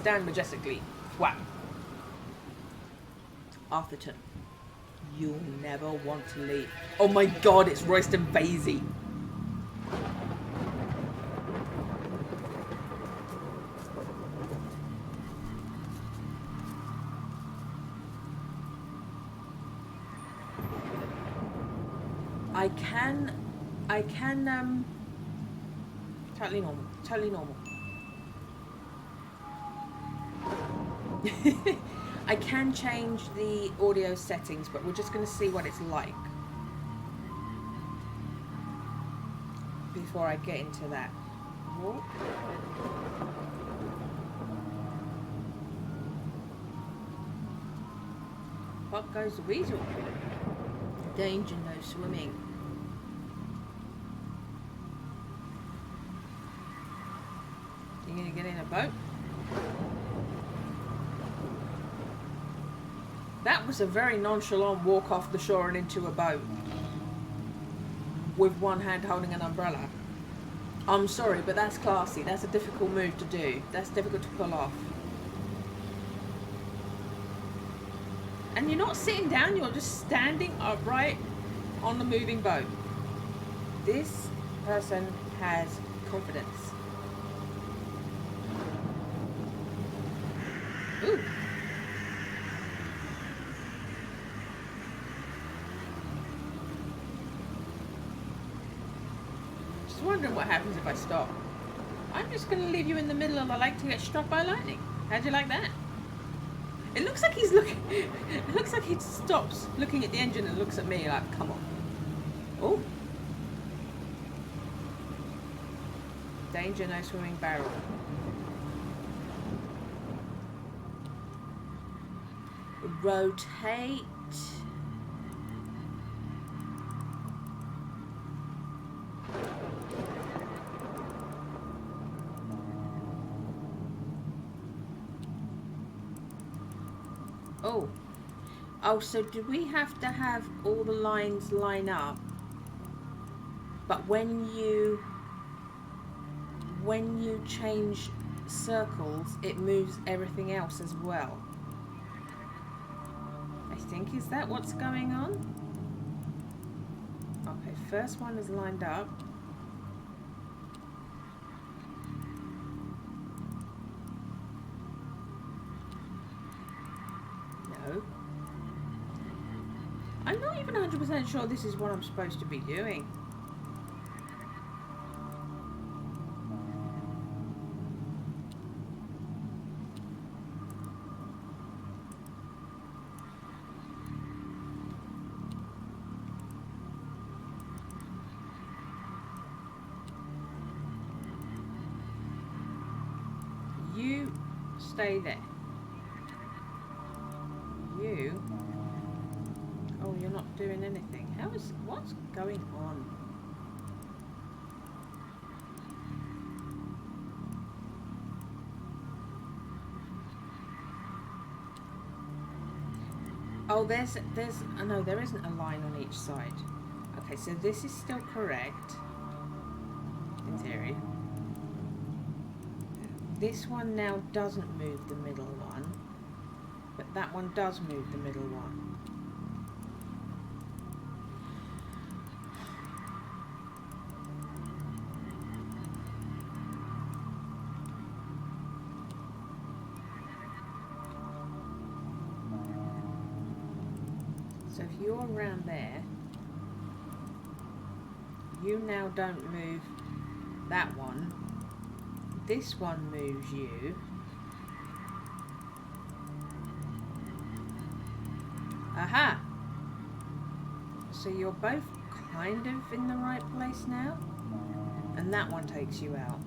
stand majestically. Whap. Arthurton, you'll never want to leave. Oh my god, it's Royston Vasey. I can, totally normal. I can change the audio settings, but we're just going to see what it's like before I get into that. Whoa. Up goes the weasel. Danger, no swimming. You gonna get in a boat? That was a very nonchalant walk off the shore and into a boat with one hand holding an umbrella. I'm sorry, but that's classy. That's a difficult move to do. That's difficult to pull off. And you're not sitting down, you're just standing upright on the moving boat. This person has confidence. Ooh. Just wondering what happens if I stop. I'm just going to leave you in the middle of the lake to get struck by lightning. How'd you like that? It looks like he's looking. It looks like he stops looking at the engine and looks at me like, come on. Oh. Danger, no swimming barrel. Rotate. Oh, so do we have to have all the lines line up? But when you change circles, it moves everything else as well. I think, is that what's going on? Okay, first one is lined up. No. I'm not even 100% sure this is what I'm supposed to be doing. You stay there. You... Oh, you're not doing anything. What's going on? Oh, no, there isn't a line on each side. Okay, so this is still correct, in theory. This one now doesn't move the middle one, but that one does move the middle one. So if you're around there, you now don't move that one. This one moves you. Aha! So you're both kind of in the right place now. And that one takes you out.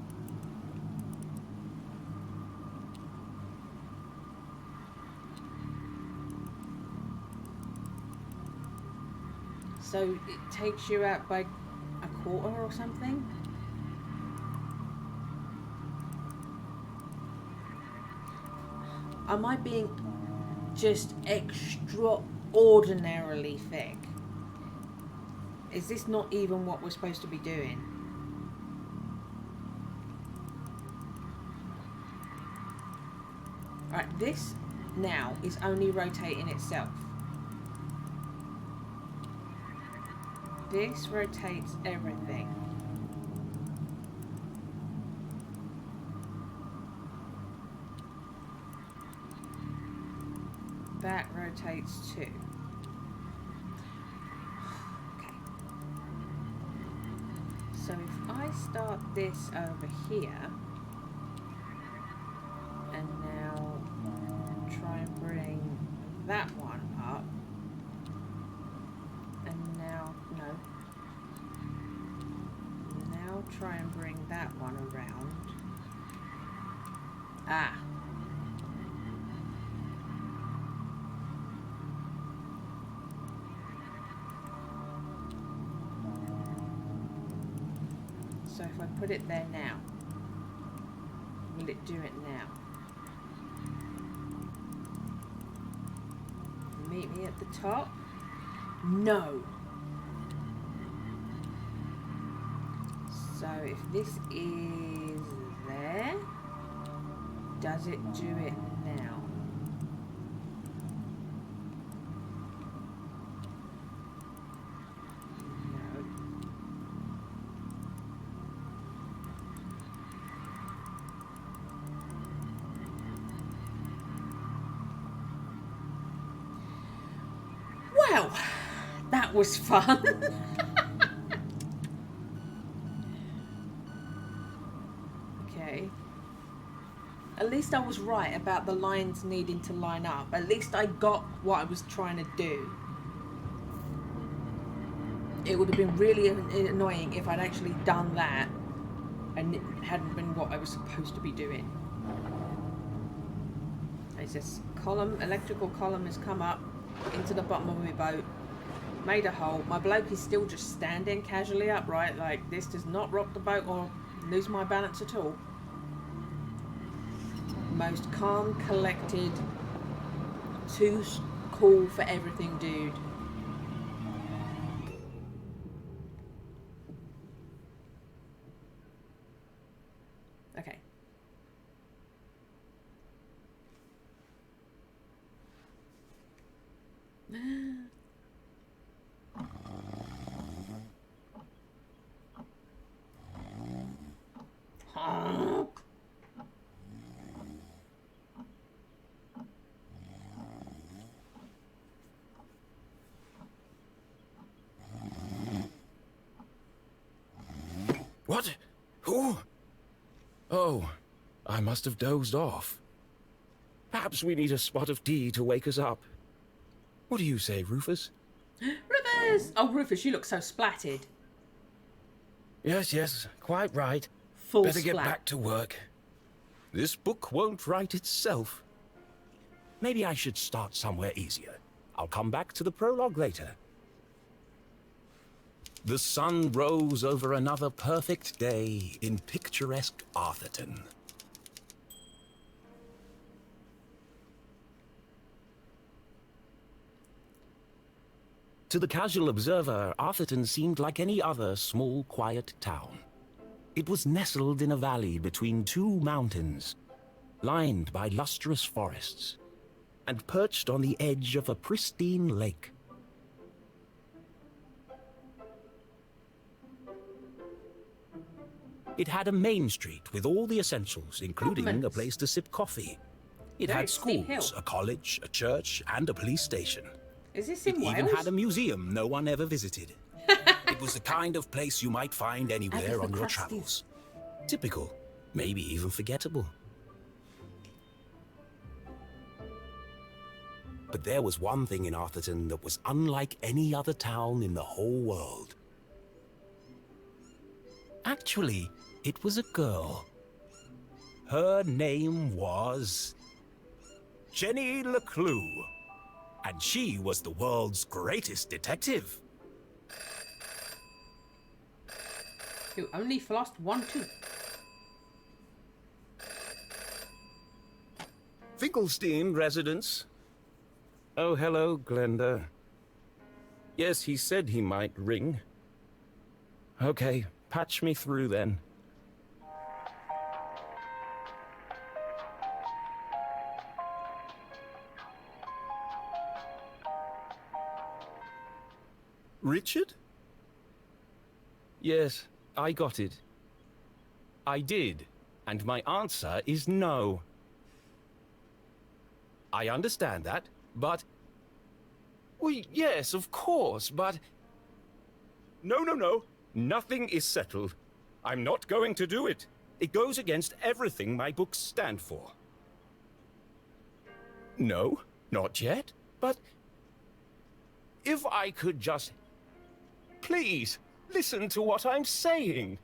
So it takes you out by a quarter or something? Am I being just extraordinarily thick? Is this not even what we're supposed to be doing? Right, this now is only rotating itself. This rotates everything. That rotates too. Okay. So if I start this over here, and now try and bring that one up, and now, no. Now try and bring that one around. Ah. So if I put it there now, will it do it now? Meet me at the top? No. So if this is there, does it do it now? No. Well, that was fun. Okay. At least I was right about the lines needing to line up. At least I got what I was trying to do. It would have been really annoying if I'd actually done that and it hadn't been what I was supposed to be doing. There's this column, electrical column has come up into the bottom of my boat, made a hole. My bloke is still just standing casually upright, like this does not rock the boat or lose my balance at all. Most calm, collected, too cool for everything dude. Okay. What? Who? Oh, I must have dozed off. Perhaps we need a spot of tea to wake us up. What do you say, Rufus? Rufus! Oh, Rufus, you look so splatted. Yes, quite right. Full Better splat. get back to work. This book won't write itself. Maybe I should start somewhere easier. I'll come back to the prologue later. The sun rose over another perfect day in picturesque Arthurton. To the casual observer, Arthurton seemed like any other small, quiet town. It was nestled in a valley between two mountains, lined by lustrous forests, and perched on the edge of a pristine lake. It had a main street with all the essentials, including a place to sip coffee. It Very had steep schools, hill. a college, a church, and a police station. Is this It in even Wales? had a museum no one ever visited. It was the kind of place you might find anywhere on your Agatha Christie. travels. Typical, maybe even forgettable. But there was one thing in Arthurton that was unlike any other town in the whole world. Actually, it was a girl. Her name was Jenny LeClue, and she was the world's greatest detective. Who only flossed one tooth. Finkelstein residence. Oh, hello, Glenda. Yes, he said he might ring. Okay, patch me through then. Richard? Yes, I got it. I did, and my answer is no. I understand that, but... Well, yes, of course, but... No. Nothing is settled. I'm not going to do it. It goes against everything my books stand for. No, not yet, but... If I could just... Please, listen to what I'm saying.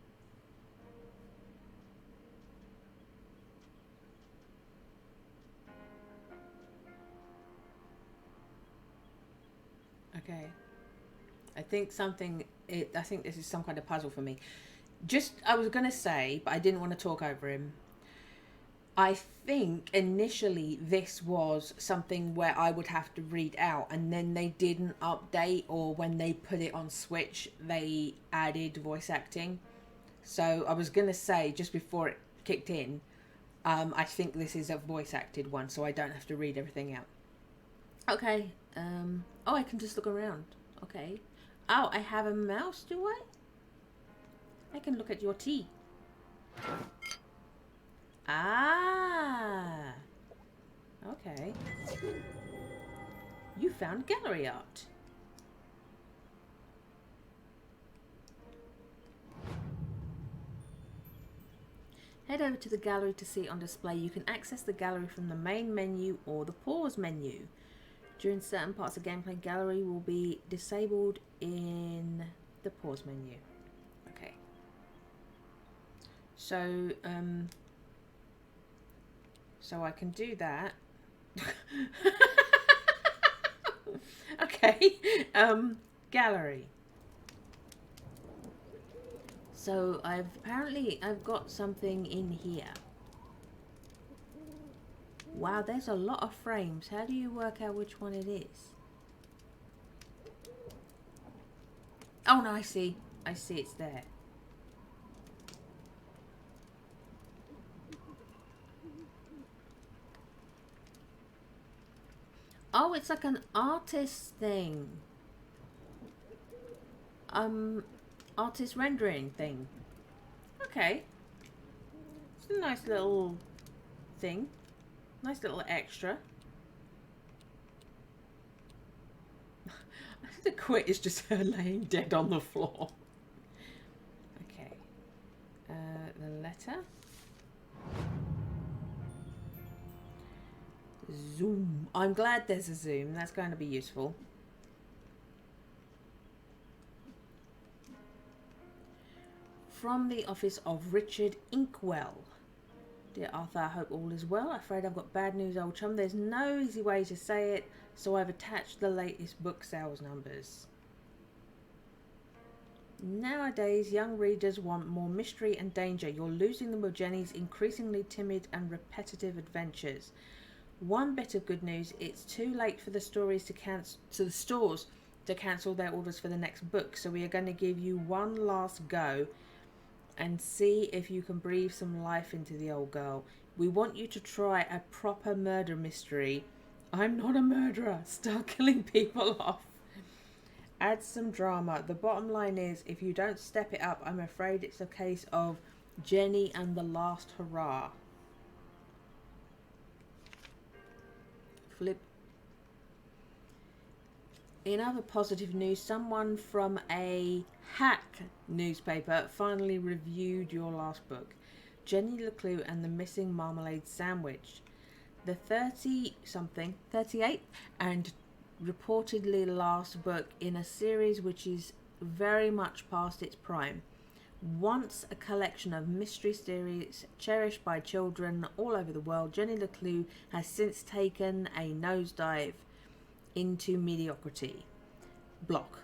Okay. I think this is some kind of puzzle for me. I was going to say, but I didn't want to talk over him. I think initially this was something where I would have to read out, and then they didn't update, or when they put it on Switch, they added voice acting. So I was going to say, just before it kicked in, I think this is a voice acted one, so I don't have to read everything out. Okay. I can just look around. Okay. Oh, I have a mouse, do I? I can look at your tea. Ah. Okay. You found gallery art. Head over to the gallery to see it on display. You can access the gallery from the main menu or the pause menu. During certain parts of gameplay, gallery will be disabled in the pause menu. Okay. So I can do that. Okay. Gallery. So I've got something in here. Wow, there's a lot of frames. How do you work out which one it is? Oh no, I see. It's there. Oh, it's like an artist thing. Artist rendering thing. Okay. It's a nice little thing. Nice little extra. The quit is just her laying dead on the floor. Okay. The letter. Zoom. I'm glad there's a zoom. That's going to be useful. From the office of Richard Inkwell. Dear Arthur, I hope all is well. Afraid I've got bad news, old chum. There's no easy way to say it, so I've attached the latest book sales numbers. Nowadays, young readers want more mystery and danger. You're losing them with Jenny's increasingly timid and repetitive adventures. One bit of good news, it's too late for the stores to cancel their orders for the next book, so we are going to give you one last go and see if you can breathe some life into the old girl. We want you to try a proper murder mystery. I'm not a murderer. Start killing people off. Add some drama. The bottom line is, if you don't step it up, I'm afraid it's a case of Jenny and the last hurrah. Flip. In other positive news, someone from a hack newspaper finally reviewed your last book, Jenny LeClue and the Missing Marmalade Sandwich. The 38th and reportedly last book in a series which is very much past its prime. Once a collection of mystery stories cherished by children all over the world, Jenny LeClue has since taken a nosedive into mediocrity. Block.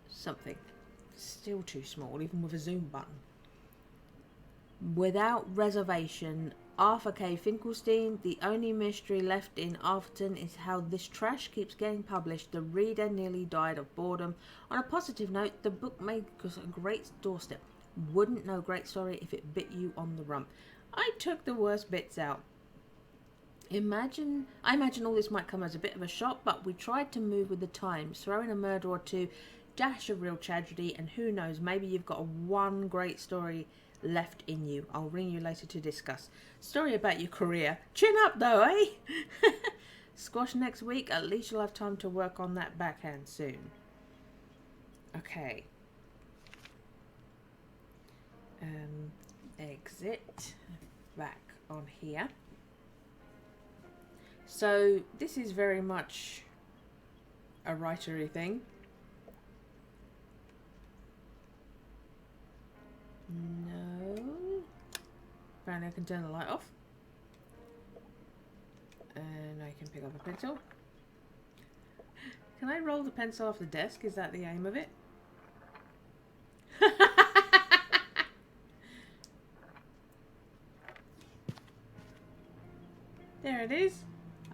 Something. Still too small, even with a zoom button. Without reservation, Arthur K. Finkelstein. The only mystery left in Arthurton is how this trash keeps getting published. The reader nearly died of boredom. On a positive note, the book made a great doorstep. Wouldn't know great story if it bit you on the rump. I took the worst bits out. I imagine all this might come as a bit of a shock, but we tried to move with the times, throw in a murder or two, dash of real tragedy, and who knows, maybe you've got one great story left in you. I'll ring you later to discuss. Story about your career. Chin up though, eh? Squash next week, at least you'll have time to work on that backhand soon. Okay. Exit. Back on here. So this is very much a writery thing. No. Apparently I can turn the light off. And I can pick up a pencil. Can I roll the pencil off the desk? Is that the aim of it? There it is.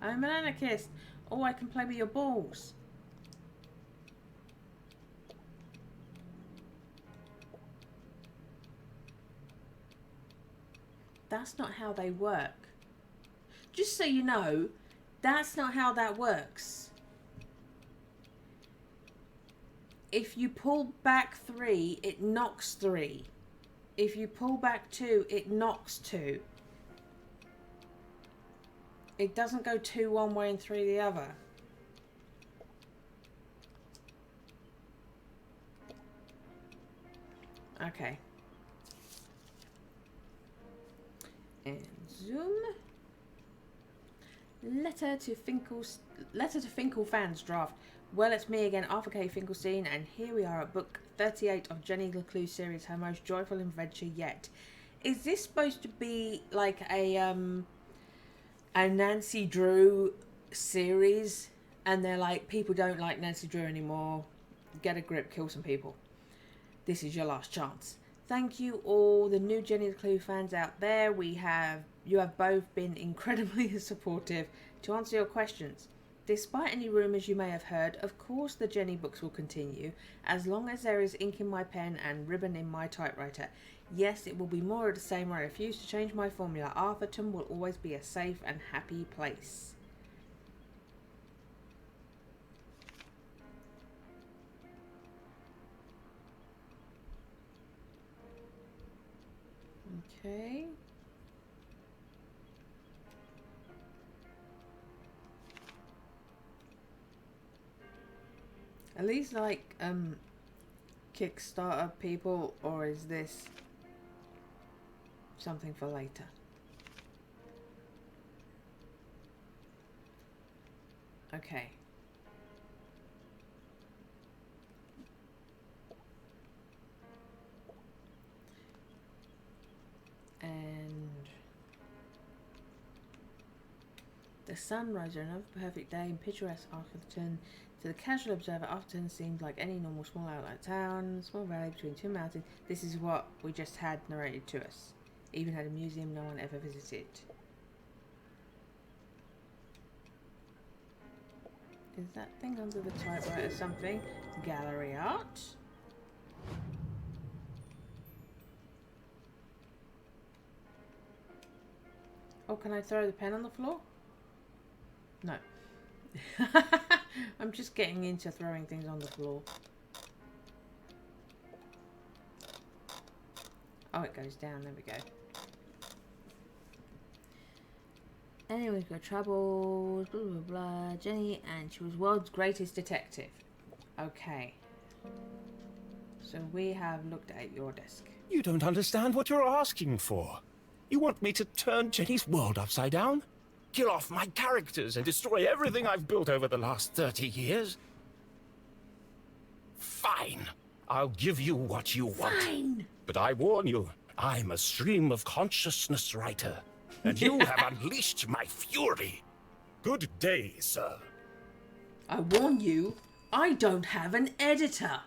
I'm an anarchist. Oh, I can play with your balls. That's not how they work. Just so you know, that's not how that works. If you pull back 3, it knocks 3. If you pull back 2, it knocks 2. It doesn't go 2 one way and 3 the other. Okay. And zoom. Letter to Finkel fans draft. Well, it's me again, Arthur K. Finkelstein, and here we are at book 38 of Jenny LeClue series, her most joyful adventure yet. Is this supposed to be like a Nancy Drew series, and they're like, people don't like Nancy Drew anymore, get a grip, kill some people, this is your last chance? Thank you all the new Jenny LeClue fans out there. You have both been incredibly supportive. To answer your questions, despite any rumours you may have heard, of course the Jenny books will continue, as long as there is ink in my pen and ribbon in my typewriter. Yes, it will be more of the same. I refuse to change my formula. Arthurton will always be a safe and happy place. Okay. Are these like Kickstarter people, or is this something for later? Okay. And the sunrise, another perfect day in picturesque Arthurton. To the casual observer, Arthurton seemed like any normal small outlet town, small valley between two mountains. This is what we just had narrated to us. Even had a museum no one ever visited. Is that thing under the typewriter something? Gallery art? Oh, can I throw the pen on the floor? No. I'm just getting into throwing things on the floor. Oh, it goes down. There we go. Anyone's got troubles, blah, blah, blah. Jenny, and she was world's greatest detective. Okay. So we have looked at your desk. You don't understand what you're asking for. You want me to turn Jenny's world upside down? Kill off my characters and destroy everything I've built over the last 30 years? Fine. I'll give you what you want. Fine. But I warn you, I'm a stream of consciousness writer, and you have unleashed my fury. Good day, sir. I warn you, I don't have an editor.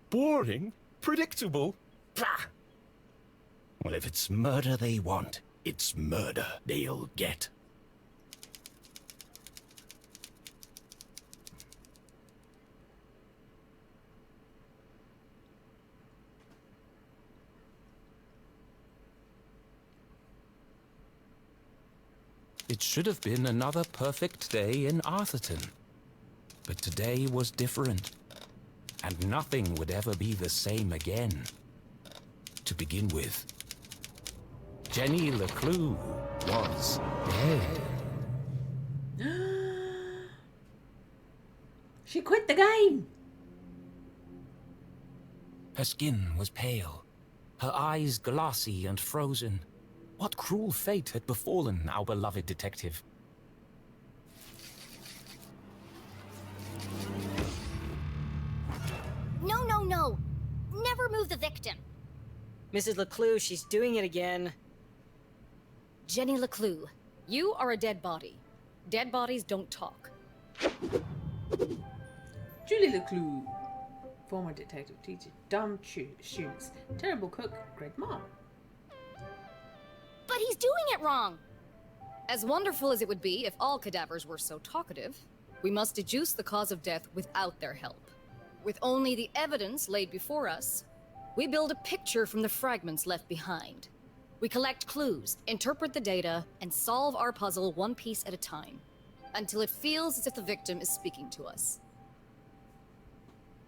Boring? Predictable? Bah! Well, if it's murder they want, it's murder they'll get. It should have been another perfect day in Arthurton. But today was different, and nothing would ever be the same again. To begin with, Jenny LeClue was dead. She quit the game! Her skin was pale, her eyes glassy and frozen. What cruel fate had befallen our beloved detective? No, no, no! Never move the victim! Mrs. LeClue, she's doing it again. Jenny LeClue, you are a dead body. Dead bodies don't talk. Julie LeClue, former detective teacher, dumb students, terrible cook, great mom. But he's doing it wrong! As wonderful as it would be if all cadavers were so talkative, we must deduce the cause of death without their help. With only the evidence laid before us, we build a picture from the fragments left behind. We collect clues, interpret the data, and solve our puzzle one piece at a time, until it feels as if the victim is speaking to us.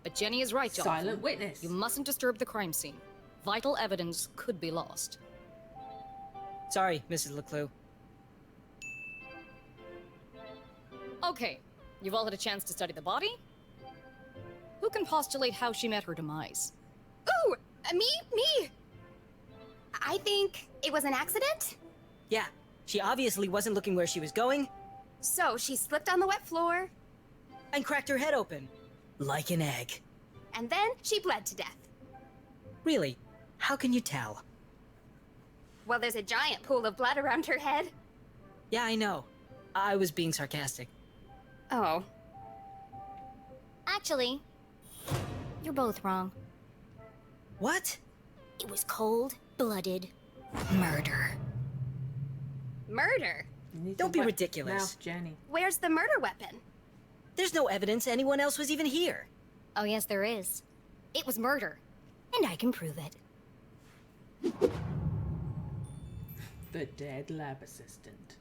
But Jenny is right, Jonathan. Silent witness. You mustn't disturb the crime scene. Vital evidence could be lost. Sorry, Mrs. LeClue. Okay, you've all had a chance to study the body? Who can postulate how she met her demise? Ooh, me! I think it was an accident. Yeah, she obviously wasn't looking where she was going So she slipped on the wet floor, and cracked her head open. Like an egg. and then she bled to death. Really? How can you tell? Well, there's a giant pool of blood around her head. Yeah, I know. I was being sarcastic. Oh. Actually, you're both wrong. What? It was cold-blooded murder. Murder? You need Don't to be wet ridiculous. Mouth, Jenny. Where's the murder weapon? There's no evidence anyone else was even here. Oh yes, there is. It was murder. And I can prove it. The dead lab assistant.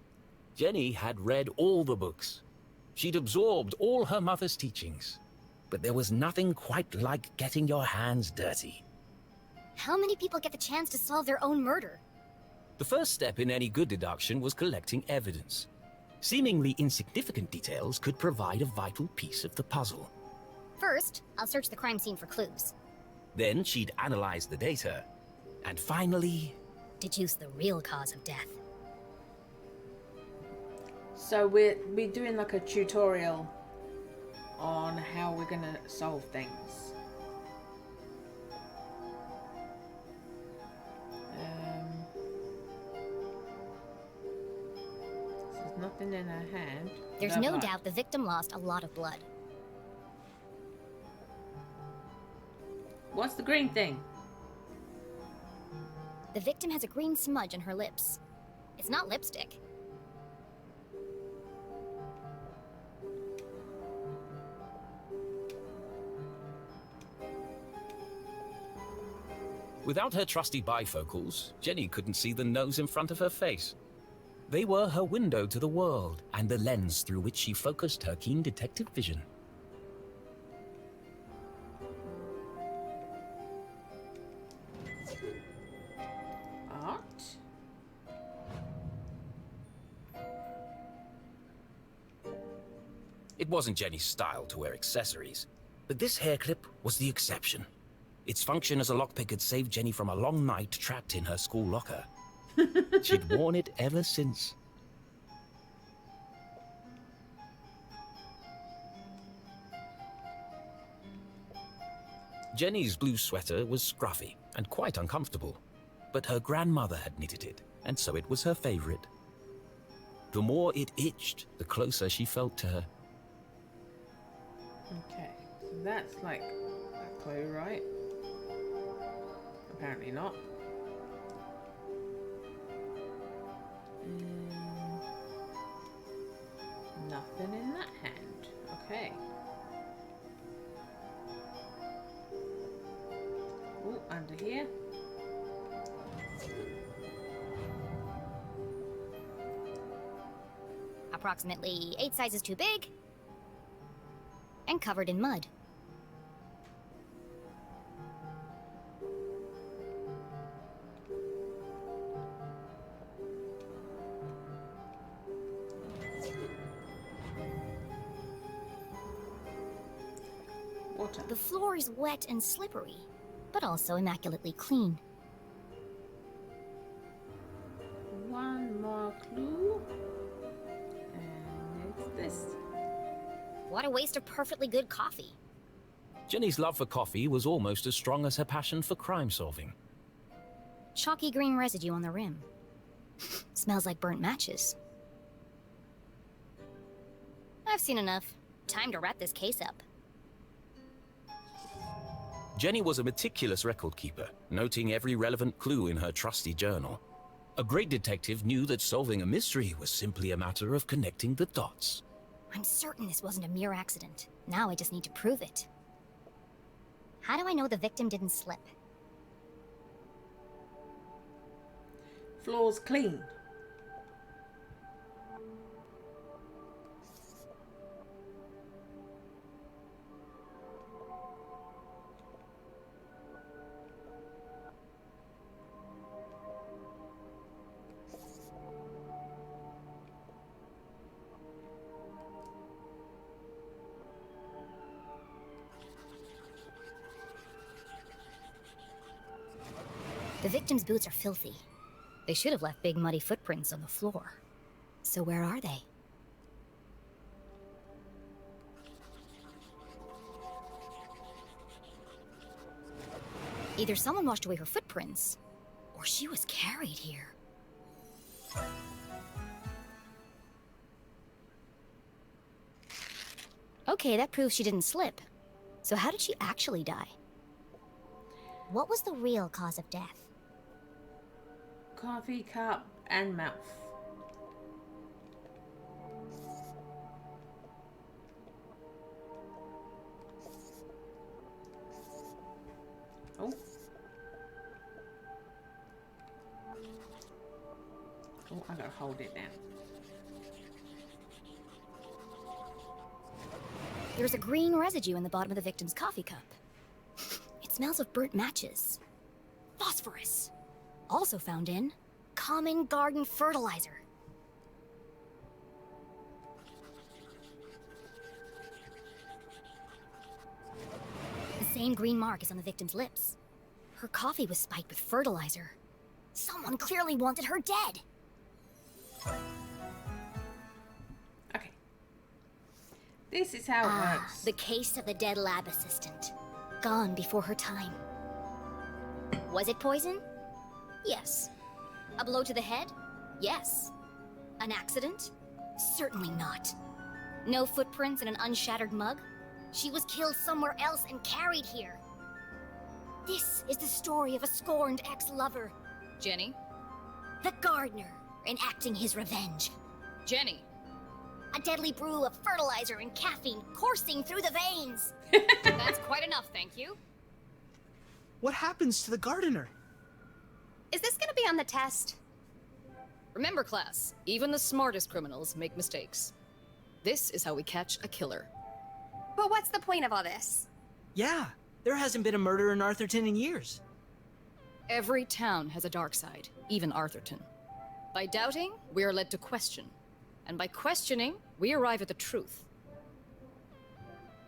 Jenny had read all the books. She'd absorbed all her mother's teachings. But there was nothing quite like getting your hands dirty. How many people get the chance to solve their own murder? The first step in any good deduction was collecting evidence. Seemingly insignificant details could provide a vital piece of the puzzle. First, I'll search the crime scene for clues. Then she'd analyze the data. And finally... Deduce the real cause of death. So we're doing like a tutorial on how we're gonna solve things. There's nothing in her hand. There's no doubt the victim lost a lot of blood. What's the green thing? The victim has a green smudge on her lips. It's not lipstick. Without her trusty bifocals, Jenny couldn't see the nose in front of her face. They were her window to the world, and the lens through which she focused her keen detective vision. Art? It wasn't Jenny's style to wear accessories, but this hair clip was the exception. Its function as a lockpick had saved Jenny from a long night trapped in her school locker. She'd worn it ever since. Jenny's blue sweater was scruffy and quite uncomfortable, but her grandmother had knitted it, and so it was her favorite. The more it itched, the closer she felt to her. Okay, so that's like a clue, right? Apparently not. Nothing in that hand. Okay. Oh, under here. approximately 8 sizes too big, and covered in mud. Water. The floor is wet and slippery, but also immaculately clean. One more clue. And it's this. What a waste of perfectly good coffee. Jenny's love for coffee was almost as strong as her passion for crime solving. Chalky green residue on the rim. Smells like burnt matches. I've seen enough. Time to wrap this case up. Jenny was a meticulous record keeper, noting every relevant clue in her trusty journal. A great detective knew that solving a mystery was simply a matter of connecting the dots. I'm certain this wasn't a mere accident. Now I just need to prove it. How do I know the victim didn't slip? Floor's clean. The victim's boots are filthy. They should have left big muddy footprints on the floor. So where are they? Either someone washed away her footprints, or she was carried here. Okay, that proves she didn't slip. So how did she actually die? What was the real cause of death? Coffee cup and mouth. Oh. Oh, I gotta hold it down. There's a green residue in the bottom of the victim's coffee cup. It smells of burnt matches. Phosphorus. Also found in common garden fertilizer. The same green mark is on the victim's lips. Her coffee was spiked with fertilizer. Someone clearly wanted her dead. Okay. This is how it works. The case of the dead lab assistant. Gone before her time. Was it poison? Yes. A blow to the head? Yes. An accident? Certainly not. No footprints in an unshattered mug? She was killed somewhere else and carried here. This is the story of a scorned ex-lover. Jenny? The gardener, enacting his revenge. Jenny! A deadly brew of fertilizer and caffeine coursing through the veins. That's quite enough, thank you. What happens to the gardener? Is this gonna be on the test? Remember, class, even the smartest criminals make mistakes. This is how we catch a killer. But what's the point of all this? Yeah, there hasn't been a murder in Arthurton in years. Every town has a dark side, even Arthurton. By doubting, we are led to question. And by questioning, we arrive at the truth.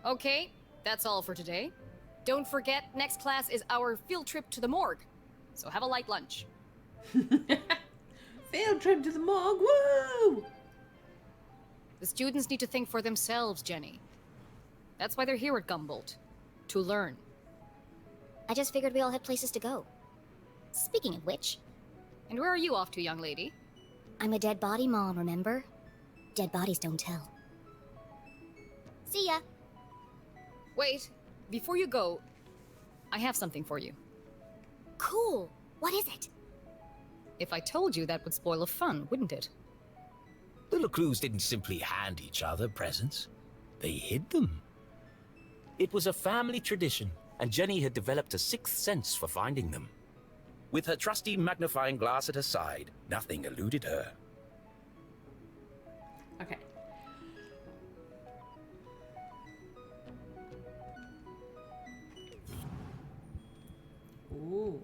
Okay, that's all for today. Don't forget, next class is our field trip to the morgue. So have a light lunch. Field trip to the morgue, woo! The students need to think for themselves, Jenny. That's why they're here at Gumboldt. To learn. I just figured we all had places to go. Speaking of which, And where are you off to, young lady? I'm a dead body mom, remember? Dead bodies don't tell. See ya. Wait, before you go, I have something for you. Cool. What is it? If I told you, that would spoil the fun, wouldn't it? The Lecluse didn't simply hand each other presents. They hid them. It was a family tradition, and Jenny had developed a sixth sense for finding them. With her trusty magnifying glass at her side, nothing eluded her. Okay. Ooh.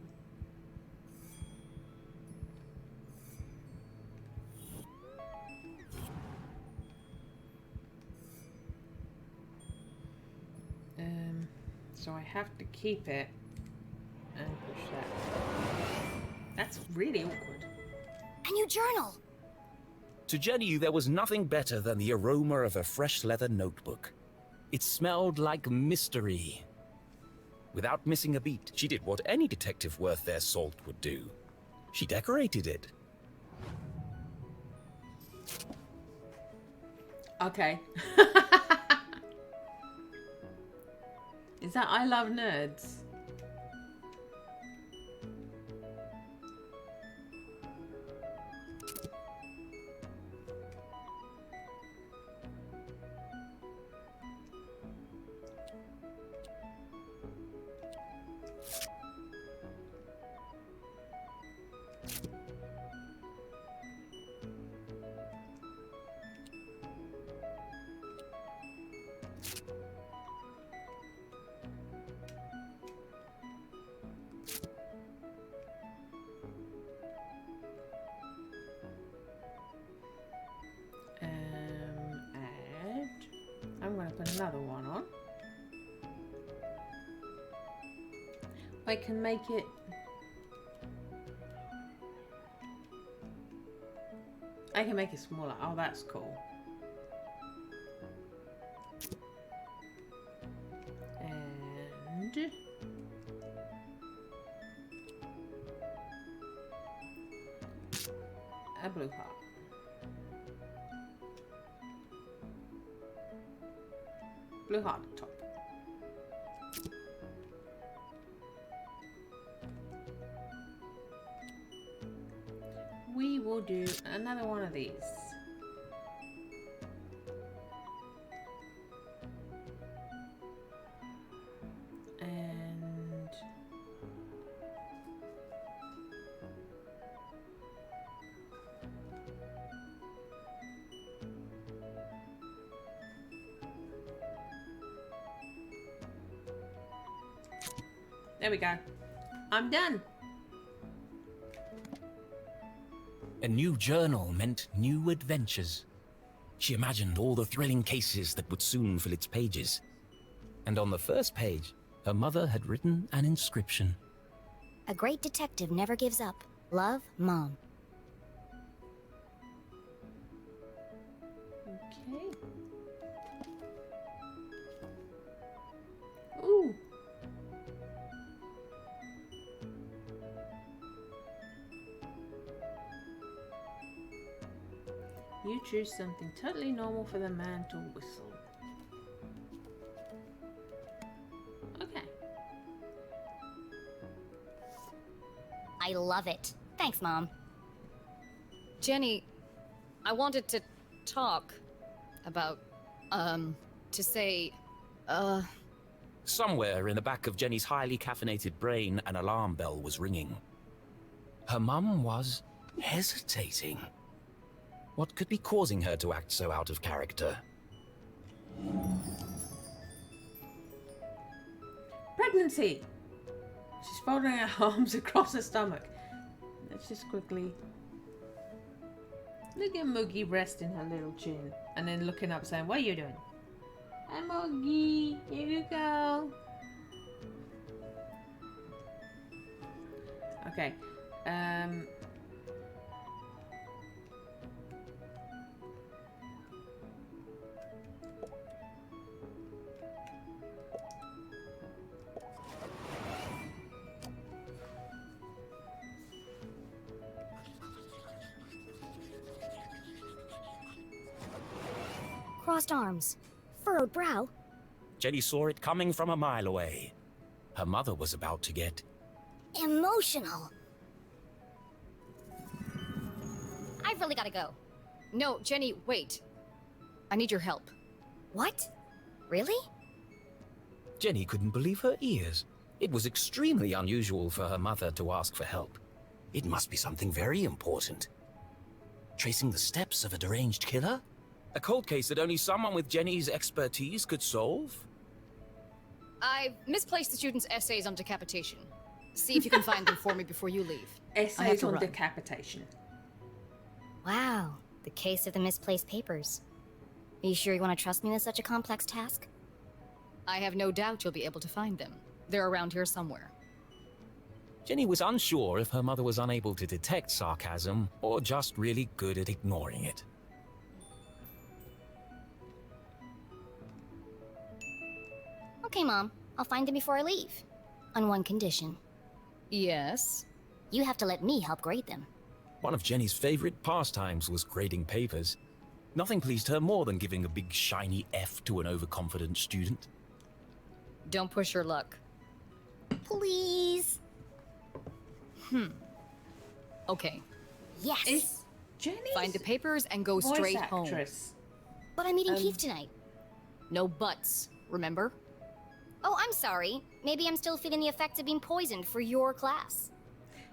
So I have to keep it and push that. That's really awkward. A new journal! To Jenny, there was nothing better than the aroma of a fresh leather notebook. It smelled like mystery. Without missing a beat, she did what any detective worth their salt would do. She decorated it. Okay. Is that I Love Nerds? Add. I'm going to put another one on. I can make it. I can make it smaller. Oh, that's cool. And a blue heart. Blue heart at the top. We will do another one of these. And there we go. I'm done. A new journal meant new adventures. She imagined all the thrilling cases that would soon fill its pages. And on the first page, her mother had written an inscription. A great detective never gives up. Love, Mom. Okay. Ooh. You choose something totally normal for the man to whistle. Okay. I love it. Thanks, Mom. Jenny, I wanted to talk about, to say, Somewhere in the back of Jenny's highly caffeinated brain, an alarm bell was ringing. Her mum was hesitating. What could be causing her to act so out of character? Pregnancy! She's folding her arms across her stomach. Let's just quickly... Look at Moogie resting her little chin. And then looking up saying, what are you doing? Hi, Moogie. Here you go. Okay. Crossed arms. Furrowed brow. Jenny saw it coming from a mile away. Her mother was about to get... Emotional. I've really gotta go. No, Jenny, wait. I need your help. What? Really? Jenny couldn't believe her ears. It was extremely unusual for her mother to ask for help. It must be something very important. Tracing the steps of a deranged killer? A cold case that only someone with Jenny's expertise could solve? I've misplaced the students' essays on decapitation. See if you can find them for me before you leave. I have Essays to on run. decapitation. Wow, the case of the misplaced papers. Are you sure you want to trust me with such a complex task? I have no doubt you'll be able to find them. They're around here somewhere. Jenny was unsure if her mother was unable to detect sarcasm or just really good at ignoring it. Okay, Mom. I'll find them before I leave. On one condition. Yes? You have to let me help grade them. One of Jenny's favorite pastimes was grading papers. Nothing pleased her more than giving a big shiny F to an overconfident student. Don't push your luck. Please. Okay. Yes. Is Jenny Find the papers and go voice straight home. actress? But I'm meeting Keith tonight. No buts, remember? Oh, I'm sorry. Maybe I'm still feeling the effects of being poisoned for your class.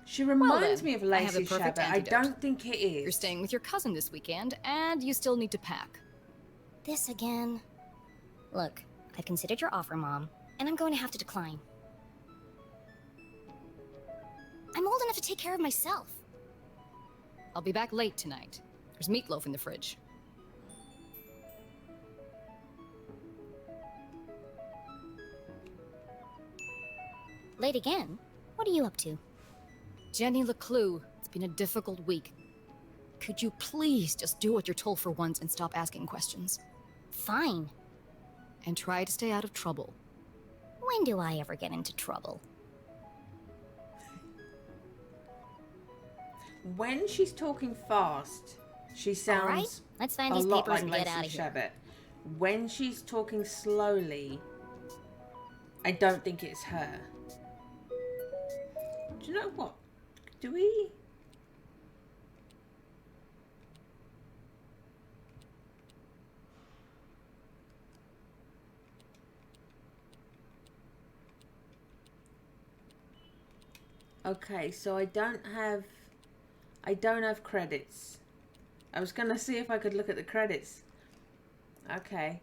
She reminds then, me of I have Lacey the perfect Chabot. I antidote. don't think it is. You're staying with your cousin this weekend, and you still need to pack. This again. Look, I've considered your offer, Mom, and I'm going to have to decline. I'm old enough to take care of myself. I'll be back late tonight. There's meatloaf in the fridge. Late again? What are you up to? Jenny LeClue, it's been a difficult week. Could you please just do what you're told for once and stop asking questions? Fine. And try to stay out of trouble. When do I ever get into trouble? When she's talking fast, she sounds All right, let's find a these lot papers like and get Lacey out of here. Chabot. When she's talking slowly, I don't think it's her. Do you know what? Do we? Okay, so I don't have credits. I was gonna see if I could look at the credits. Okay.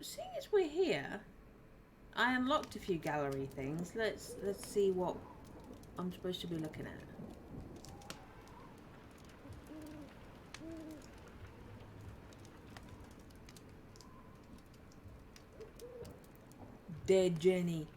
Seeing as we're here, I unlocked a few gallery things. Let's see what I'm supposed to be looking at. Dead Jenny.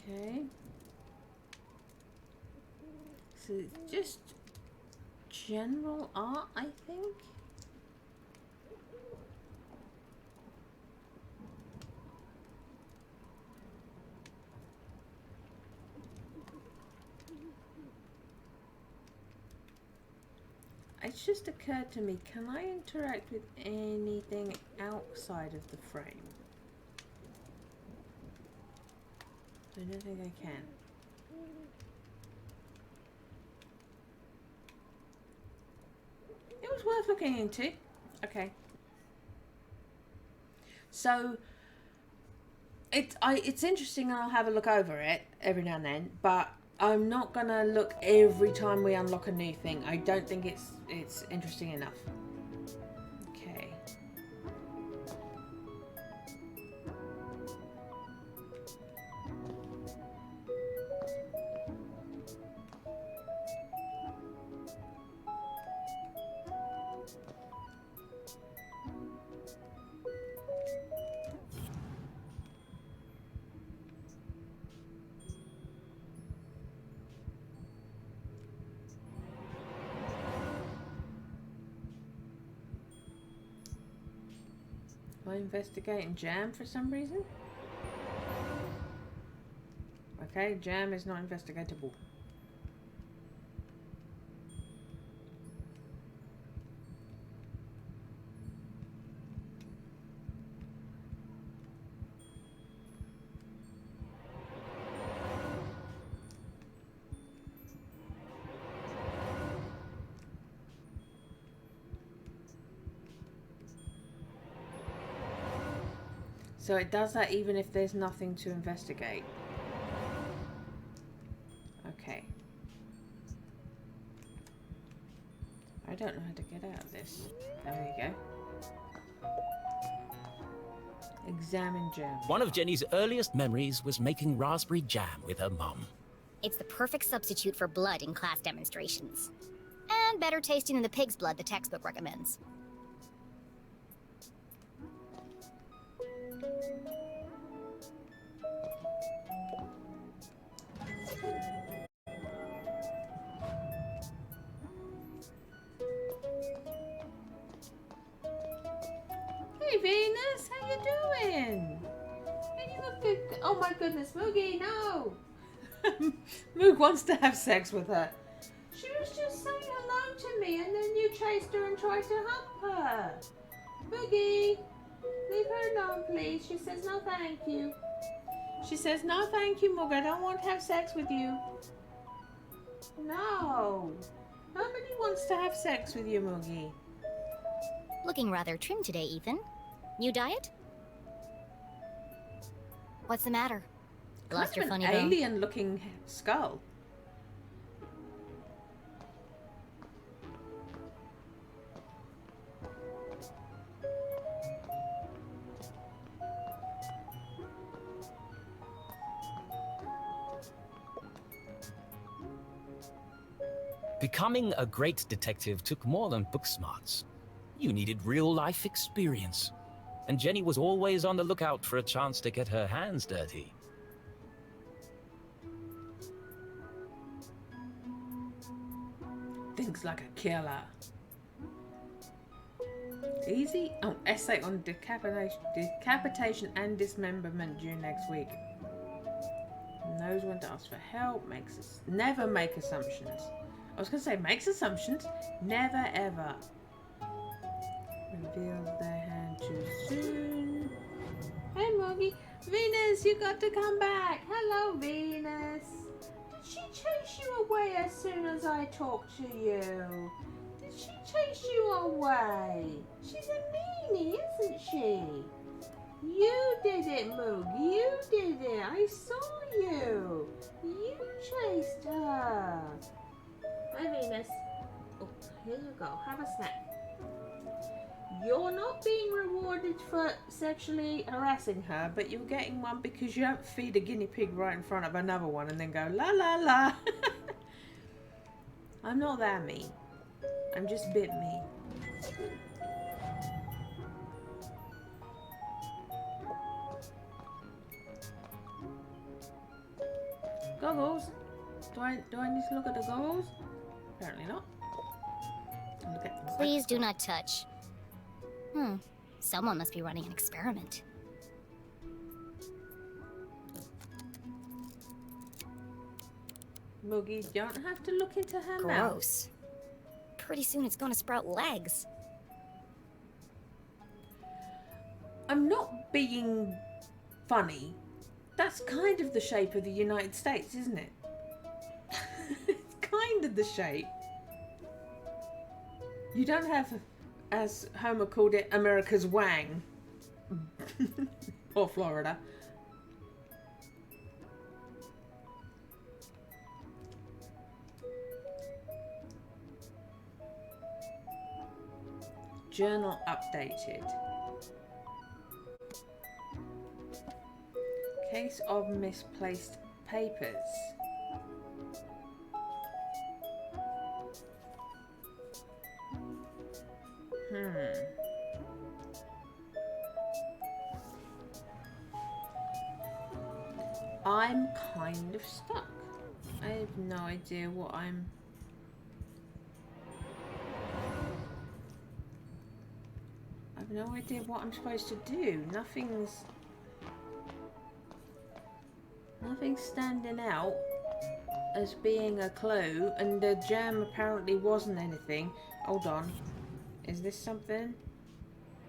Okay. So it's just general art, I think. It's just occurred to me, can I interact with anything outside of the frame? I don't think I can. It was worth looking into. Okay. So it's interesting, and I'll have a look over it every now and then, but I'm not gonna look every time we unlock a new thing. I don't think it's interesting enough. Okay. Am I investigating Jam for some reason? Okay, Jam is not investigatable. So it does that even if there's nothing to investigate. Okay. I don't know how to get out of this. There you go. Examine jam. One of Jenny's earliest memories was making raspberry jam with her mum. It's the perfect substitute for blood in class demonstrations. And better tasting than the pig's blood the textbook recommends. Hey Venus, how you doing? Are you a good... Oh my goodness, Moogie, no! Moog wants to have sex with her. She was just saying hello to me and then you chased her and tried to hump her. Moogie, leave her alone please. She says no thank you. She says no thank you, Moog. I don't want to have sex with you. No. Nobody wants to have sex with you, Moogie. Looking rather trim today, Ethan. New diet? What's the matter? Lost your funny bone? Alien-looking skull. Becoming a great detective took more than book smarts. You needed real-life experience. And Jenny was always on the lookout for a chance to get her hands dirty. Thinks like a killer. Easy? Oh, essay on decapitation and dismemberment due next week. Knows when to ask for help, never make assumptions. I was going to say makes assumptions, never ever. Reveals their hand too soon. Hey Moggy, Venus, you got to come back. Hello Venus. Did she chase you away as soon as I talked to you? Did she chase you away? She's a meanie, isn't she? You did it, Moog. You did it. I saw you. You chased her. Hi, Venus. Oh, here you go. Have a snack. You're not being rewarded for sexually harassing her, but you're getting one because you don't feed a guinea pig right in front of another one and then go la la la. I'm not that mean. I'm just a bit mean. Goggles? Do I need to look at the goggles? Apparently not. Look at them. Please do not touch. Someone must be running an experiment. Moogie, you don't have to look into her mouth. Gross. Pretty soon it's gonna sprout legs. I'm not being funny. That's kind of the shape of the United States, isn't it? It's kind of the shape. You don't have, as Homer called it, America's Wang. Or Florida. Journal updated. Case of misplaced papers. I'm kind of stuck. I have no idea what I'm... I have no idea what I'm supposed to do. Nothing's standing out as being a clue, and the jam apparently wasn't anything. Hold on. Is this something?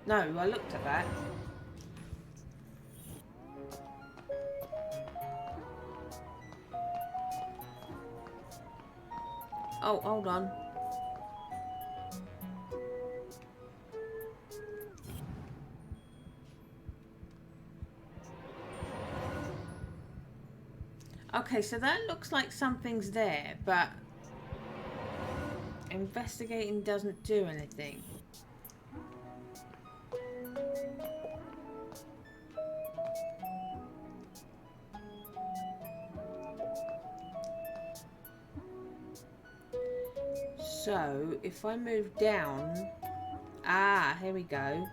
No, I looked at that. Oh, hold on. Okay, so that looks like something's there, but investigating doesn't do anything. So, if I move down... Ah, here we go.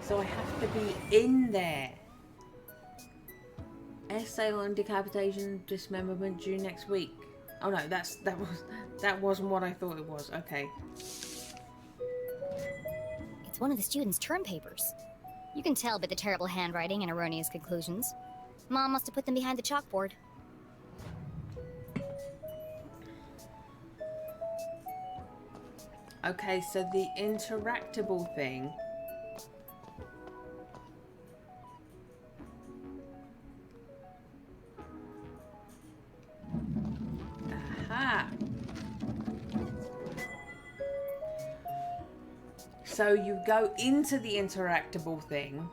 So I have to be in there. Essay on decapitation, dismemberment due next week. Oh no, that wasn't what I thought it was. Okay. It's one of the students' term papers. You can tell by the terrible handwriting and erroneous conclusions. Mom must have put them behind the chalkboard. Okay, so the interactable thing. Aha. So you go into the interactable thing.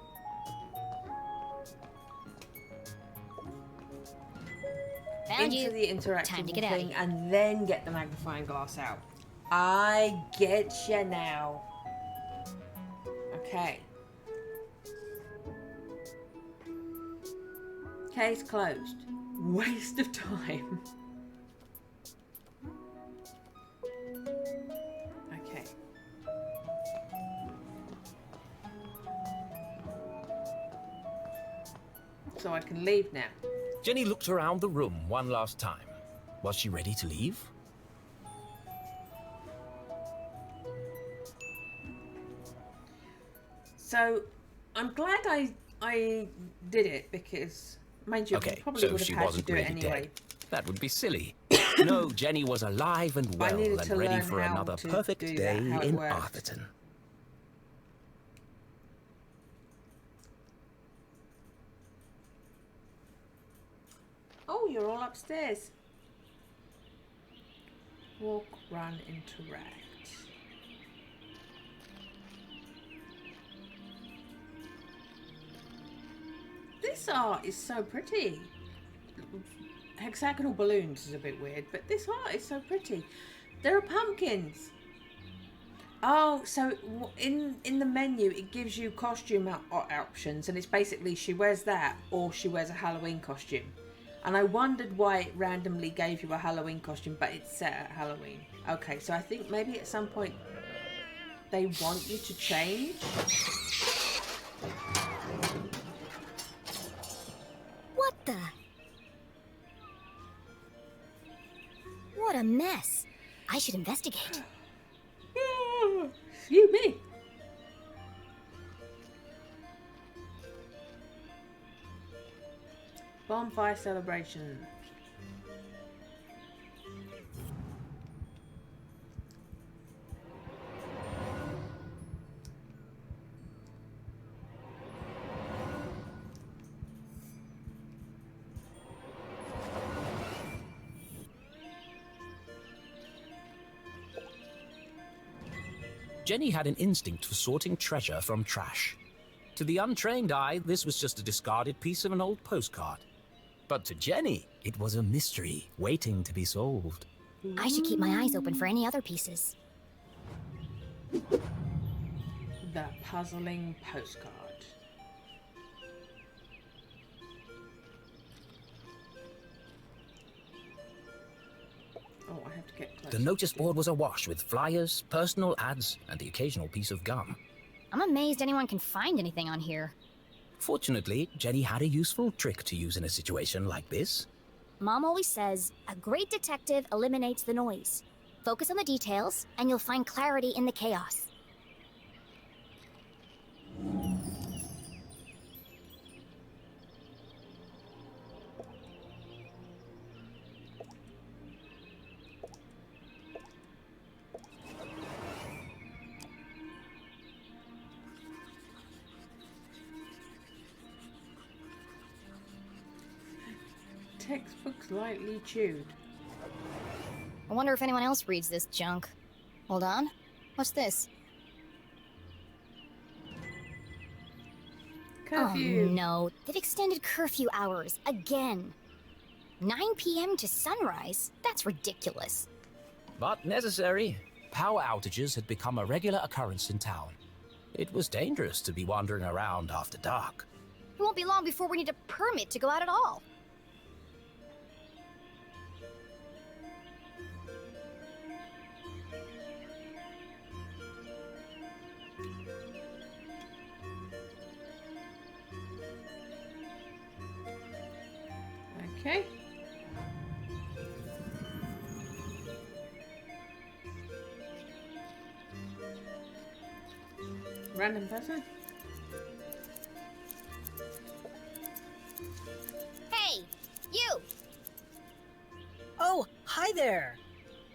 Found Into you. the interactable Time to get out of thing here. and then get the magnifying glass out. I get you now. Okay. Case closed. Waste of time. Okay. So I can leave now. Jenny looked around the room one last time. Was she ready to leave? So I'm glad I did it because, mind you, I Okay, probably so would have she had to wasn't do really it anyway. dead. That would be silly. No, Jenny was alive and I well needed and to ready learn for how another to perfect do day that, how it in worked. Arthurton. Oh, you're all upstairs. Walk, run, interact. This art is so pretty. Hexagonal balloons is a bit weird, but this art is so pretty. There are pumpkins. Oh, so in the menu it gives you costume options, and it's basically she wears that or she wears a Halloween costume. And I wondered why it randomly gave you a Halloween costume, but it's set at Halloween. Okay, so I think maybe at some point they want you to change. What the? What a mess. I should investigate. Excuse me. Bonfire celebration. Jenny had an instinct for sorting treasure from trash. To the untrained eye, this was just a discarded piece of an old postcard. But to Jenny, it was a mystery waiting to be solved. I should keep my eyes open for any other pieces. The puzzling postcard. Oh, I have to get close. The notice board was awash with flyers, personal ads, and the occasional piece of gum. I'm amazed anyone can find anything on here. Fortunately, Jenny had a useful trick to use in a situation like this. Mom always says, a great detective eliminates the noise. Focus on the details, and you'll find clarity in the chaos. Textbooks lightly chewed. I wonder if anyone else reads this junk. Hold on. What's this? Okay. curfew. Oh no, they've extended curfew hours again. 9 p.m. to sunrise? That's ridiculous. But necessary. Power outages had become a regular occurrence in town. It was dangerous to be wandering around after dark. It won't be long before we need a permit to go out at all. Okay. Random person. Hey, you! Oh, hi there!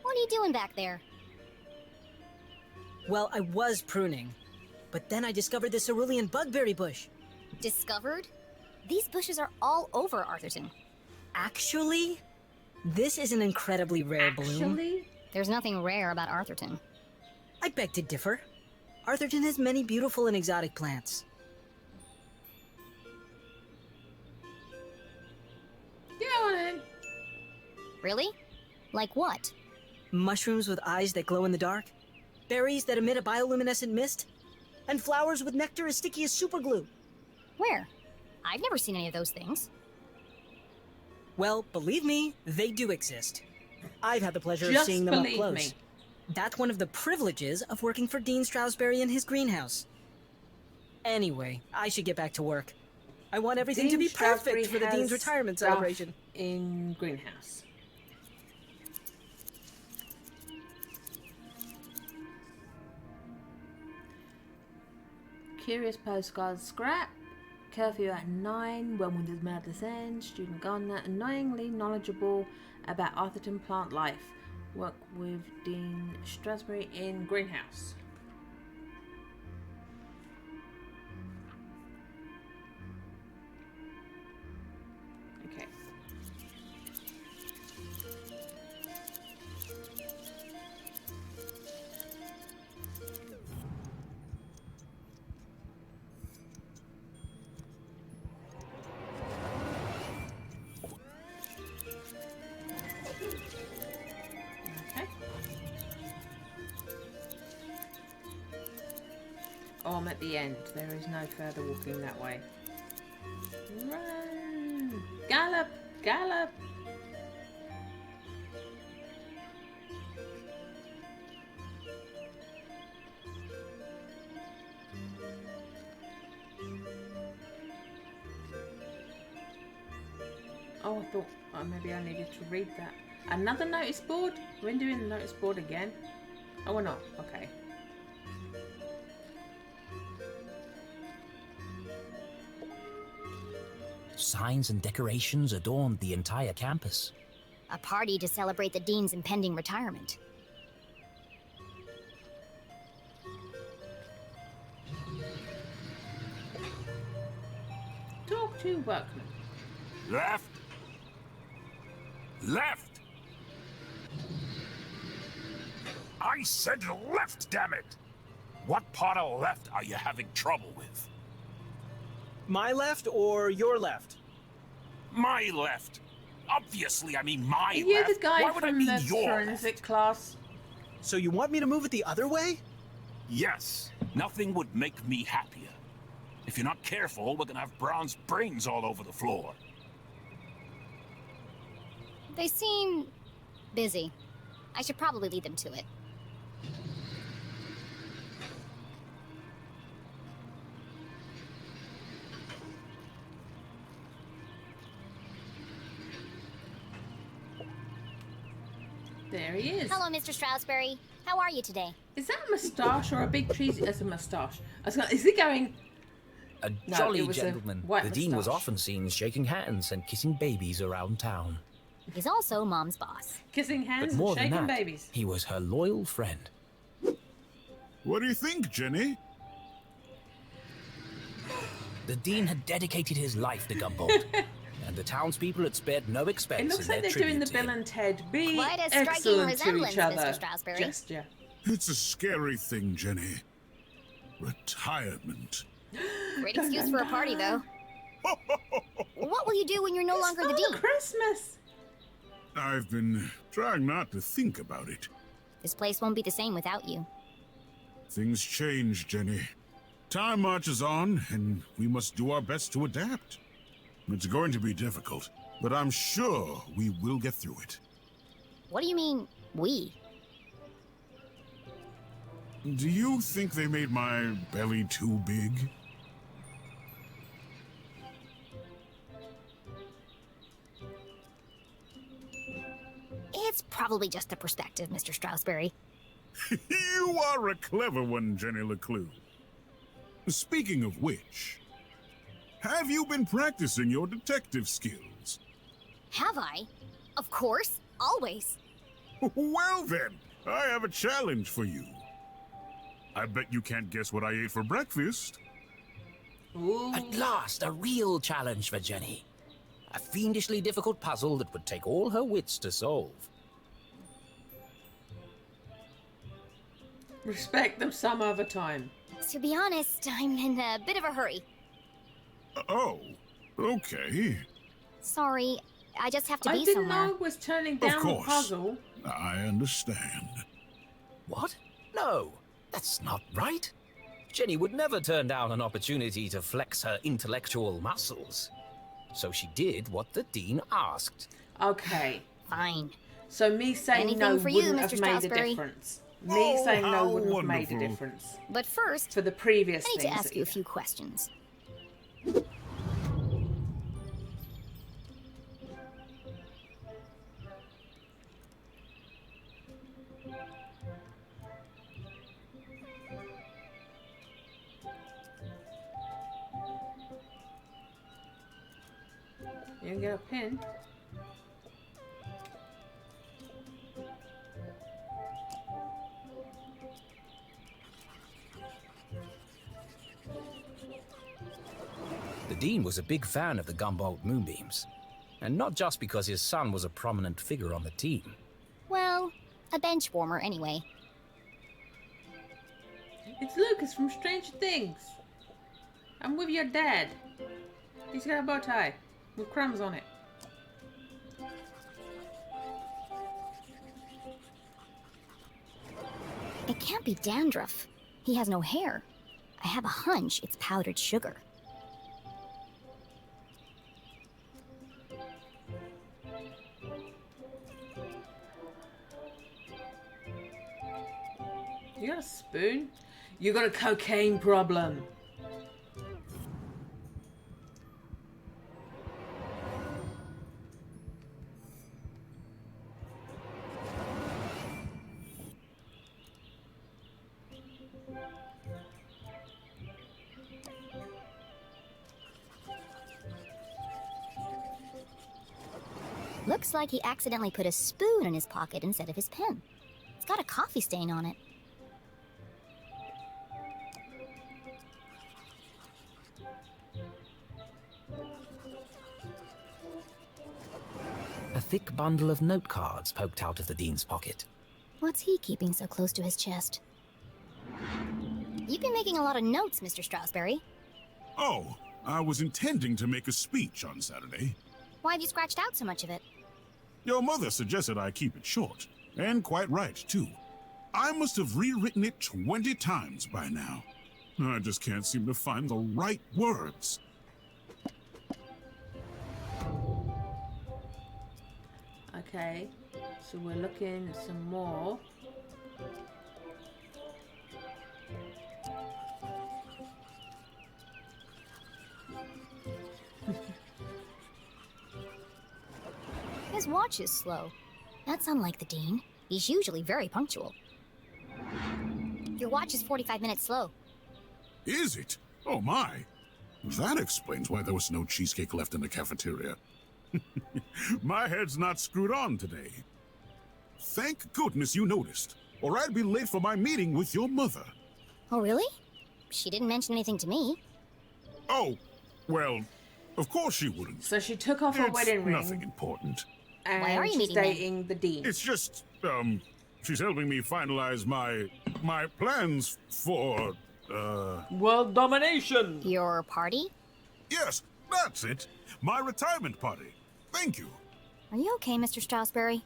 What are you doing back there? Well, I was pruning, but then I discovered this cerulean bugberry bush. Discovered? These bushes are all over Arthurton. Actually, this is an incredibly rare bloom. Actually, There's nothing rare about Arthurton. I beg to differ. Arthurton has many beautiful and exotic plants. yeah, on in. Really? Like what? Mushrooms with eyes that glow in the dark, berries that emit a bioluminescent mist, and flowers with nectar as sticky as superglue. Where? I've never seen any of those things. Well, believe me, they do exist. I've had the pleasure of Just seeing them up believe close. me. That's one of the privileges of working for Dean Stroudsbury in his greenhouse. Anyway, I should get back to work. I want everything to Dean be Stroudsbury perfect for the has Dean's retirement stuff celebration. in greenhouse. Curious postcard scrap. Curfew at 9. When will this madness end? Student gardener, annoyingly knowledgeable about Arthurton plant life. Work with Dean Stroudsbury in greenhouse. Okay. Okay. Oh, I'm at the end. There is no further walking that way. Run! Gallop! Gallop! Oh, I thought maybe I needed to read that. Another notice board? We're doing the notice board again? Oh, we're not. Okay. Signs and decorations adorned the entire campus. A party to celebrate the Dean's impending retirement. Talk to workmen. Left. Left. I said left, damn it. What part of left are you having trouble with? My left or your left? My left. Obviously, I mean my Are you left. the guy Why would I from mean the your forensic left? class? So you want me to move it the other way? Yes. Nothing would make me happier. If you're not careful, we're gonna have bronze brains all over the floor. They seem busy. I should probably lead them to it. There he is. Hello, Mr. Stroudsbury. How are you today? Is that a moustache or a big cheesy? It's a moustache. I was going, is he going? A No, jolly it was a gentleman. white The dean was moustache. often seen shaking hands and kissing babies around town. He's also Mom's boss. Kissing hands But more and than shaking that, babies. he was her loyal friend. What do you think, Jenny? The dean had dedicated his life to Gumboldt, and the townspeople had spared no expense It looks in like their they're doing the tribute to Bill him. and Ted. Be Quite a striking excellent to resemblance, each other. Mr. Stroudsbury. Gesture. It's a scary thing, Jenny. Retirement. Great excuse for a party, though. What will you do when you're no longer the dean? Christmas. I've been trying not to think about it. This place won't be the same without you. Things change, Jenny. Time marches on, and we must do our best to adapt. It's going to be difficult, but I'm sure we will get through it. What do you mean, we? Do you think they made my belly too big? It's probably just a perspective, Mr. Strasberry. You are a clever one, Jenny LeClue. Speaking of which, have you been practicing your detective skills? Have I? Of course, always. Well then, I have a challenge for you. I bet you can't guess what I ate for breakfast. Ooh. At last, a real challenge for Jenny. A fiendishly difficult puzzle that would take all her wits to solve. Respect them some other time. To be honest, I'm in a bit of a hurry. Oh, okay. Sorry, I just have to I be didn't somewhere. know it was turning down the course. puzzle. I understand. What? No, that's not right. Jenny would never turn down an opportunity to flex her intellectual muscles. So she did what the Dean asked. Okay. Fine. So me saying Anything no for you, wouldn't Mr. have made a Strasberry. difference. Me Oh, saying no how wouldn't have made a wonderful. difference. But first, For the previous I need things. to ask that you a few questions. You can get a pin. The Dean was a big fan of the Gumboldt Moonbeams. And not just because his son was a prominent figure on the team. Well, a bench warmer anyway. It's Lucas from Stranger Things. I'm with your dad. He's got a bow tie with crumbs on it. It can't be dandruff. He has no hair. I have a hunch it's powdered sugar. You got a spoon? You got a cocaine problem. Looks like he accidentally put a spoon in his pocket instead of his pen. It's got a coffee stain on it. A thick bundle of note cards poked out of the Dean's pocket. What's he keeping so close to his chest? You've been making a lot of notes, Mr. Strasberry. Oh, I was intending to make a speech on Saturday. Why have you scratched out so much of it? Your mother suggested I keep it short, and quite right, too. I must have rewritten it 20 times by now. I just can't seem to find the right words. Okay, so we're looking at some more. His watch is slow. That's unlike the Dean. He's usually very punctual. Your watch is 45 minutes slow. Is it? Oh my. That explains why there was no cheesecake left in the cafeteria. My head's not screwed on today. Thank goodness you noticed, or I'd be late for my meeting with your mother. Oh, really? She didn't mention anything to me. Oh, well, of course she wouldn't. So she took off her It's wedding ring. nothing important. And Why are you she's meeting them? dating the Dean. It's just, she's helping me finalize my plans for World domination! Your party? Yes, that's it. My retirement party. Thank you. Are you okay, Mr. Strasberry?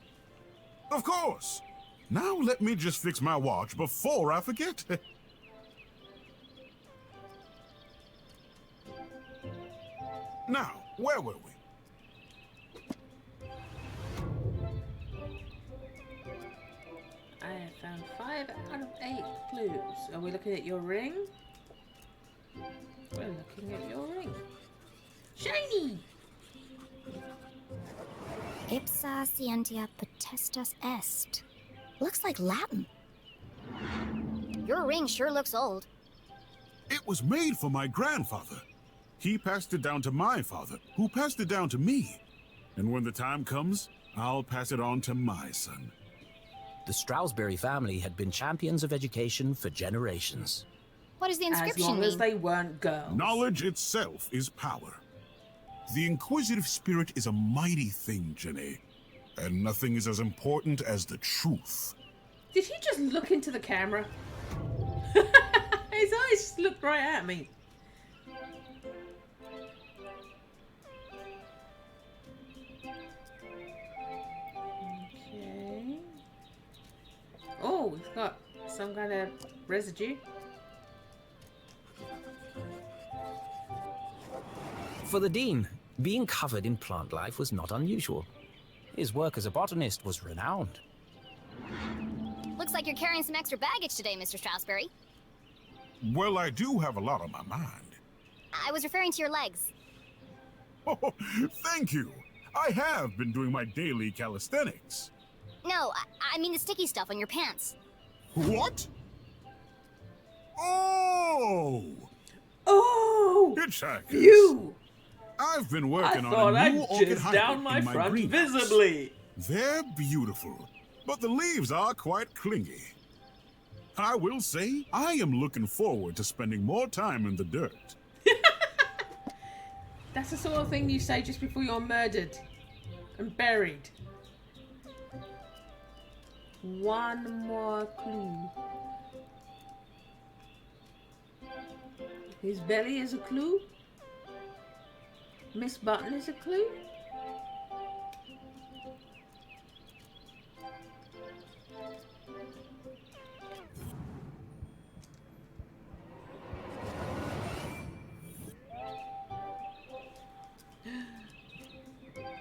Of course. Now let me just fix my watch before I forget. Now, where were we? I have found 5 out of 8 clues. Are we looking at your ring? We're looking at your ring. Shiny! Ipsa scientia potestas est. Looks like Latin. Your ring sure looks old. It was made for my grandfather. He passed it down to my father, who passed it down to me. And when the time comes, I'll pass it on to my son. The Stroudsbury family had been champions of education for generations. What does the As inscription long mean? as they weren't girls. Knowledge itself is power. The inquisitive spirit is a mighty thing, Jenny. And nothing is as important as the truth. Did he just look into the camera? His eyes just looked right at me. Okay. Oh, it's got some kind of residue. For the Dean, being covered in plant life was not unusual. His work as a botanist was renowned. Looks like you're carrying some extra baggage today, Mr. Strasberry. Well, I do have a lot on my mind. I was referring to your legs. Oh, thank you. I have been doing my daily calisthenics. No, I mean the sticky stuff on your pants. What? Oh! Oh! Hitchhikers! You! I've been I working on thought a I'd new orchid jizz hybrid down my in my front greenhouse. visibly. They're beautiful, but the leaves are quite clingy. I will say, I am looking forward to spending more time in the dirt. That's the sort of thing you say just before you're murdered and buried. One more clue. His belly is a clue. Miss Button is a clue.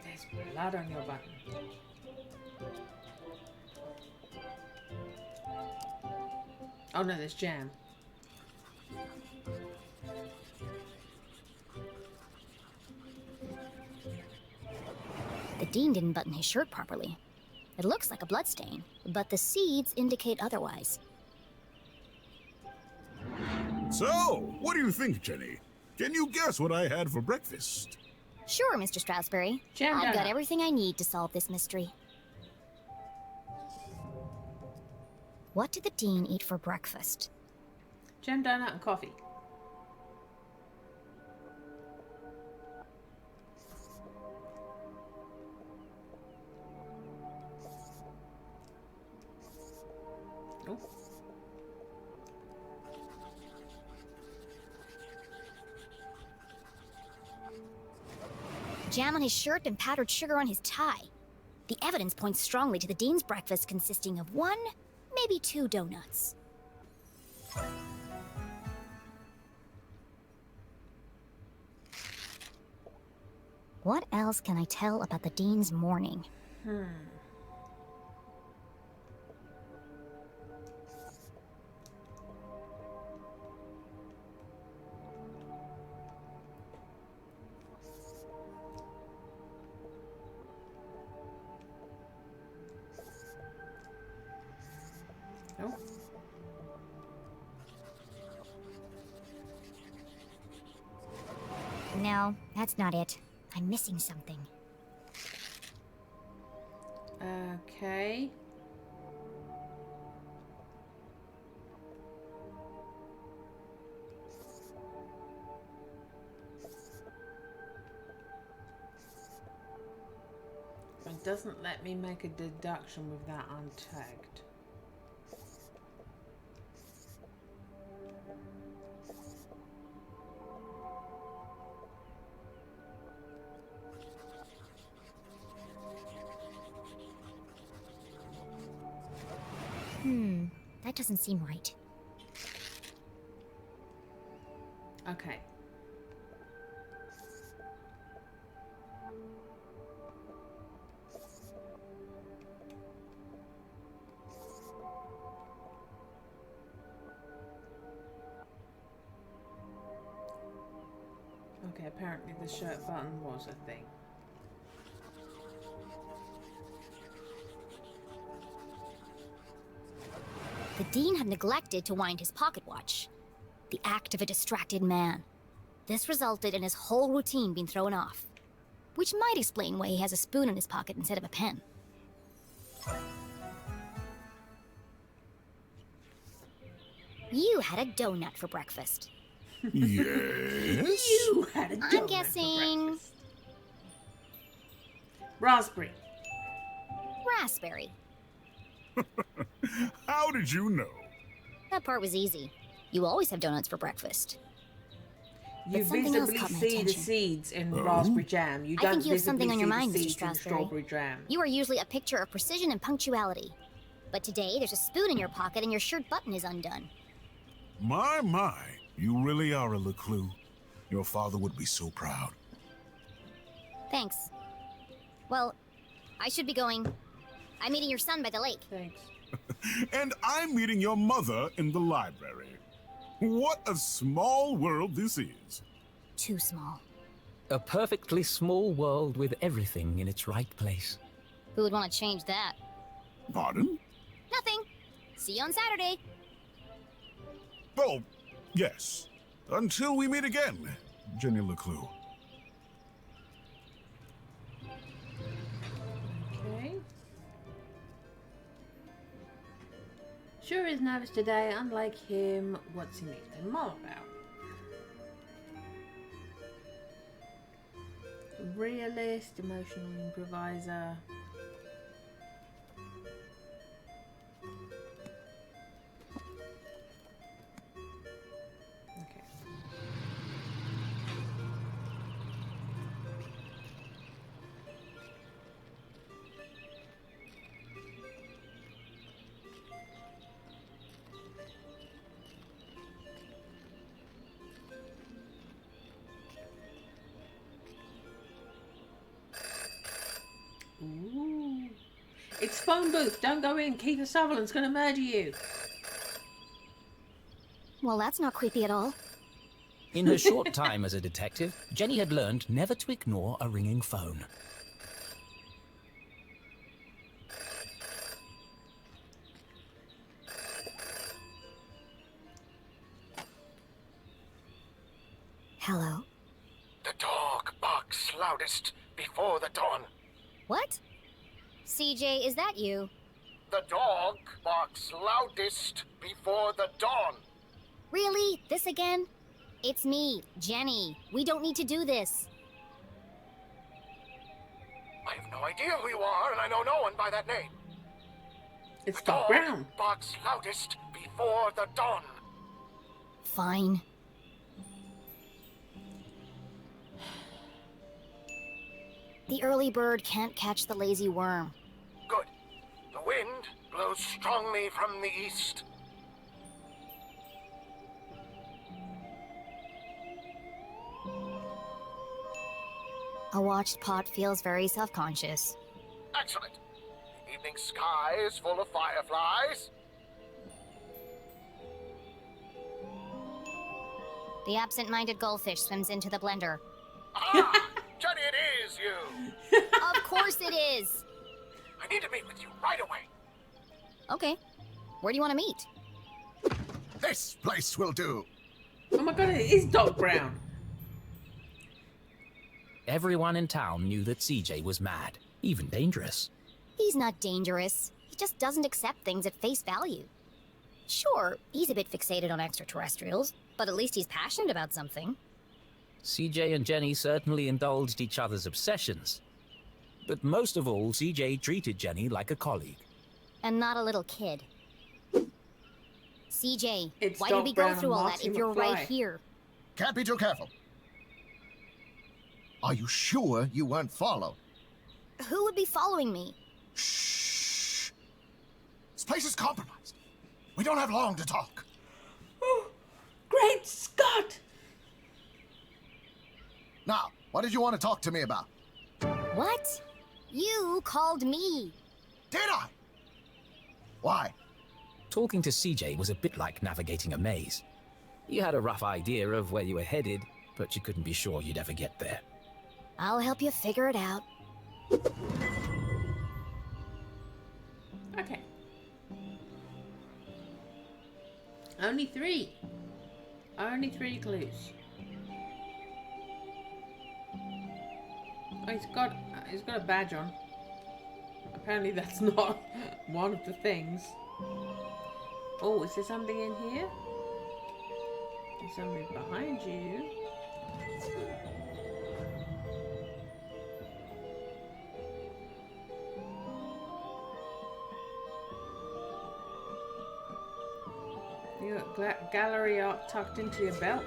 There's blood on your button. Oh no, there's jam. The Dean didn't button his shirt properly. It looks like a bloodstain, but the seeds indicate otherwise. So, what do you think, Jenny? Can you guess what I had for breakfast? Sure, Mr. Strasberry. Jam I've got donut. everything I need to solve this mystery. What did the Dean eat for breakfast? Jam donut and coffee. Oh. Jam on his shirt and powdered sugar on his tie. The evidence points strongly to the Dean's breakfast consisting of 1, maybe 2 donuts. What else can I tell about the Dean's morning? Oh. No, that's not it. I'm missing something. Okay. It doesn't let me make a deduction with that untagged. That doesn't seem right. Okay. Okay, apparently the shirt button was a thing. The Dean had neglected to wind his pocket watch. The act of a distracted man. This resulted in his whole routine being thrown off. Which might explain why he has a spoon in his pocket instead of a pen. You had a donut for breakfast. Yes? You had a donut I'm guessing... for breakfast. Raspberry. raspberry. How did you know? That part was easy. You always have donuts for breakfast. You something else visibly caught my see the attention. seeds in raspberry jam. You I don't think you have something visibly on your see mind, the Mr. seeds in Strasberry. strawberry jam. You are usually a picture of precision and punctuality. But today, there's a spoon in your pocket and your shirt button is undone. My, you really are a Leclue. Your father would be so proud. Thanks. Well, I should be going. I'm meeting your son by the lake. Thanks. And I'm meeting your mother in the library. What a small world this is. Too small. A perfectly small world with everything in its right place. Who would want to change that? Pardon? Nothing. See you on Saturday. Oh, yes. Until we meet again, Jenny Leclue. Okay. Sure is nervous today, unlike him. What's he make them all about? Realist, emotional improviser. Okay. Ooh. It's phone booth. Don't go in. Keith Sutherland's gonna murder you. Well, that's not creepy at all. In her short time as a detective, Jenny had learned never to ignore a ringing phone. Hello. The dog barks loudest before the dawn. What? CJ, is that you? The dog barks loudest before the dawn. Really? This again? It's me, Jenny. We don't need to do this. I have no idea who you are, and I know no one by that name. It's The Doc dog Brown. barks loudest before the dawn. Fine. The early bird can't catch the lazy worm. Good. The wind blows strongly from the east. A watched pot feels very self-conscious. Excellent. Evening sky is full of fireflies. The absent-minded goldfish swims into the blender. Ah! Jenny, it is you! Of course it is! I need to meet with you right away. Okay. Where do you want to meet? This place will do. Oh my god, it is Doc Brown. Everyone in town knew that CJ was mad, even dangerous. He's not dangerous. He just doesn't accept things at face value. Sure, he's a bit fixated on extraterrestrials, but at least he's passionate about something. CJ and Jenny certainly indulged each other's obsessions. But most of all, CJ treated Jenny like a colleague. And not a little kid. CJ, It's why Doc did we go Brown through and all Marty that if you're McFly. right here? Can't be too careful. Are you sure you weren't followed? Who would be following me? Shh. This place is compromised. We don't have long to talk. Oh, great Scott! Now, what did you want to talk to me about? What? You called me. Did I? Why? Talking to CJ was a bit like navigating a maze. You had a rough idea of where you were headed, but you couldn't be sure you'd ever get there. I'll help you figure it out. Okay. Only 3. Only 3 clues. Oh, he's got a badge on. Apparently that's not one of the things. Oh, is there something in here? There's something behind you. You got gallery art tucked into your belt.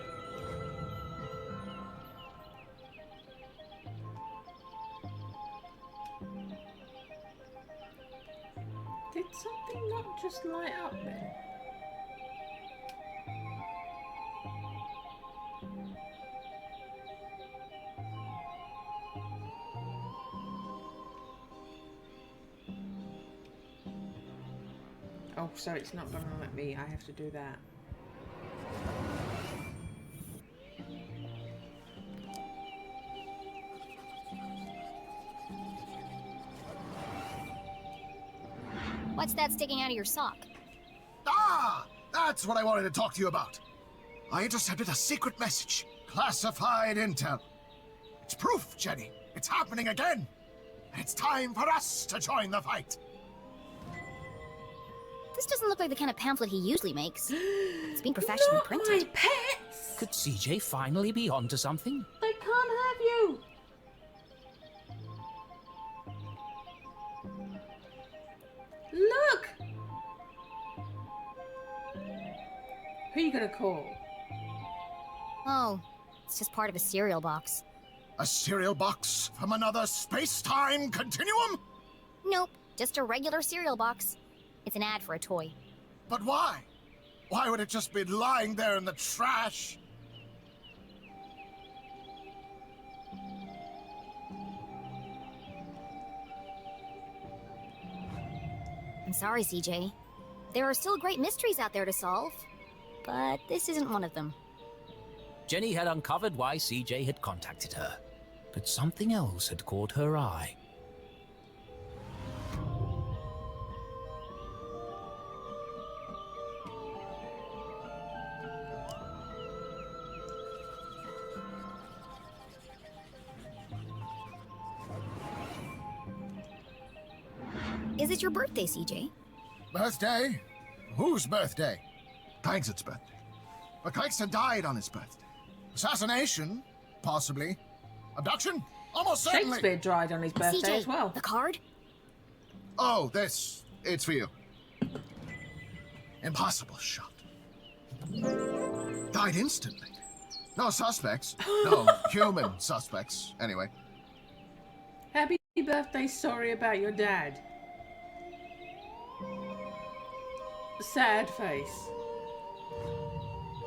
Did something not just light up then? Oh, so it's not gonna let me. I have to do that. What's that sticking out of your sock? Ah! That's what I wanted to talk to you about. I intercepted a secret message. Classified intel. It's proof, Jenny. It's happening again. It's time for us to join the fight. This doesn't look like the kind of pamphlet he usually makes. It's being professionally Not printed. my pets! Could CJ finally be onto something? They can't have you! Look! Who are you gonna call? Oh, it's just part of a cereal box. A cereal box from another space-time continuum? Nope, just a regular cereal box. It's an ad for a toy. But why? Why would it just be lying there in the trash? I'm sorry, CJ. There are still great mysteries out there to solve, but this isn't one of them. Jenny had uncovered why CJ had contacted her, but something else had caught her eye. Is it your birthday, CJ? Birthday? Whose birthday? Kingston's birthday. But Kingston died on his birthday. Assassination? Possibly. Abduction? Almost certainly. Shakespeare died on his birthday CJ, as well. the card? Oh, this. It's for you. Impossible shot. Died instantly. No suspects. No human suspects, anyway. Happy birthday, sorry about your dad. Sad face.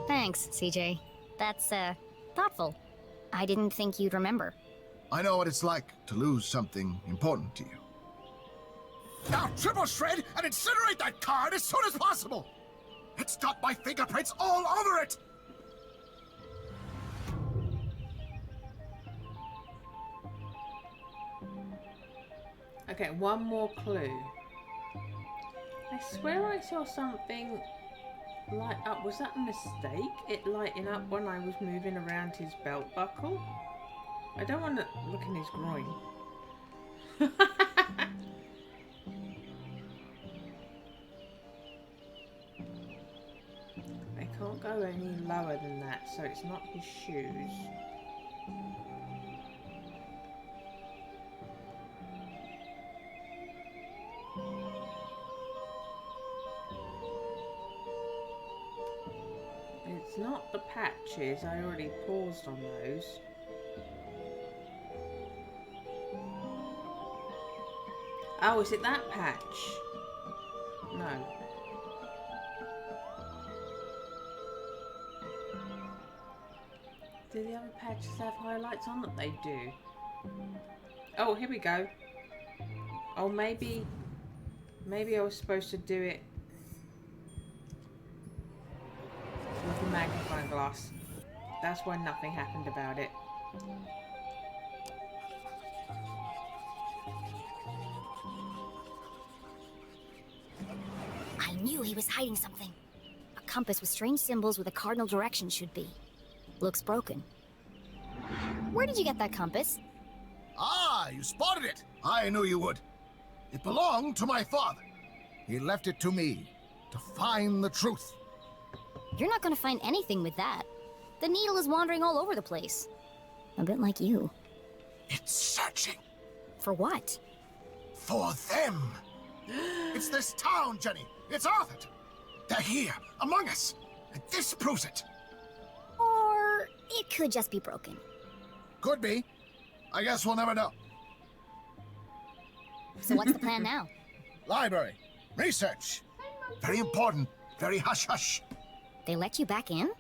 Thanks, CJ. That's, thoughtful. I didn't think you'd remember. I know what it's like to lose something important to you. Now triple shred and incinerate that card as soon as possible! It's got my fingerprints all over it! Okay, one more clue. I swear I saw something light up. Was that a mistake? It lighting up when I was moving around his belt buckle? I don't want to look in his groin. I can't go any lower than that, so it's not his shoes. It's not the patches, I already paused on those. Oh, is it that patch? No. Do the other patches have highlights on them? They do. Oh, here we go. Oh, maybe I was supposed to do it with the magnifying glass. That's why nothing happened about it. I knew he was hiding something. A compass with strange symbols where the cardinal direction should be. Looks broken. Where did you get that compass? Ah, you spotted it. I knew you would. It belonged to my father. He left it to me to find the truth. You're not gonna find anything with that. The needle is wandering all over the place. A bit like you. It's searching For what? for them. It's this town, Jenny. It's Arthurton. They're here, among us. And this proves it. Or it could just be broken. Could be. I guess we'll never know. So what's the plan now? Library. Research. Very important. Very hush-hush. They let you back in?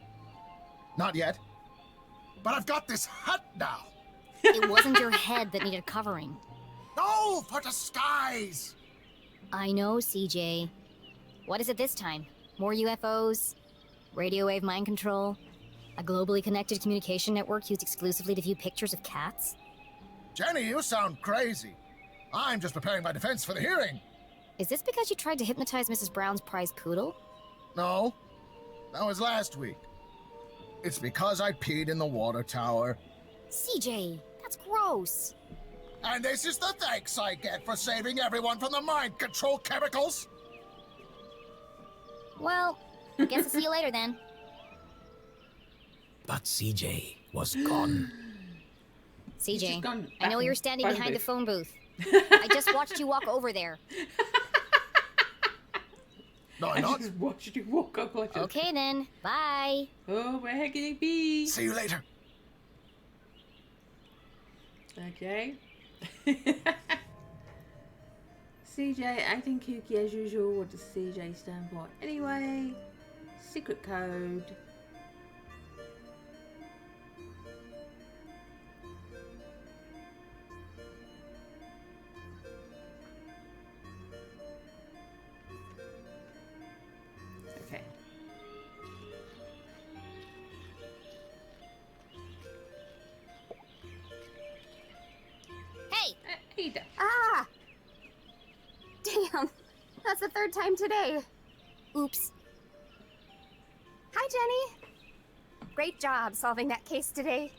Not yet. But I've got this hat now. It wasn't your head that needed covering. No, for disguise. I know, CJ. What is it this time? More UFOs? Radio wave mind control? A globally connected communication network used exclusively to view pictures of cats? Jenny, you sound crazy. I'm just preparing my defense for the hearing. Is this because you tried to hypnotize Mrs. Brown's prize poodle? No, that was last week. It's because I peed in the water tower. CJ, that's gross. And this is the thanks I get for saving everyone from the mind control chemicals. Well, guess I'll see you later then. But CJ was gone. He's just CJ, gone I know back you're in standing phone behind the booth. phone booth. I just watched you walk over there. No, I I'm not. just watched you walk up like a... Okay then, bye. Oh, where can it be? See you later. Okay. CJ, acting kooky as usual. What does CJ stand for? Anyway, secret code. Okay. Hey! Ada. Ah! Damn, that's the third time today. Oops. Hi, Jenny. Great job solving that case today.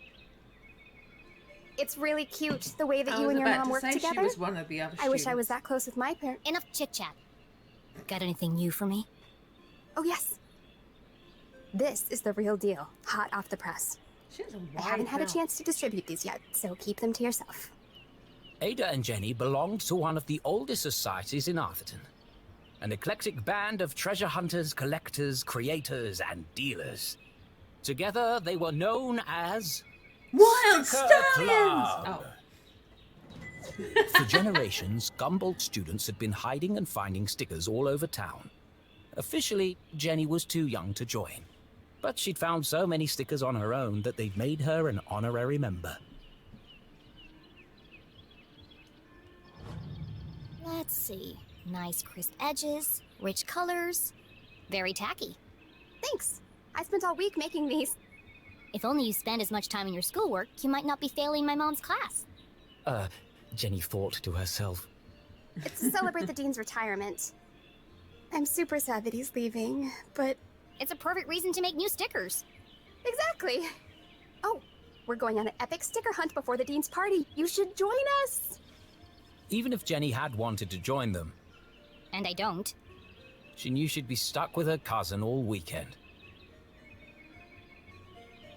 It's really cute the way that I you was and your about mom to work say together. she was one of the other I wish I was students. that close with my parents. Enough chit-chat. Got anything new for me? Oh, yes. This is the real deal, hot off the press. She has a I wide haven't had a mouth. chance to distribute these yet, so keep them to yourself. Ada and Jenny belonged to one of the oldest societies in Arthurton. An eclectic band of treasure hunters, collectors, creators, and dealers. Together, they were known as... Wild Sticker Stallions! Club. Oh. For generations, Gumboldt students had been hiding and finding stickers all over town. Officially, Jenny was too young to join. But she'd found so many stickers on her own that they'd made her an honorary member. Let's see. Nice crisp edges, rich colors. Very tacky. Thanks. I spent all week making these. If only you spend as much time in your schoolwork, you might not be failing my mom's class. Jenny thought to herself. It's to celebrate the dean's retirement. I'm super sad that he's leaving, but It's a perfect reason to make new stickers. exactly. Oh, we're going on an epic sticker hunt before the dean's party. You should join us. Even if Jenny had wanted to join them, And I don't. she knew she'd be stuck with her cousin all weekend.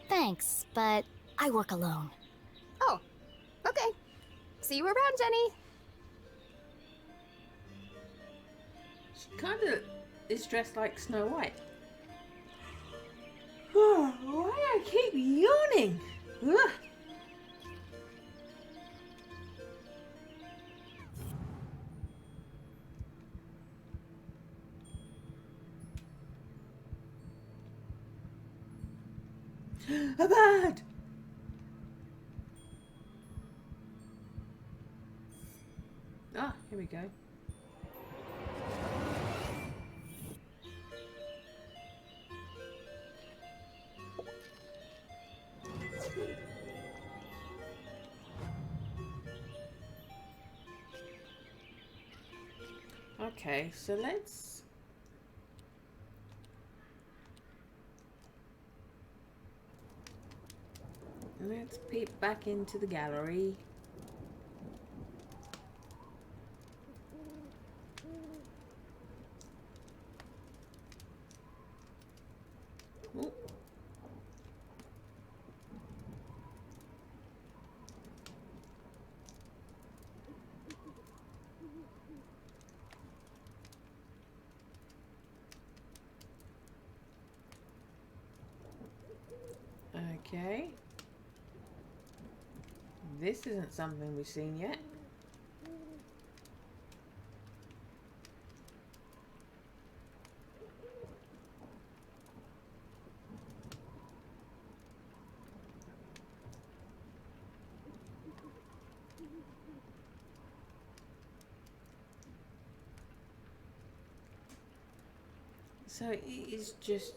Thanks, but I work alone. Oh, okay. See you around, Jenny. She kind of is dressed like Snow White. Why do I keep yawning? Ugh. A bird! Ah, here we go. Okay, so let's peep back into the gallery. Ooh. Okay. This isn't something we've seen yet. So it is just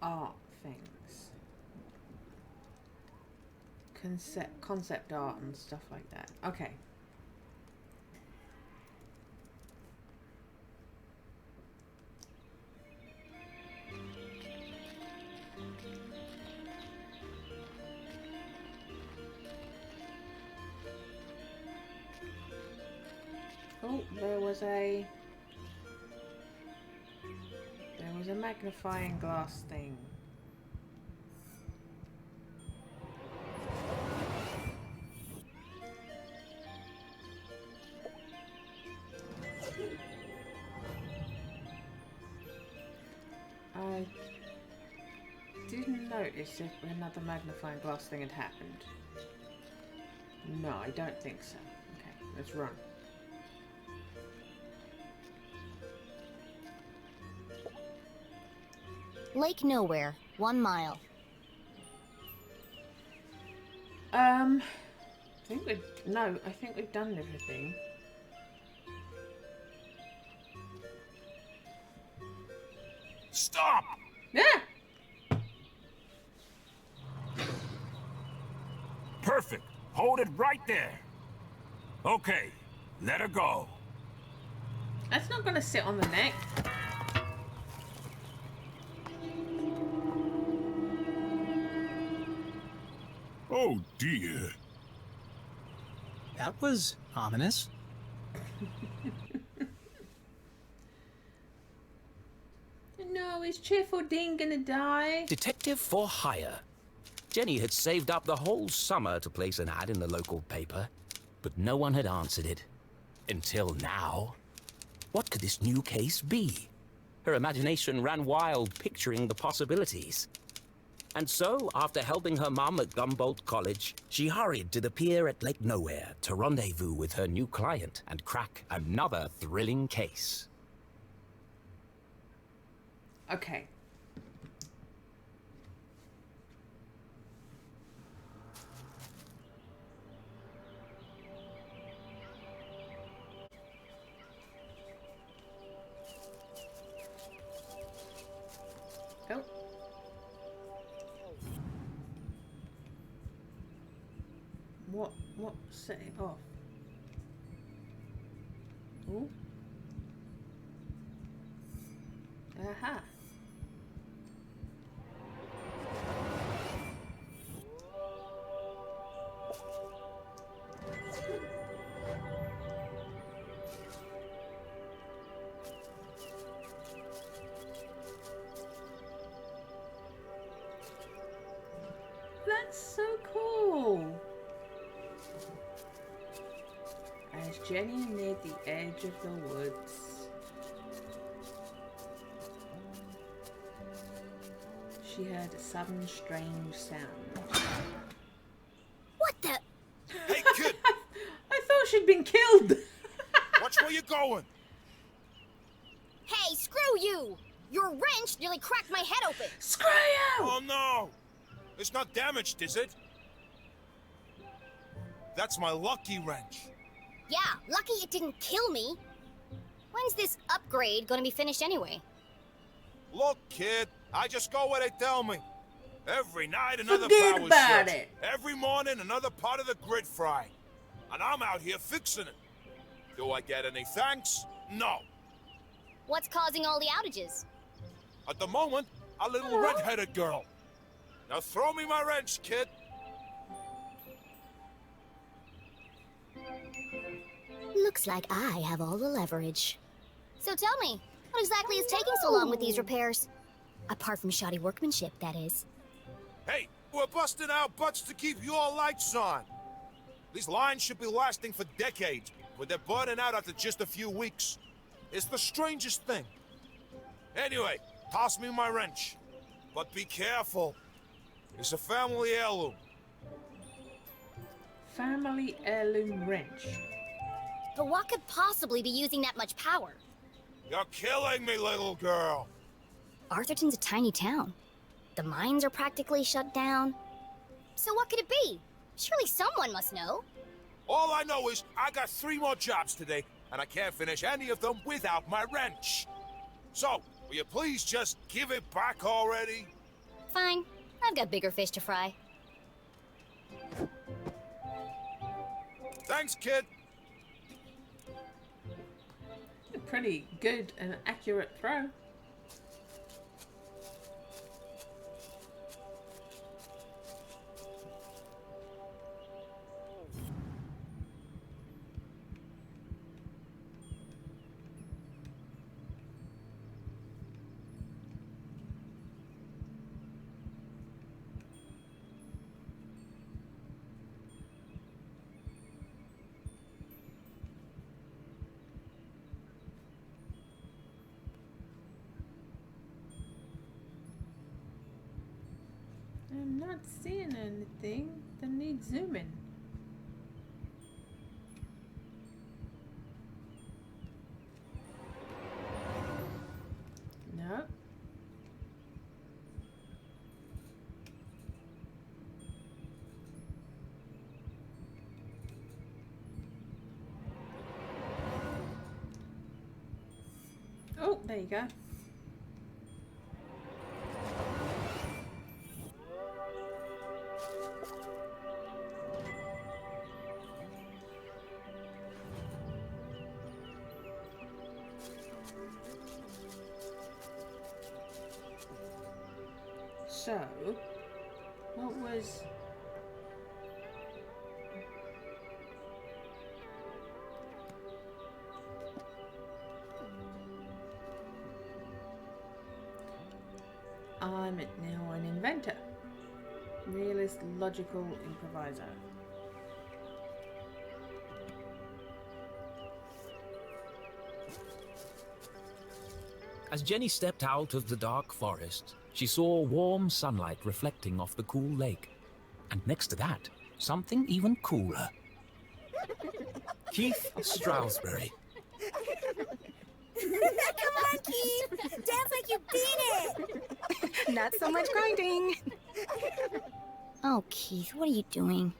art things. Concept art and stuff like that. Okay. Oh, there was a magnifying glass thing. I didn't notice if another magnifying glass thing had happened. No, I don't think so. Okay, let's run. Lake Nowhere, 1 mile. I think we've done everything. Stop! Yeah! Perfect. Hold it right there. Okay, let her go. That's not gonna sit on the neck. Oh dear. That was ominous. No, is Cheerful Dean gonna die? Detective for hire. Jenny had saved up the whole summer to place an ad in the local paper, but no one had answered it. Until now. What could this new case be? Her imagination ran wild, picturing the possibilities. And so, after helping her mum at Gumboldt College, she hurried to the pier at Lake Nowhere to rendezvous with her new client and crack another thrilling case. Okay. Oh. What set it off? Oh. Aha. That's so cool. As Jenny neared the edge of the woods, she heard a sudden strange sound. What the? Hey, kid! I thought she'd been killed! Watch where you're going! Hey, screw you! Your wrench nearly cracked my head open! Screw you! Oh no! It's not damaged, is it? That's my lucky wrench. Yeah, lucky it didn't kill me. When's this upgrade gonna be finished anyway? Look, kid, I just go where they tell me. Every night another Forget power about surge. it. Every morning another part of the grid fry. And I'm out here fixing it. Do I get any thanks? No. What's causing all the outages? At the moment, a little red-headed girl. Now throw me my wrench, kid. Looks like I have all the leverage. So tell me, what exactly is taking so long with these repairs? Apart from shoddy workmanship, that is. Hey, we're busting our butts to keep your lights on. These lines should be lasting for decades, but they're burning out after just a few weeks. It's the strangest thing. Anyway, toss me my wrench. But be careful. It's a family heirloom. Family heirloom wrench. But what could possibly be using that much power? You're killing me, little girl. Arthurton's a tiny town. The mines are practically shut down. So what could it be? Surely someone must know. All I know is I got 3 more jobs today, and I can't finish any of them without my wrench. So, will you please just give it back already? Fine. I've got bigger fish to fry. Thanks, kid. A pretty good and accurate throw. I'm not seeing anything that needs zooming. No. Oh, there you go. So, what was... I'm now an inventor. Realist, logical improviser. As Jenny stepped out of the dark forest, she saw warm sunlight reflecting off the cool lake. And next to that, something even cooler. Keith Stroudsbury. Come on, Keith! Dance like you beat it! Not so much grinding. Oh, Keith, what are you doing?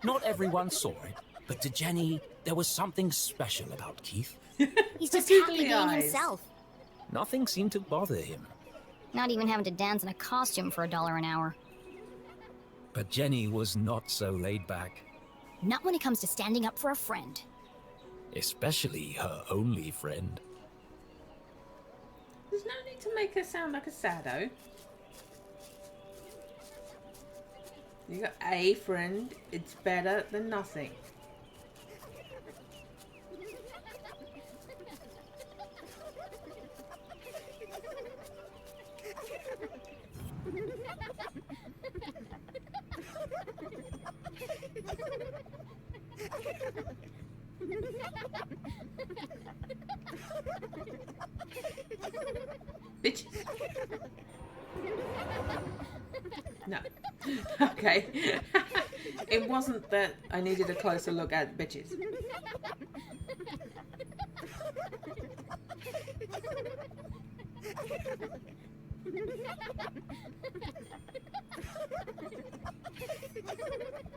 Not everyone saw it, but to Jenny, there was something special about Keith. He's just The happy googly being eyes. himself. Nothing seemed to bother him. Not even having to dance in a costume for $1 an hour. But Jenny was not so laid back, Not when it comes to standing up for a friend. especially her only friend. There's no need to make her sound like a sado. You got a friend, it's better than nothing. Bitches. No. Okay. It wasn't that I needed a closer look at bitches.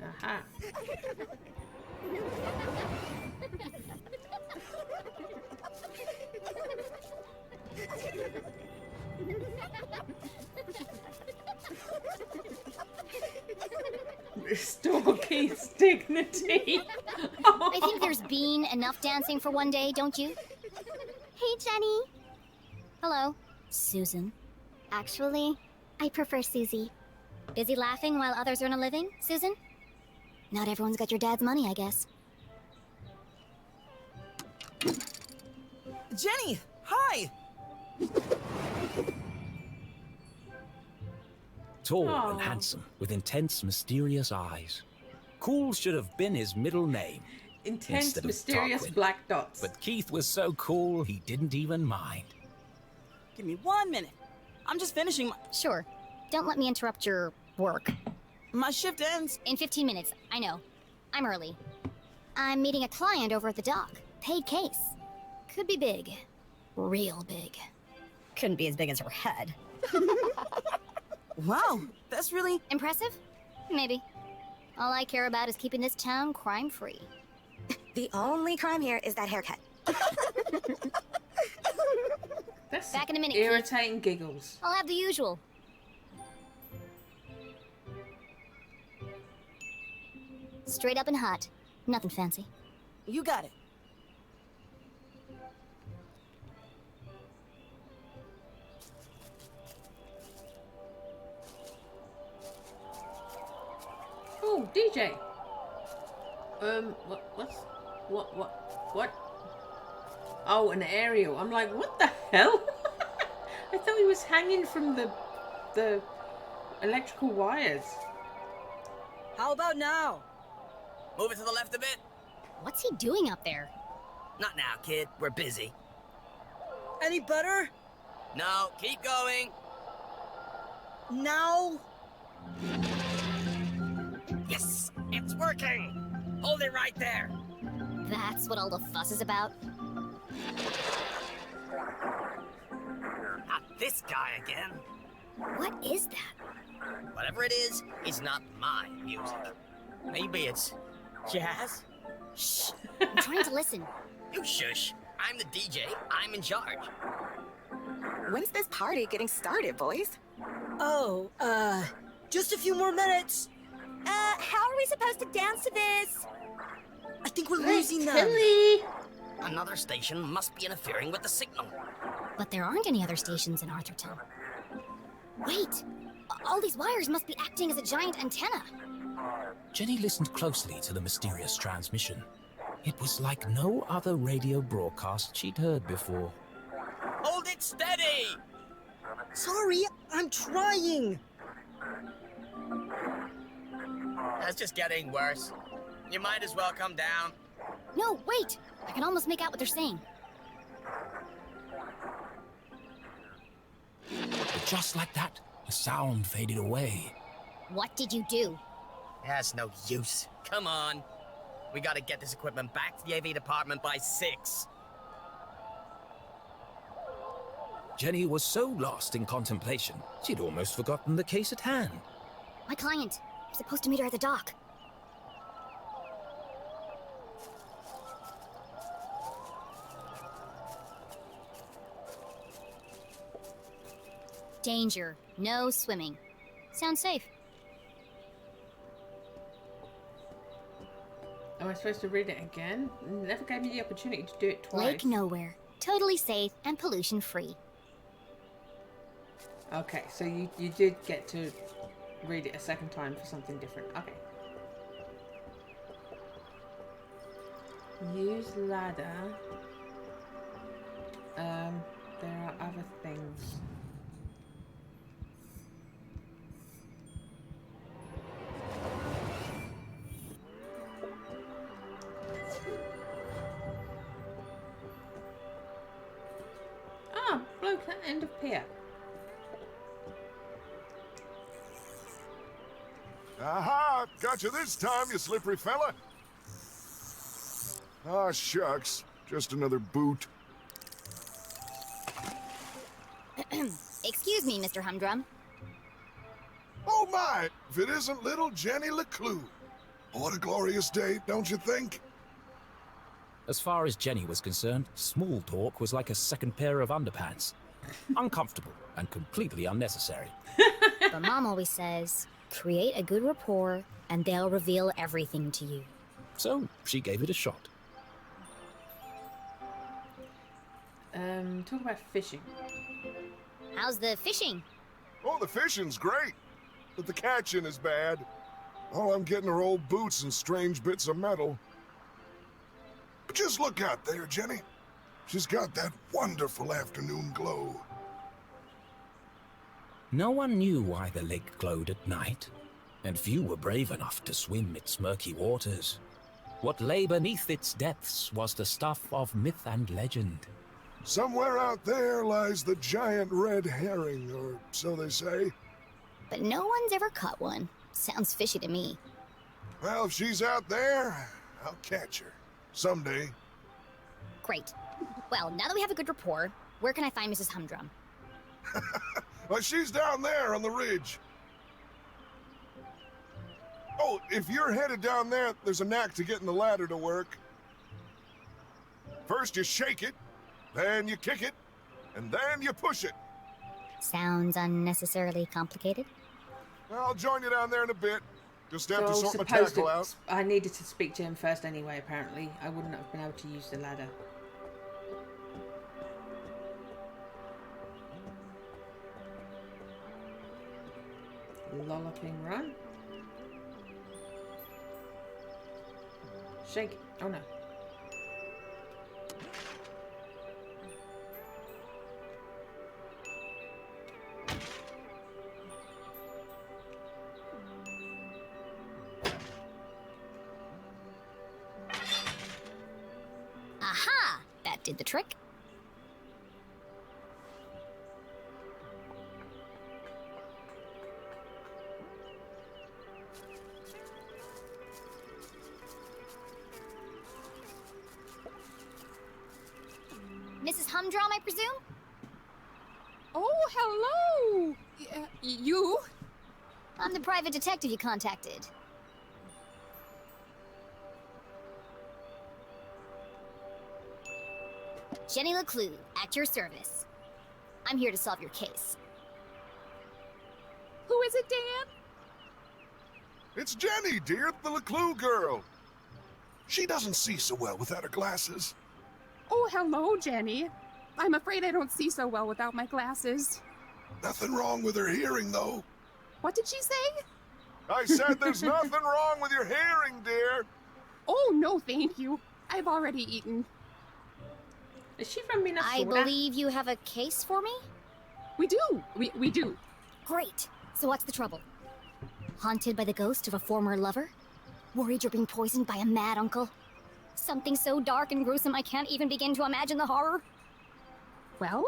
Aha. Restore Keith's dignity. I think there's been enough dancing for one day, don't you? Hey, Jenny. Hello, Susan. Actually, I prefer Susie. Busy laughing while others earn a living, Susan? Not everyone's got your dad's money, I guess. Jenny, hi! Tall Aw. and handsome, with intense, mysterious eyes. Cool should have been his middle name. Intense, Instead of mysterious Tarquin. black dots. But Keith was so cool, he didn't even mind. Give me 1 minute. I'm just finishing my... Sure. Don't let me interrupt your work. My shift ends. In 15 minutes, I know. I'm early. I'm meeting a client over at the dock. Paid case. Could be big. Real big. Couldn't be as big as her head. Wow, that's really... Impressive? Maybe. All I care about is keeping this town crime-free. The only crime here is that haircut. That's Back in a minute, Keith. irritating giggles. I'll have the usual. Straight up and hot. Nothing fancy. You got it. Oh, DJ. What? Oh, an aerial. I'm like, what the hell? I thought he was hanging from the electrical wires. How about now? Move it to the left a bit. What's he doing up there? Not now, kid. We're busy. Any better? No, keep going. Now? Yes, it's working. Hold it right there. That's what all the fuss is about? Not this guy again. What is that? Whatever it is, it's not my music. Maybe it's jazz? Shh. I'm trying to listen. You shush. I'm the DJ. I'm in charge. When's this party getting started, boys? Oh, just a few more minutes. How are we supposed to dance to this? I think we're losing them. Tilly! Another station must be interfering with the signal. But there aren't any other stations in Arthurton. Wait! All these wires must be acting as a giant antenna. Jenny listened closely to the mysterious transmission. It was like no other radio broadcast she'd heard before. Hold it steady! Sorry, I'm trying. That's just getting worse. You might as well come down. No, wait! I can almost make out what they're saying. But just like that, the sound faded away. What did you do? That's no use. Come on. We gotta get this equipment back to the AV department by 6. Jenny was so lost in contemplation, she'd almost forgotten the case at hand. My client. I'm supposed to meet her at the dock. Danger. No swimming. Sounds safe. Am I supposed to read it again? Never gave me the opportunity to do it twice. Lake Nowhere. Totally safe and pollution-free. Okay, so you did get to read it a second time for something different. Okay. Use ladder. There are other things. Ah, bloke at end of pier. Aha! Got you this time, you slippery fella. Ah, shucks. Just another boot. Excuse me, Mr. Humdrum. Oh my! If it isn't little Jenny LeClue. What a glorious day, don't you think? As far as Jenny was concerned, small talk was like a second pair of underpants. Uncomfortable and completely unnecessary. But Mom always says, create a good rapport and they'll reveal everything to you. So she gave it a shot. Talk about fishing. How's the fishing? Oh, the fishing's great, but the catching is bad. All I'm getting are old boots and strange bits of metal. But just look out there, Jenny. She's got that wonderful afternoon glow. No one knew why the lake glowed at night, and few were brave enough to swim its murky waters. What lay beneath its depths was the stuff of myth and legend. Somewhere out there lies the giant red herring, or so they say. But no one's ever caught one. Sounds fishy to me. Well, if she's out there, I'll catch her. Someday. Great. Well, now that we have a good rapport, where can I find Mrs. Humdrum? Well, she's down there on the ridge. Oh, if you're headed down there, there's a knack to getting the ladder to work. First you shake it, then you kick it, and then you push it. Sounds unnecessarily complicated. I'll join you down there in a bit. Just have to So sort my supposed tackle to- out. I needed to speak to him first anyway, apparently. I wouldn't have been able to use the ladder. Lolloping run. Shake. Oh no. Aha! That did the trick. Mrs. Humdrum, I presume? Oh, hello! You? I'm the private detective you contacted. Jenny LeClue, at your service. I'm here to solve your case. Who is it, Dan? It's Jenny, dear, the LeClue girl. She doesn't see so well without her glasses. Oh, hello, Jenny. I'm afraid I don't see so well without my glasses. Nothing wrong with her hearing, though. What did she say? I said there's nothing wrong with your hearing, dear. Oh, no, thank you. I've already eaten. Is she from Minnesota? I believe you have a case for me? We do. We do. Great. So what's the trouble? Haunted by the ghost of a former lover? Worried you're being poisoned by a mad uncle? Something so dark and gruesome I can't even begin to imagine the horror? Well,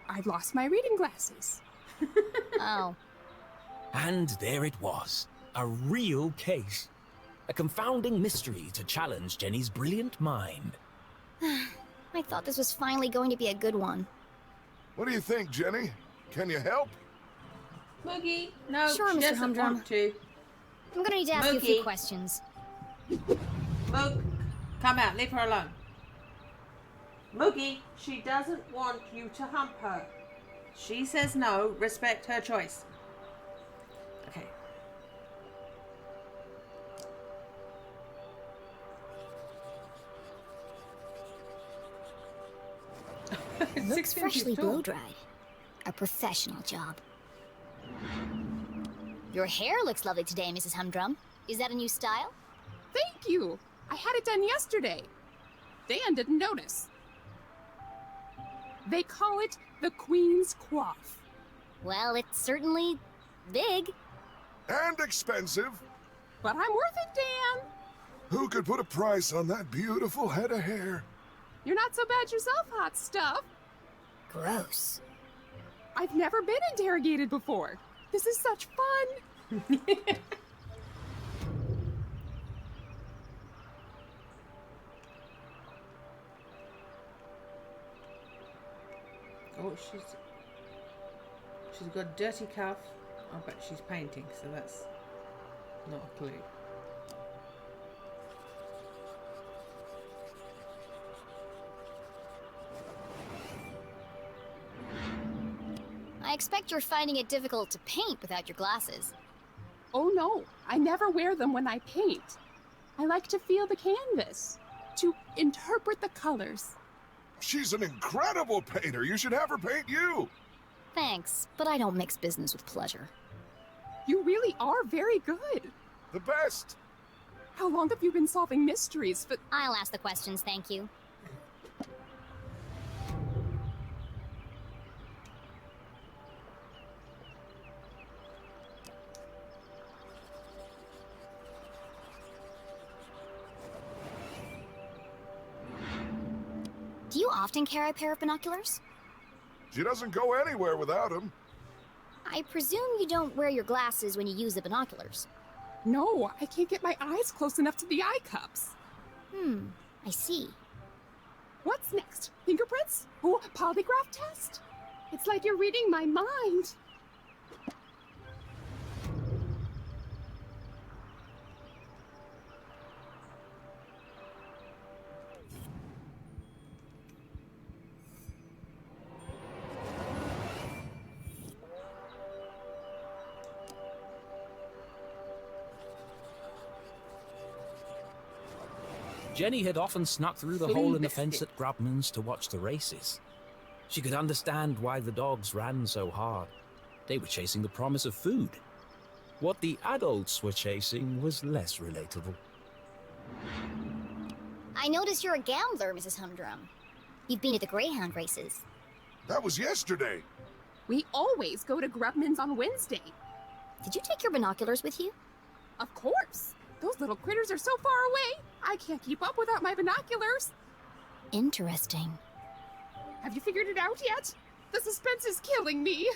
I've lost my reading glasses. Oh. And there it was. A real case. A confounding mystery to challenge Jenny's brilliant mind. I thought this was finally going to be a good one. What do you think, Jenny? Can you help? Moogie, no, Sure, she Mr. doesn't Humdrum. want to. I'm gonna need to ask you a few Mookie. questions. Moog, come out, leave her alone. Moogie, she doesn't want you to hump her. She says no, respect her choice. Okay. Looks 6 inches freshly tall. blow-dried. A professional job. Your hair looks lovely today, Mrs. Humdrum. Is that a new style? Thank you. I had it done yesterday. Dan didn't notice. They call it the Queen's Coif. Well, it's certainly big. And expensive. But I'm worth it, Dan. Who could put a price on that beautiful head of hair? You're not so bad yourself, hot stuff. Gross. I've never been interrogated before. This is such fun. Oh, she's got a dirty cuff. I bet she's painting, so that's not a clue. I expect you're finding it difficult to paint without your glasses. Oh no, I never wear them when I paint. I like to feel the canvas, to interpret the colors. She's an incredible painter. You should have her paint you. Thanks, but I don't mix business with pleasure. You really are very good. The best. How long have you been solving mysteries? But I'll ask the questions, thank you. Do you often carry a pair of binoculars? She doesn't go anywhere without them. I presume you don't wear your glasses when you use the binoculars. no, I can't get my eyes close enough to the eye cups. I see. What's next? Fingerprints? Oh, polygraph test? It's like you're reading my mind. Jenny had often snuck through the hole in the fence at Grubman's to watch the races. She could understand why the dogs ran so hard. They were chasing the promise of food. What the adults were chasing was less relatable. I notice you're a gambler, Mrs. Humdrum. You've been to the Greyhound races. That was yesterday. We always go to Grubman's on Wednesday. Did you take your binoculars with you? Of course. Those little critters are so far away, I can't keep up without my binoculars. Interesting. Have you figured it out yet? The suspense is killing me.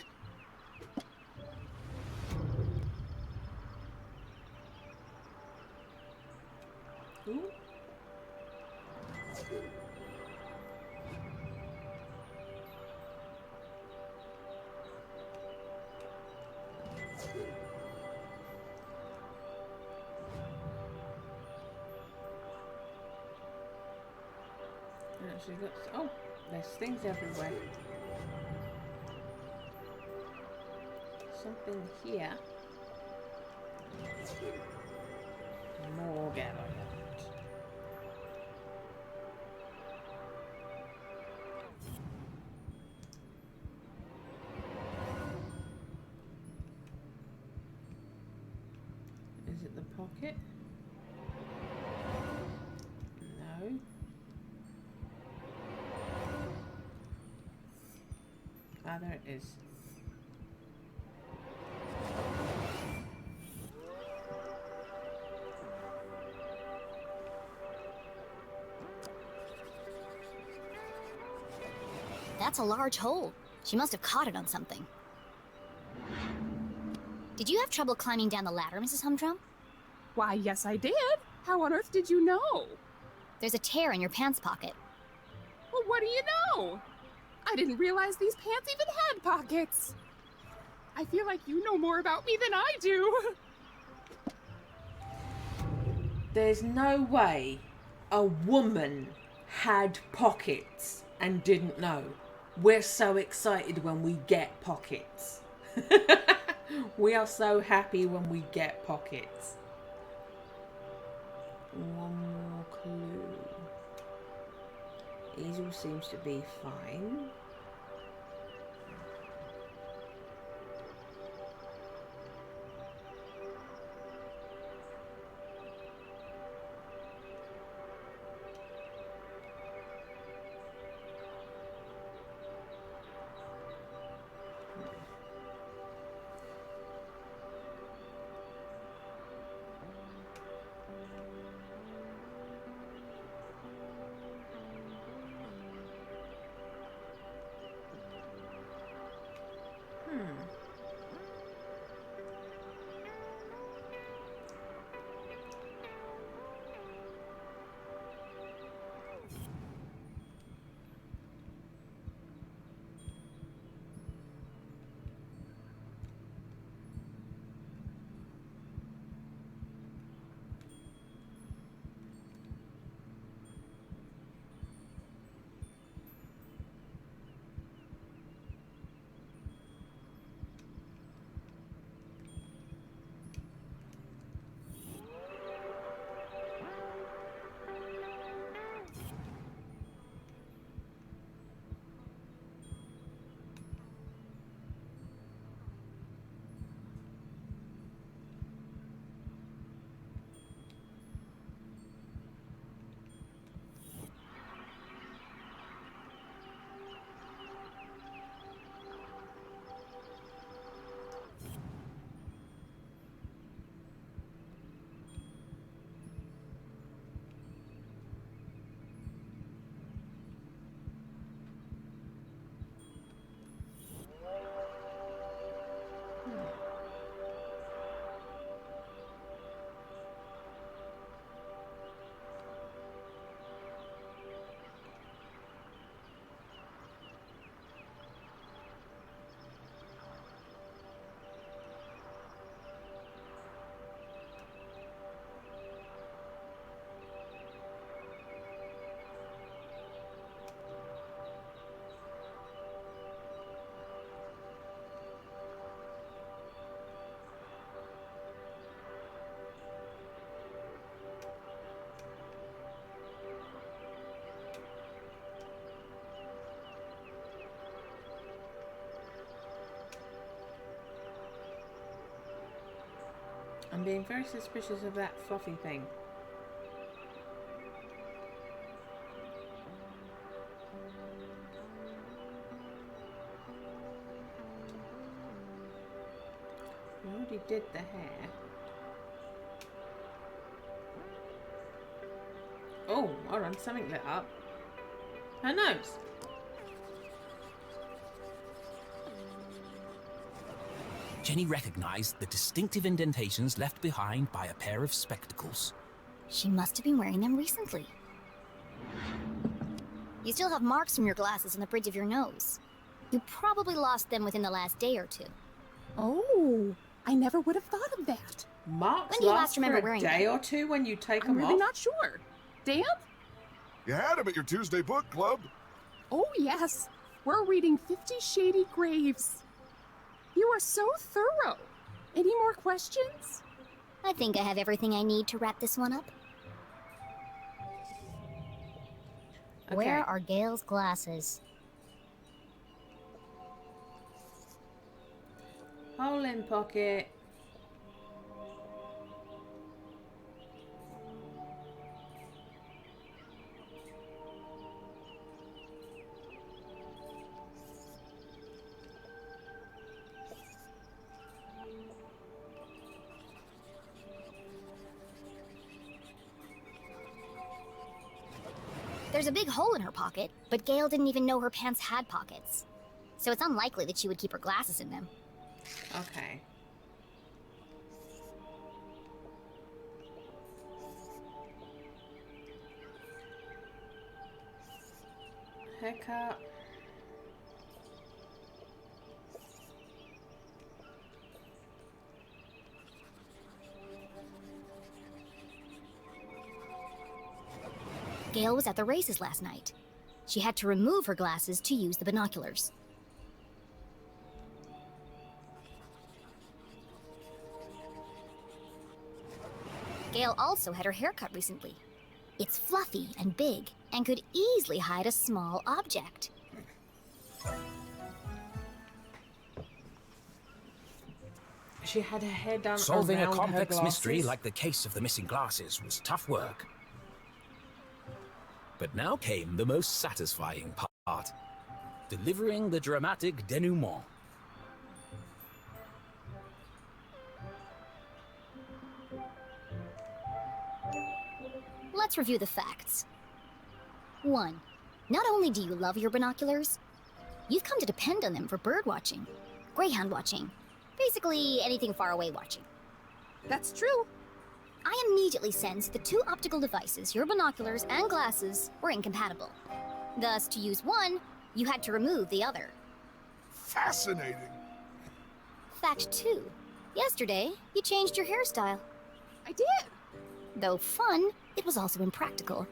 Ooh. Actually, looks. Oh, there's things everywhere. Something here. More gallows. Is it the pocket? No. Ah, there it is. That's a large hole. She must have caught it on something. Did you have trouble climbing down the ladder, Mrs. Humdrum? Why, yes, I did. How on earth did you know? There's a tear in your pants pocket. Well, what do you know? I didn't realize these pants even had pockets. I feel like you know more about me than I do. There's no way a woman had pockets and didn't know. We're so excited when we get pockets. We are so happy when we get pockets. One more clue. Easel seems to be fine. I'm being very suspicious of that fluffy thing. We already did the hair. Oh, hold on, something lit up. Her nose. Jenny recognized the distinctive indentations left behind by a pair of spectacles. She must have been wearing them recently. You still have marks from your glasses on the bridge of your nose. You probably lost them within the last day or two. Oh, I never would have thought of that. Marks When do you last last remember for a wearing day them? or two when you take I'm them really off? not sure. Damp? You had them at your Tuesday book club. Oh, yes. We're reading 50 Shady Graves. You are so thorough. Any more questions? I think I have everything I need to wrap this one up. Okay. Where are Gale's glasses? Hole in pocket. There's a big hole in her pocket, but Gale didn't even know her pants had pockets. So it's unlikely that she would keep her glasses in them. Okay. Haircut. Gale was at the races last night. She had to remove her glasses to use the binoculars. Gale also had her hair cut recently. It's fluffy and big, and could easily hide a small object. She had her hair done Solving a around her complex mystery glasses. like the case of the missing glasses was tough work. But now came the most satisfying part. Delivering the dramatic denouement. Let's review the facts. 1. Not only do you love your binoculars, you've come to depend on them for bird watching, greyhound watching, basically anything far away watching. That's true. I immediately sensed the two optical devices, your binoculars and glasses, were incompatible. Thus, to use one, you had to remove the other. Fascinating. Fact 2. Yesterday, you changed your hairstyle. I did. Though fun, it was also impractical.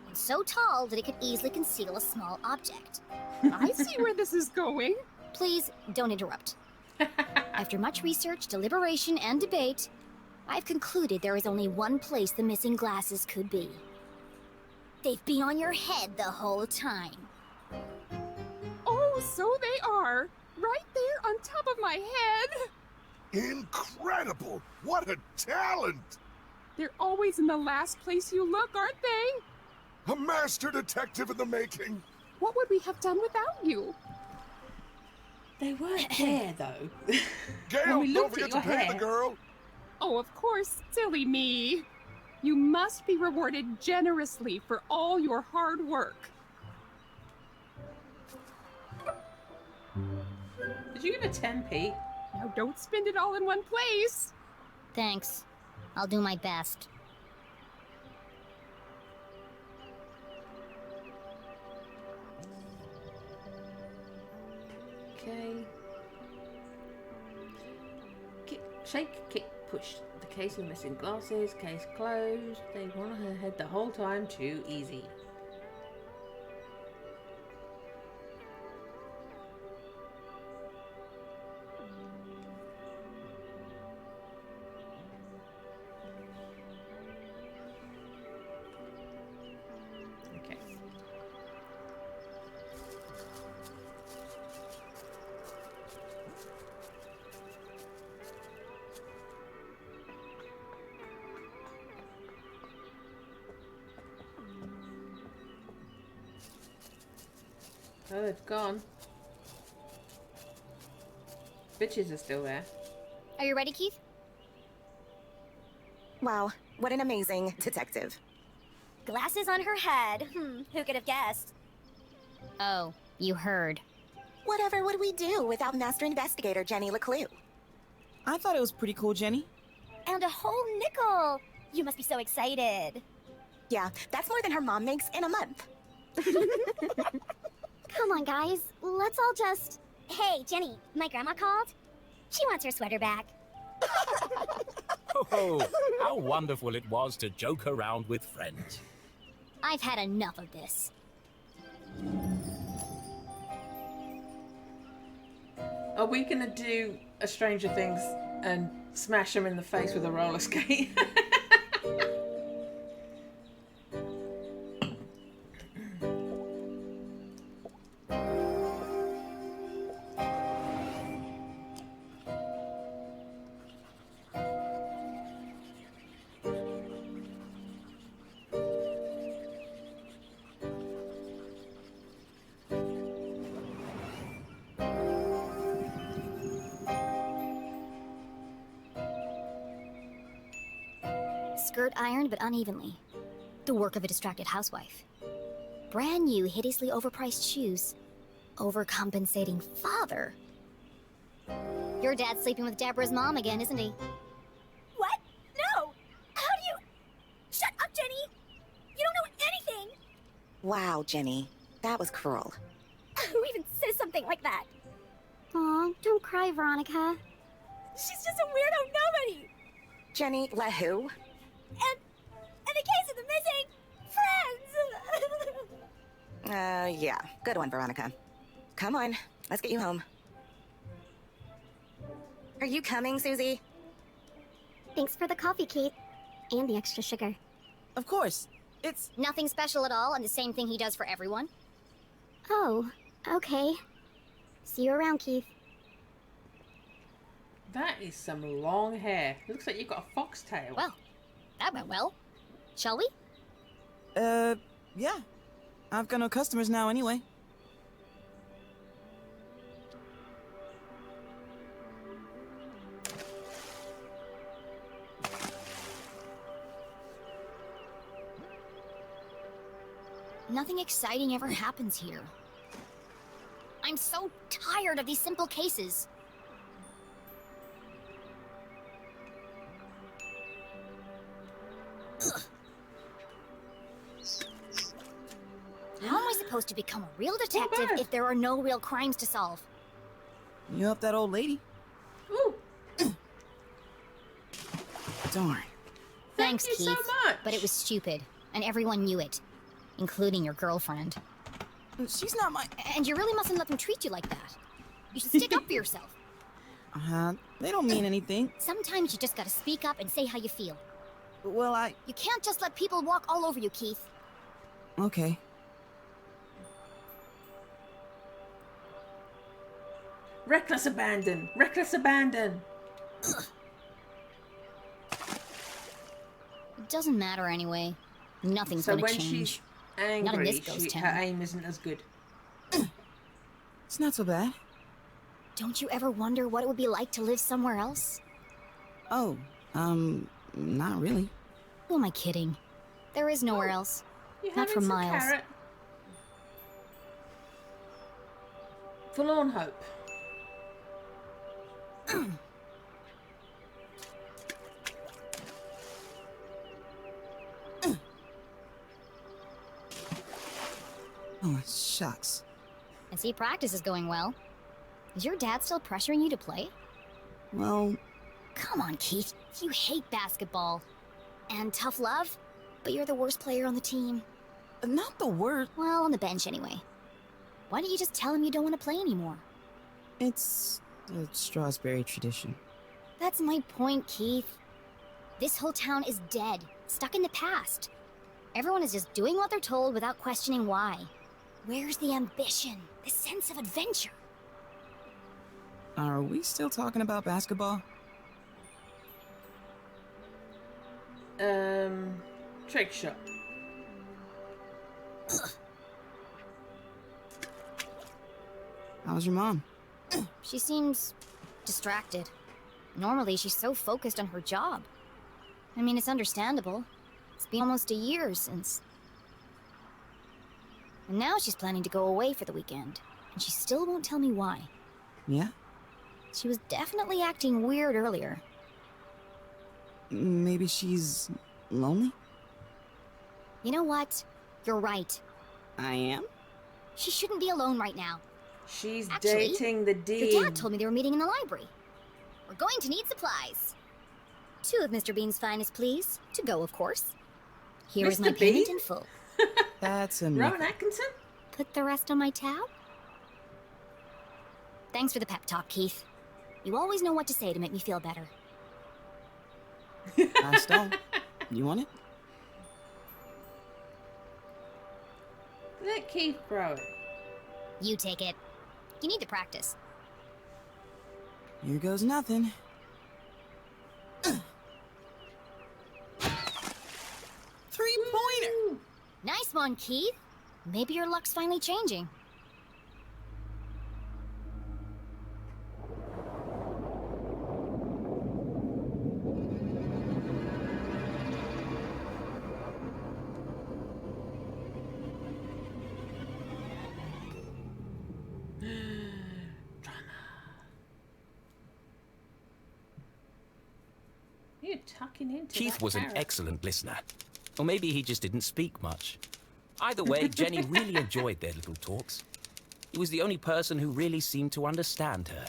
And so tall that it could easily conceal a small object. I see where this is going. Please, don't interrupt. After much research, deliberation, and debate, I've concluded there is only one place the missing glasses could be. They've been on your head the whole time. Oh, so they are. Right there on top of my head. Incredible! What a talent! They're always in the last place you look, aren't they? A master detective in the making. What would we have done without you? They weren't there, though. Gale, we don't looked at forget to your pay hair. the girl. Oh, of course, silly me. You must be rewarded generously for all your hard work. Did you give a 10p? Now don't spend it all in one place. Thanks. I'll do my best. Okay. Kick, shake, kick, push. The case of missing glasses, case closed. They were on her head the whole time, too easy. Okay. Oh, they've gone. Bitches are still there. Are you ready, Keith? Wow, what an amazing detective. Glasses on her head. Who could have guessed? Oh, you heard. Whatever would we do without Master Investigator Jenny LeClue? I thought it was pretty cool, Jenny. And a whole nickel! You must be so excited. Yeah, that's more than her mom makes in a month. Come on, guys. Let's all just... Hey, Jenny, my grandma called. She wants her sweater back. Oh, how wonderful it was to joke around with friends. I've had enough of this. Are we gonna do a Stranger Things and smash him in the face with a roller skate? Skirt ironed but unevenly. The work of a distracted housewife. Brand new, hideously overpriced shoes. Overcompensating father. Your dad's sleeping with Deborah's mom again, isn't he? What? No! How do you... Shut up, Jenny! You don't know anything! Wow, Jenny. That was cruel. Who even says something like that? Aw, don't cry, Veronica. She's just a weirdo nobody! Jenny, let who? And the case of the missing friends! Yeah. Good one, Veronica. Come on, let's get you home. Are you coming, Susie? Thanks for the coffee, Kate. And the extra sugar. Of course. It's... Nothing special at all, and the same thing he does for everyone. Oh, okay. See you around, Keith. That is some long hair. Looks like you've got a foxtail. Well, that went well. Shall we? Yeah. I've got no customers now anyway. Nothing exciting ever happens here. I'm so tired of these simple cases. Ugh. How am I supposed to become a real detective if there are no real crimes to solve? You helped that old lady. Ooh. Darn. Thanks, Thank you Keith. so much. But it was stupid, and everyone knew it, including your girlfriend. She's not my... And you really mustn't let them treat you like that. You should stick up for yourself. They don't mean anything. Sometimes you just gotta speak up and say how you feel. Well, You can't just let people walk all over you, Keith. Okay. Reckless abandon. Reckless abandon. It doesn't matter anyway. Nothing's So gonna when change. she's angry, Not in this ghost her town. aim isn't as good. It's not so bad. Don't you ever wonder what it would be like to live somewhere else? Oh, not really. Who am I kidding? There is nowhere else. You Not for having some miles. carrot? Forlorn hope. Oh, shucks. I see practice is going well. Is your dad still pressuring you to play? Well... Come on, Keith. You hate basketball. And tough love, but you're the worst player on the team. Not the worst. Well, on the bench anyway. Why don't you just tell him you don't want to play anymore? It's a Strasberry tradition. That's my point, Keith. This whole town is dead, stuck in the past. Everyone is just doing what they're told without questioning why. Where's the ambition, the sense of adventure? Are we still talking about basketball? Trick shot. How's your mom? She seems distracted. Normally, she's so focused on her job. I mean, it's understandable. It's been almost a year since... And now she's planning to go away for the weekend. And she still won't tell me why. Yeah? She was definitely acting weird earlier. Maybe she's lonely? You know what? You're right. I am? She shouldn't be alone right now. She's Actually, dating the dean. Your dad told me they were meeting in the library. We're going to need supplies. 2 of Mr. Bean's finest, please. To go, of course. Here is my Mr. payment Bean? in full. That's a Rowan Atkinson? Put the rest on my tab. Thanks for the pep talk, Keith. You always know what to say to make me feel better. I stole. You want it? Let Keith throw it. You take it. You need to practice. Here goes nothing. Three-pointer! Nice one, Keith. Maybe your luck's finally changing. You're tucking into Keith that was an carrot. excellent listener. Or maybe he just didn't speak much. Either way, Jenny really enjoyed their little talks. He was the only person who really seemed to understand her.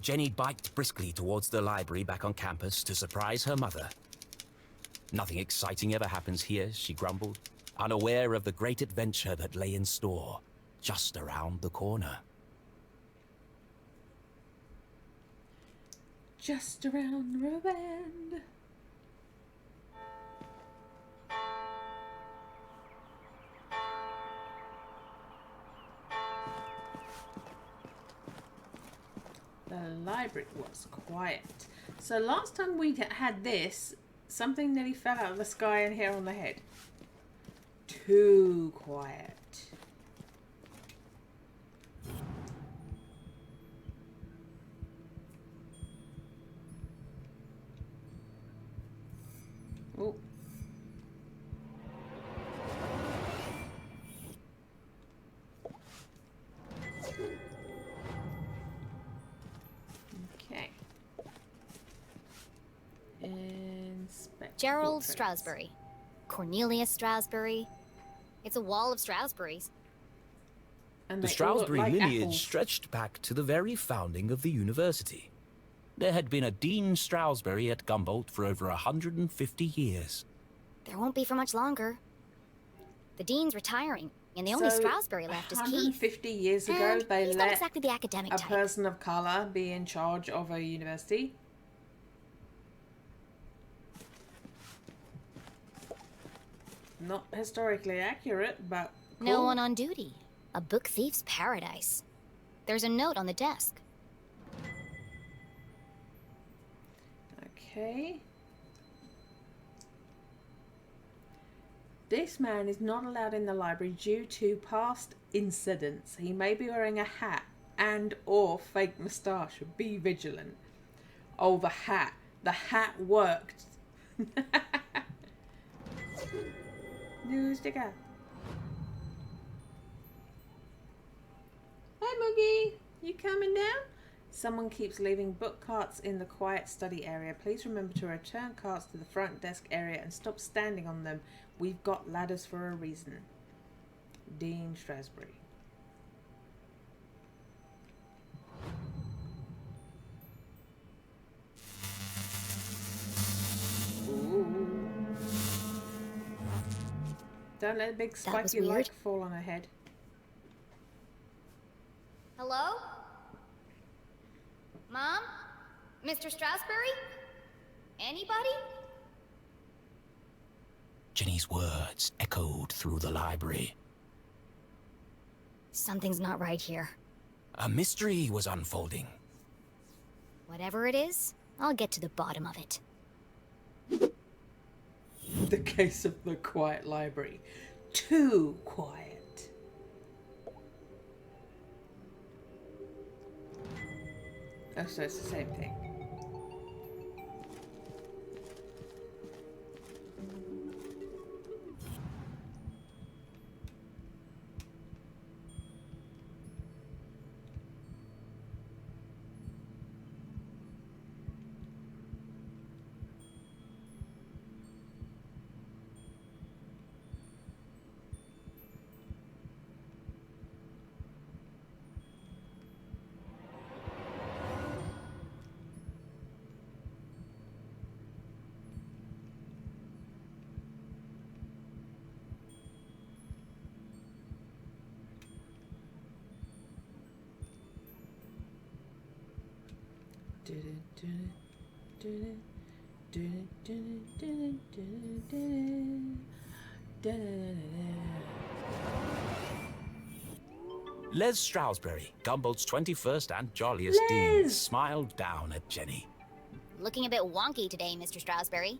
Jenny biked briskly towards the library back on campus to surprise her mother. Nothing exciting ever happens here, she grumbled, unaware of the great adventure that lay in store just around the corner. Just around the bend. The library was quiet. So last time we had this, something nearly fell out of the sky and hit on the head. Too quiet. Oh. Okay. Inspect Gerald portraits. Strasberry. Cornelius Strasberry. It's a wall of Strasberries. And The they all look Stroudsbury like lineage apples. stretched back to the very founding of the university. There had been a Dean Stroudsbury at Gumboldt for over 150 years. There won't be for much longer. The dean's retiring, and the only So, Strasberry left is Keith. 150 years ago, And they he's not let exactly the academic a type. person of color be in charge of a university. Not historically accurate, but cool. No one on duty. A book thief's paradise. There's a note on the desk. Okay. This man is not allowed in the library due to past incidents. He may be wearing a hat and or fake moustache. Be vigilant. Oh, the hat. The hat worked. News digger. Hi, Moogie. You coming down? Someone keeps leaving book carts in the quiet study area. Please remember to return carts to the front desk area and stop standing on them. We've got ladders for a reason. Dean Strasberry. Ooh. Don't let a big That was spiky weird. light fall on her head. Hello? Mom? Mr. Strasberry? Anybody? Jenny's words echoed through the library. Something's not right here. A mystery was unfolding. Whatever it is, I'll get to the bottom of it. The case of the quiet library. Too quiet. Oh, so it's the same thing. Les Stroudsbury, Gumbold's 21st and jolliest dean, smiled down at Jenny. Looking a bit wonky today, Mr. Stroudsbury.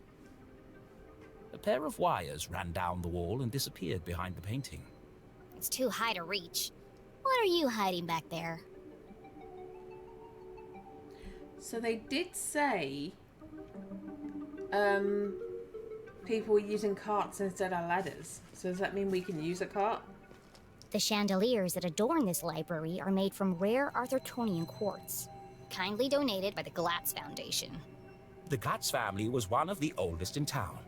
A pair of wires ran down the wall and disappeared behind the painting. It's too high to reach. What are you hiding back there? So they did say people were using carts instead of ladders. So does that mean we can use a cart? The chandeliers that adorn this library are made from rare Arthurtonian quartz, kindly donated by the Glatz Foundation. The Glatz family was one of the oldest in town.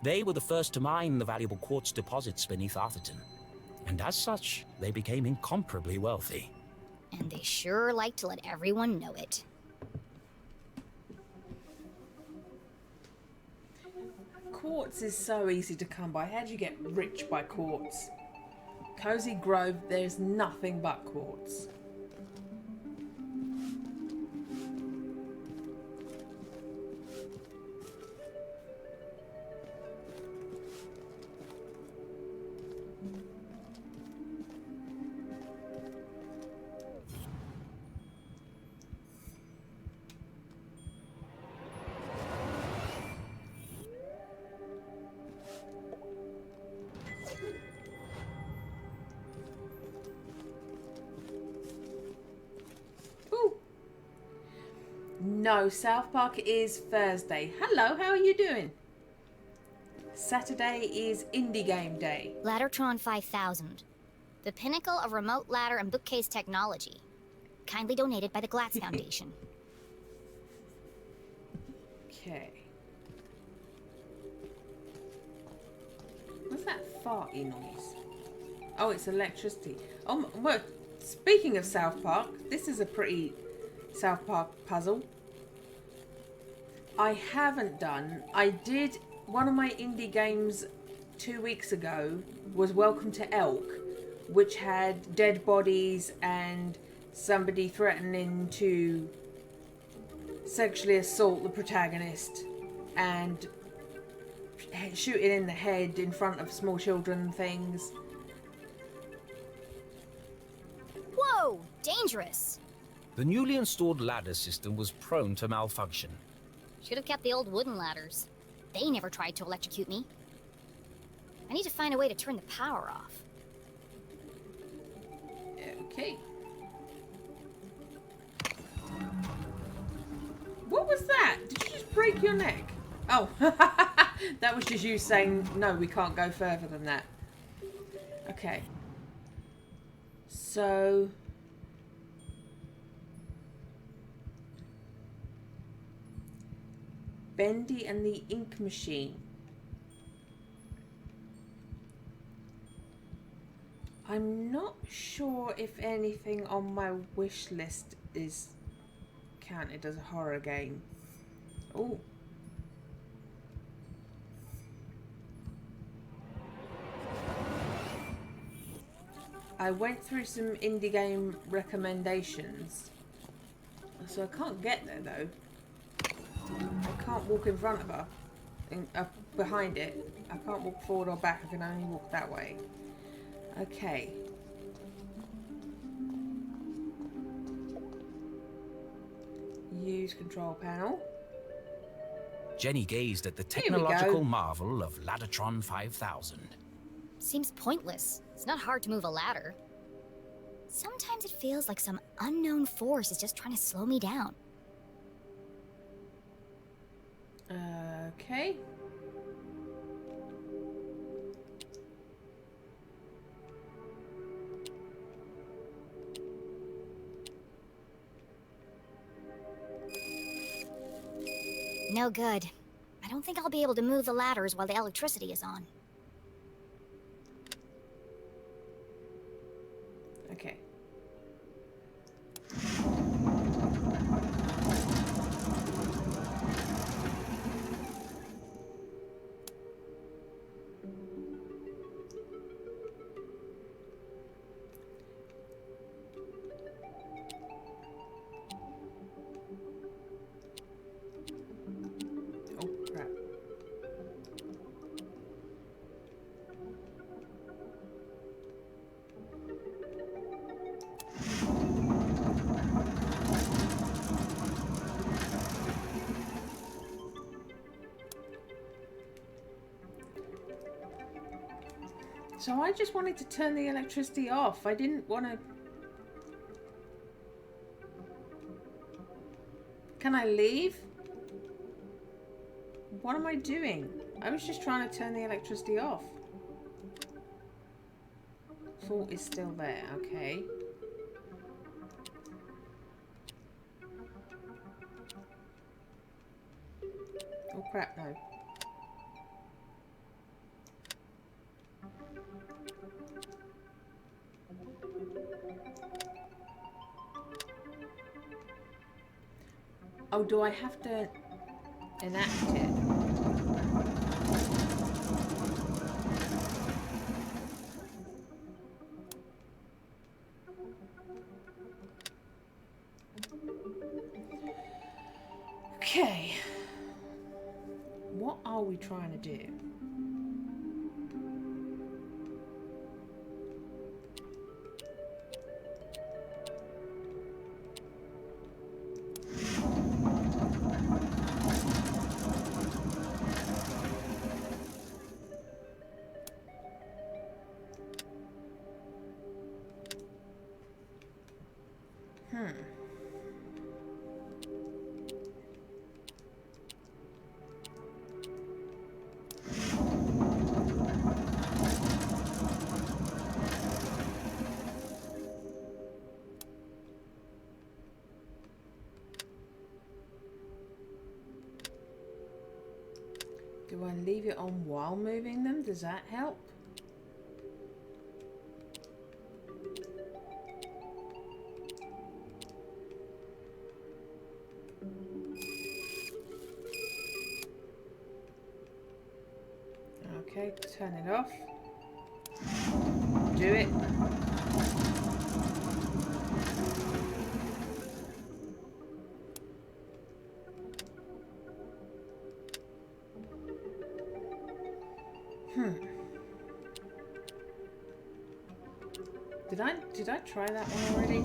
They were the first to mine the valuable quartz deposits beneath Arthurton, and as such, they became incomparably wealthy. And they sure like to let everyone know it. Quartz is so easy to come by. How do you get rich by quartz? Cozy Grove, there's nothing but quartz. No, South Park is Thursday. Hello, how are you doing? Saturday is Indie Game Day. Laddertron 5000. The pinnacle of remote ladder and bookcase technology. Kindly donated by the Glatz Foundation. Okay. What's that farty noise? Oh, it's electricity. Oh, well, speaking of South Park, this is a pretty South Park puzzle. I haven't done. I did. One of my indie games 2 weeks ago was Welcome to Elk, which had dead bodies and somebody threatening to sexually assault the protagonist and shoot it in the head in front of small children and things. Whoa! Dangerous! The newly installed ladder system was prone to malfunction. Should have kept the old wooden ladders. They never tried to electrocute me. I need to find a way to turn the power off. Okay. What was that? Did you just break your neck? Oh, that was just you saying, no, we can't go further than that. Okay. So... Bendy and the Ink Machine. I'm not sure if anything on my wish list is counted as a horror game. Oh. I went through some indie game recommendations. So I can't get there though. I can't walk in front of her. Behind it. I can't walk forward or back. I can only walk that way. Okay. Use control panel. Jenny gazed at the technological marvel of Laddertron 5000. Seems pointless. It's not hard to move a ladder. Sometimes it feels like some unknown force is just trying to slow me down. Okay. No good. I don't think I'll be able to move the ladders while the electricity is on. Okay. Oh, crap. So I just wanted to turn the electricity off. I didn't want to... Can I leave? What am I doing? I was just trying to turn the electricity off. Fault is still there, okay. Oh crap, no. Oh, do I have to enact it? Okay. What are we trying to do? Do I leave it on while moving them? Does that help? Okay, turn it off. Do it. Did I try that one already?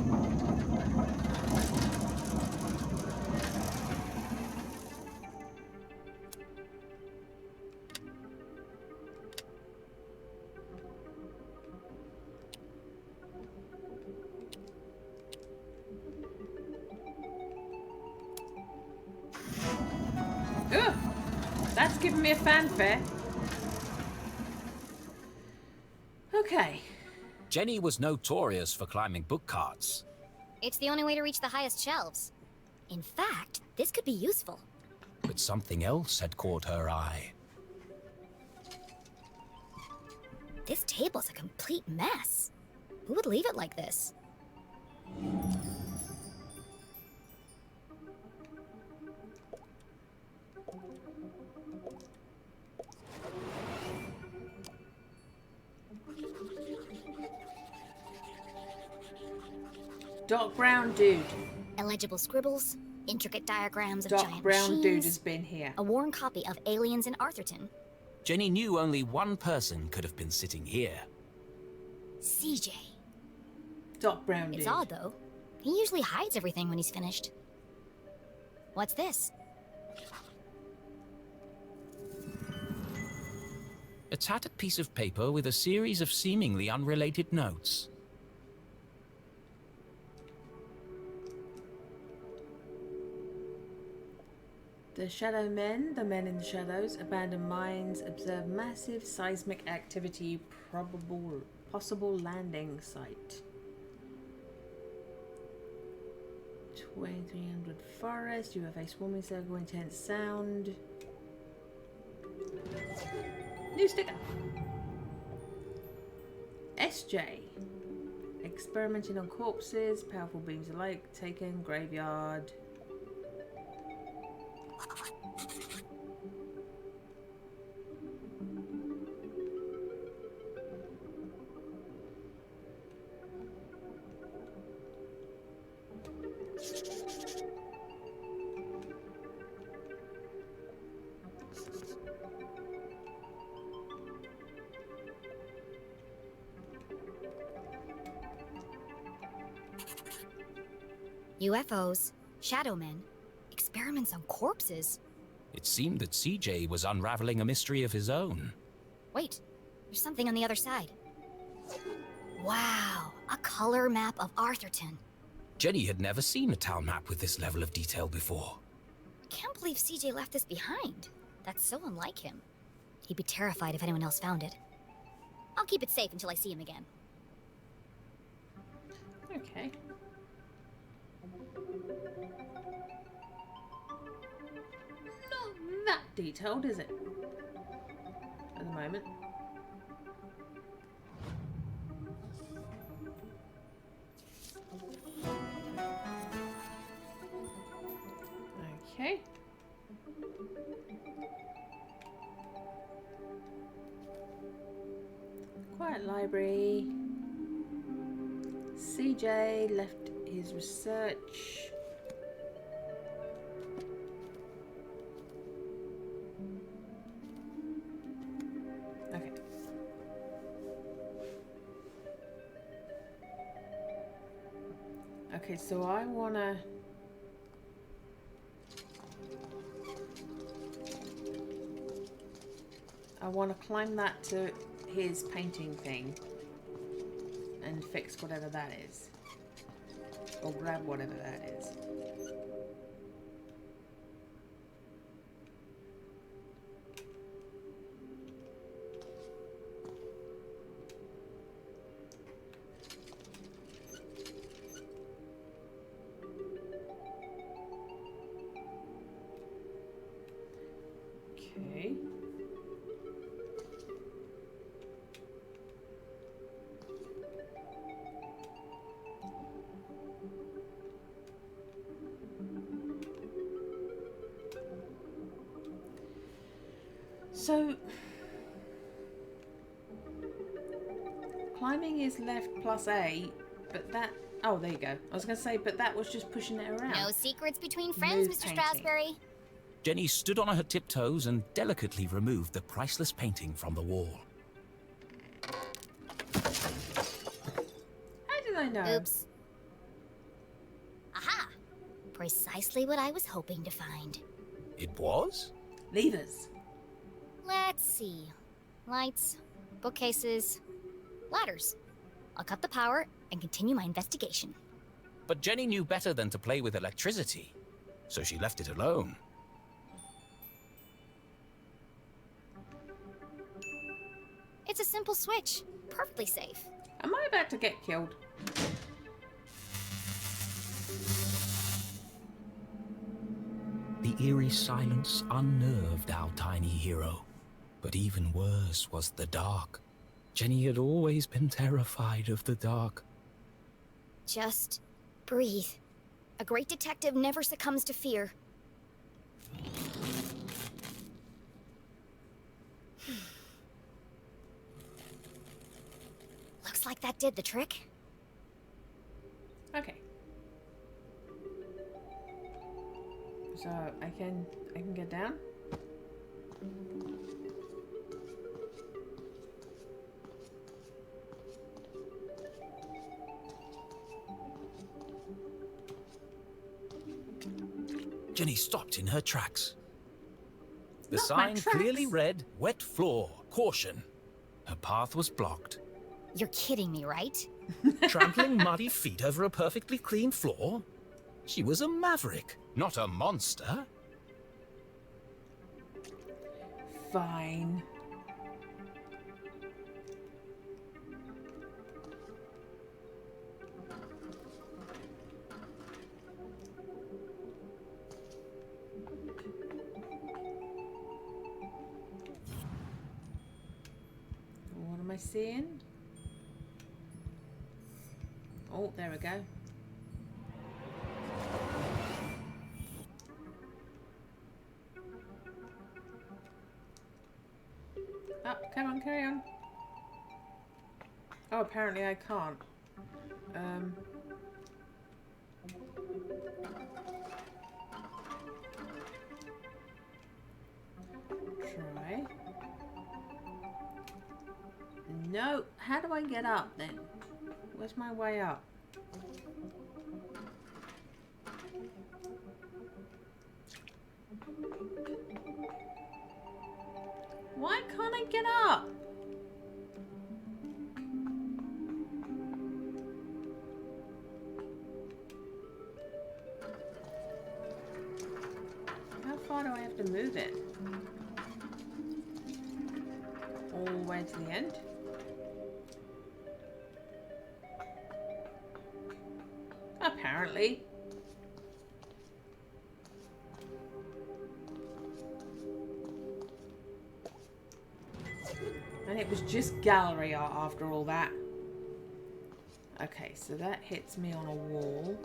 Ugh! That's giving me a fanfare. Okay. Jenny was notorious for climbing book carts. It's the only way to reach the highest shelves. In fact, this could be useful. But something else had caught her eye. This table's a complete mess. Who would leave it like this? Doc Brown dude. Illegible scribbles, intricate diagrams of Doc giant Brown machines, dude has been here. a worn copy of Aliens in Arthurton. Jenny knew only one person could have been sitting here. CJ. Doc Brown dude. It's odd, though. He usually hides everything when he's finished. What's this? A tattered piece of paper with a series of seemingly unrelated notes. The Shadow Men, the men in the shadows, abandoned mines, observe massive seismic activity, possible landing site. 2300 forest, UFA swarming circle, intense sound. New sticker. SJ. Experimenting on corpses, powerful beams of light taken, graveyard. UFOs, shadow men, experiments on corpses. It seemed that CJ was unraveling a mystery of his own. Wait, there's something on the other side. Wow, a color map of Arthurton. Jenny had never seen a town map with this level of detail before. Can't believe CJ left this behind. That's so unlike him. He'd be terrified if anyone else found it. I'll keep it safe until I see him again. Okay. Not that detailed, is it? At the moment. Okay. Quiet library. CJ left his research. Okay. Okay, so I wanna climb that to his painting thing and fix whatever that is. Or grab whatever that is. Okay. So, climbing is left plus A, but that... Oh, there you go. I was going to say, but that was just pushing it around. No secrets between friends, Move Mr. painting. Strasberry. Jenny stood on her tiptoes and delicately removed the priceless painting from the wall. How did I know? Oops. Aha! Precisely what I was hoping to find. It was? Levers. Let's see. Lights, bookcases, ladders. I'll cut the power and continue my investigation. But Jenny knew better than to play with electricity, so she left it alone. It's a simple switch. Perfectly safe. Am I about to get killed? The eerie silence unnerved our tiny hero. But even worse was the dark. Jenny had always been terrified of the dark. Just breathe. A great detective never succumbs to fear. Looks like that did the trick. Okay. So I can get down. Jenny stopped in her tracks. The Not my sign tracks. clearly read, "Wet floor, caution." Her path was blocked. You're kidding me, right? Trampling muddy feet over a perfectly clean floor? She was a maverick, not a monster. fine. What am I seeing? Oh, there we go. Oh, come on, carry on. Oh, apparently I can't. Try. No, how do I get up then? Where's my way up? Why can't I get up? How far do I have to move it? All the way to the end? Apparently. And it was just gallery art after all that. Okay, so that hits me on a wall.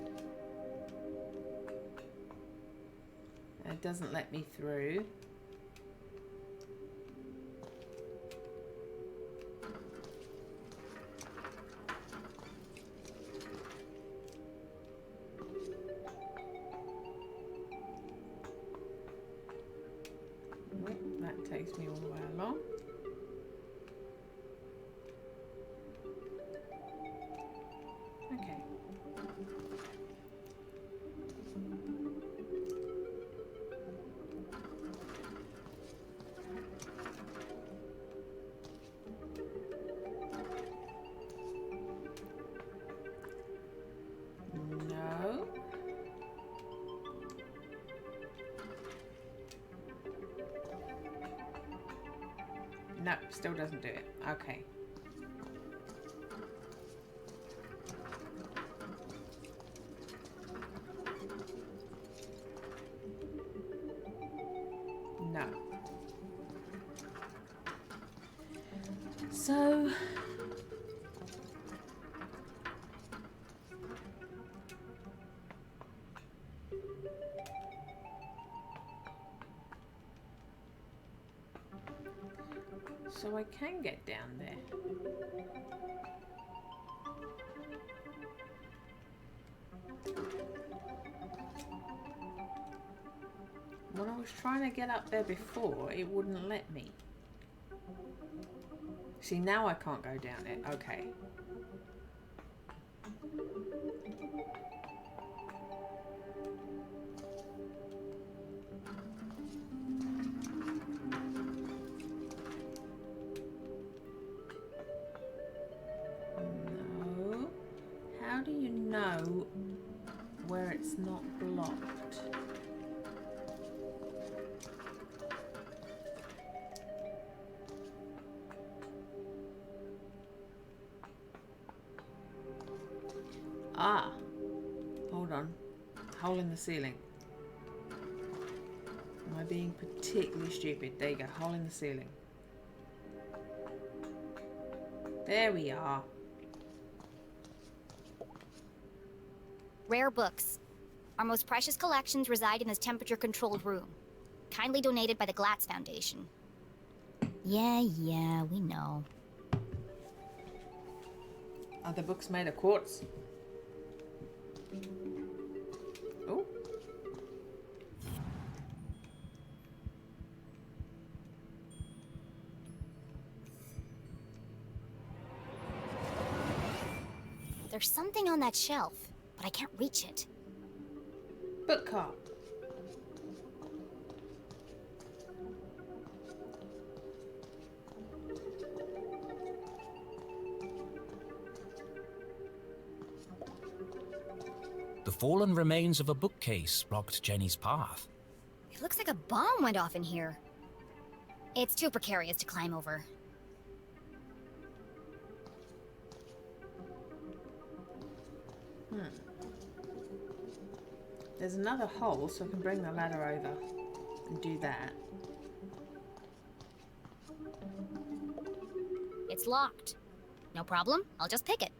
It doesn't let me through. That takes me all the way along. Okay. No. No, still doesn't do it. Okay. No. So I can get down there. When I was trying to get up there before, it wouldn't let me. See, now I can't go down it. Okay. No. How do you know where it's not blocked? Ah, hold on. Hole in the ceiling. Am I being particularly stupid? There you go, hole in the ceiling. There we are. Rare books. Our most precious collections reside in this temperature-controlled room. Kindly donated by the Glatz Foundation. Yeah, we know. Are the books made of quartz? Oh. There's something on that shelf, but I can't reach it. Book cart. The fallen remains of a bookcase blocked Jenny's path. It looks like a bomb went off in here. It's too precarious to climb over. There's another hole, so I can bring the ladder over and do that. It's locked. No problem, I'll just pick it.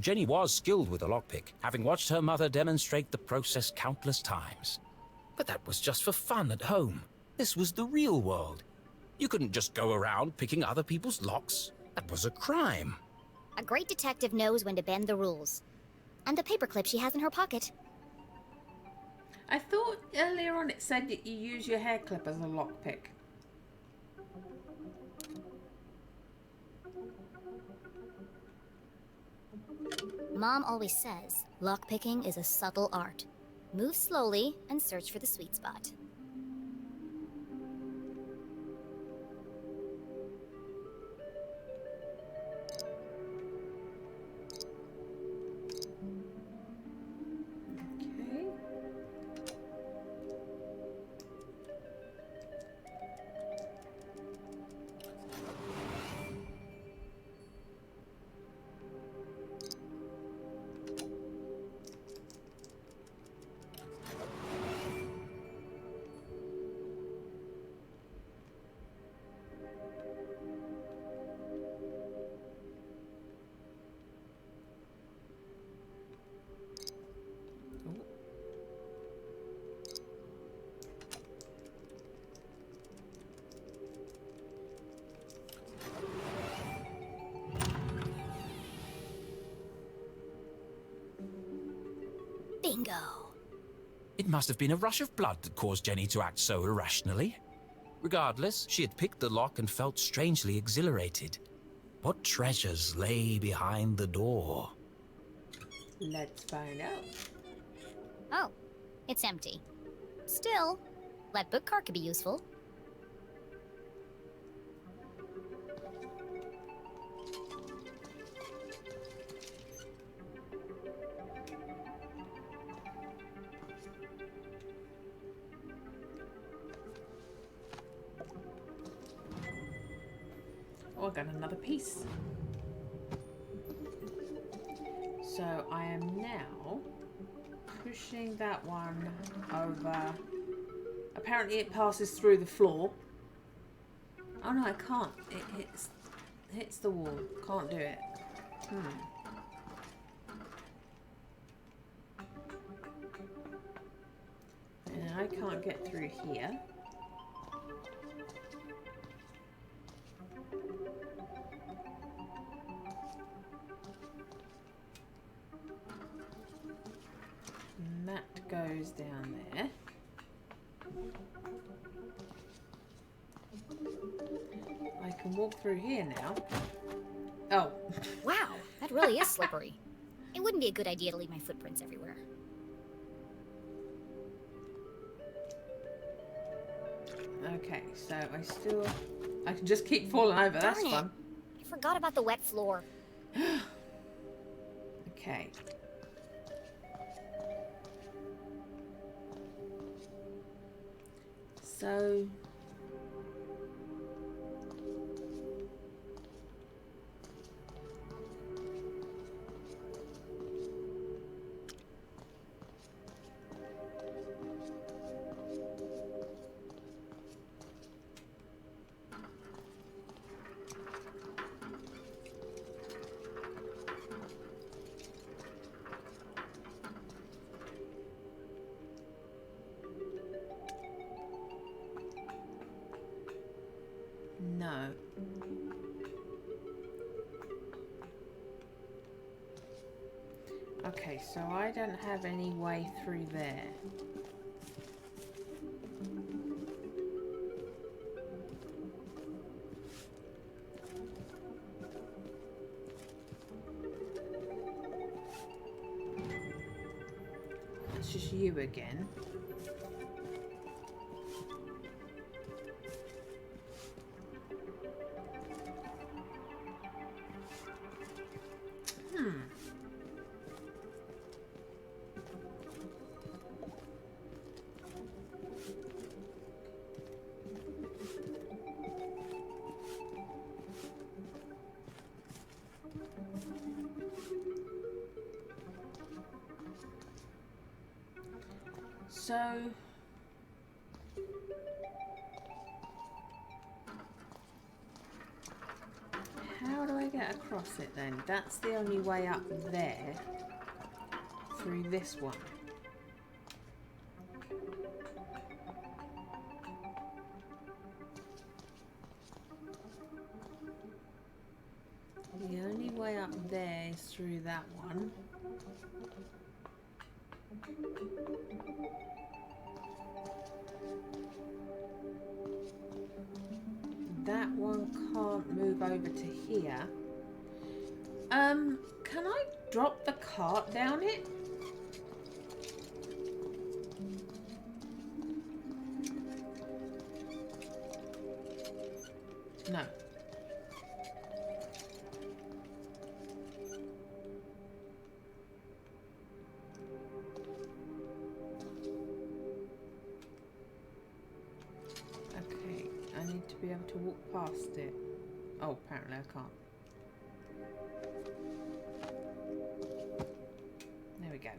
Jenny was skilled with a lockpick, having watched her mother demonstrate the process countless times. But that was just for fun at home. This was the real world. You couldn't just go around picking other people's locks. That was a crime. A great detective knows when to bend the rules. And the paperclip she has in her pocket. I thought earlier on it said that you use your hair clip as a lockpick. Mom always says, lockpicking is a subtle art. Move slowly and search for the sweet spot. Bingo. It must have been a rush of blood that caused Jenny to act so irrationally. Regardless, she had picked the lock and felt strangely exhilarated. What treasures lay behind the door? Let's find out. Oh, it's empty. Still, that bookcart could be useful. Oh, I got another piece. So I am now pushing that one over. Apparently it passes through the floor. Oh no, I can't. It hits the wall. Can't do it. And I can't get through here. And that goes down there. I can walk through here now. Oh. Wow, that really is slippery. It wouldn't be a good idea to leave my footprints everywhere. Okay, so I can just keep falling over. That's Darn it. fun. I forgot about the wet floor. Okay. So no. Okay, so I don't have any way through there. It's just you again. So how do I get across it then? That's the only way up there through this one. The only way up there is through that one. That one can't move over to here. Can I drop the cart down it? No. Okay, I need to be able to walk past it. Oh, apparently I can't. There we go.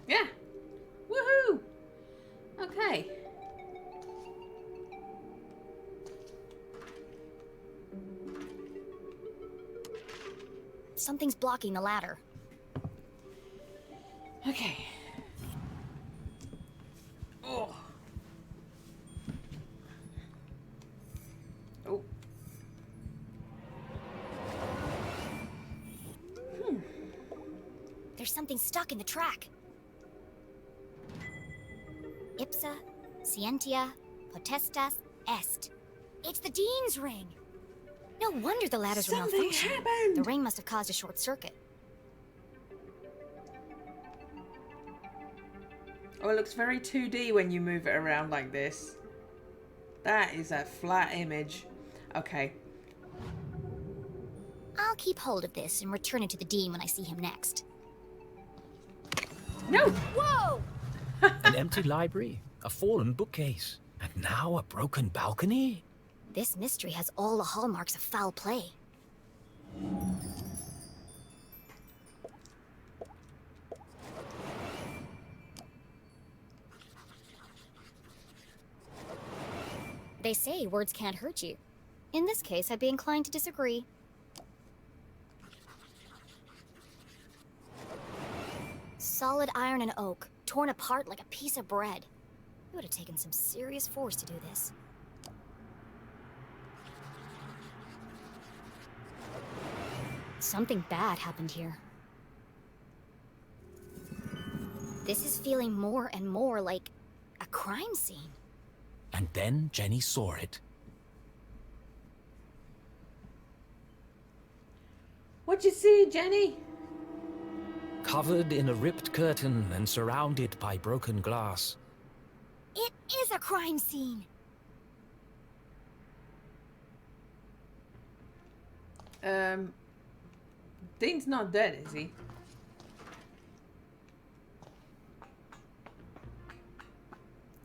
Yeah! Woohoo! Okay. Something's blocking the ladder. Okay. Oh. Oh. There's something stuck in the track. Ipsa, scientia, potestas, est. It's the Dean's ring. No wonder the ladders were Something malfunctioning. happened! The ring must have caused a short circuit. Oh, it looks very 2D when you move it around like this. That is a flat image. Okay. I'll keep hold of this and return it to the Dean when I see him next. No! Whoa! An empty library, a fallen bookcase, and now a broken balcony? This mystery has all the hallmarks of foul play. They say words can't hurt you. In this case, I'd be inclined to disagree. Solid iron and oak, torn apart like a piece of bread. It would have taken some serious force to do this. Something bad happened here. This is feeling more and more like a crime scene. And then Jenny saw it. What'd you see, Jenny? Covered in a ripped curtain and surrounded by broken glass. It is a crime scene! Dean's not dead, is he?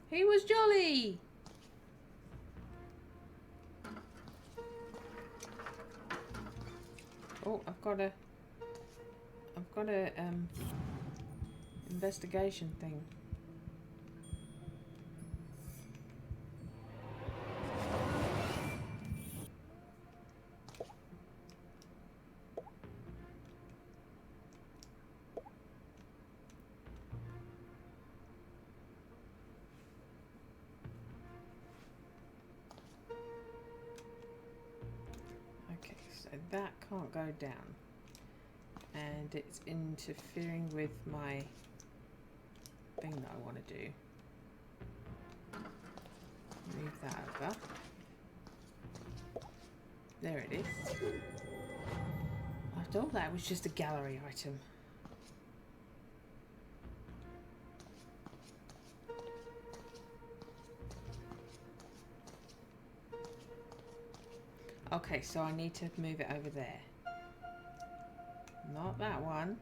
He was jolly! Oh, I've got a investigation thing. Okay, so that can't go down. And it's interfering with my thing that I want to do. Move that over. There it is. I thought that was just a gallery item. Okay, so I need to move it over there. Not that one.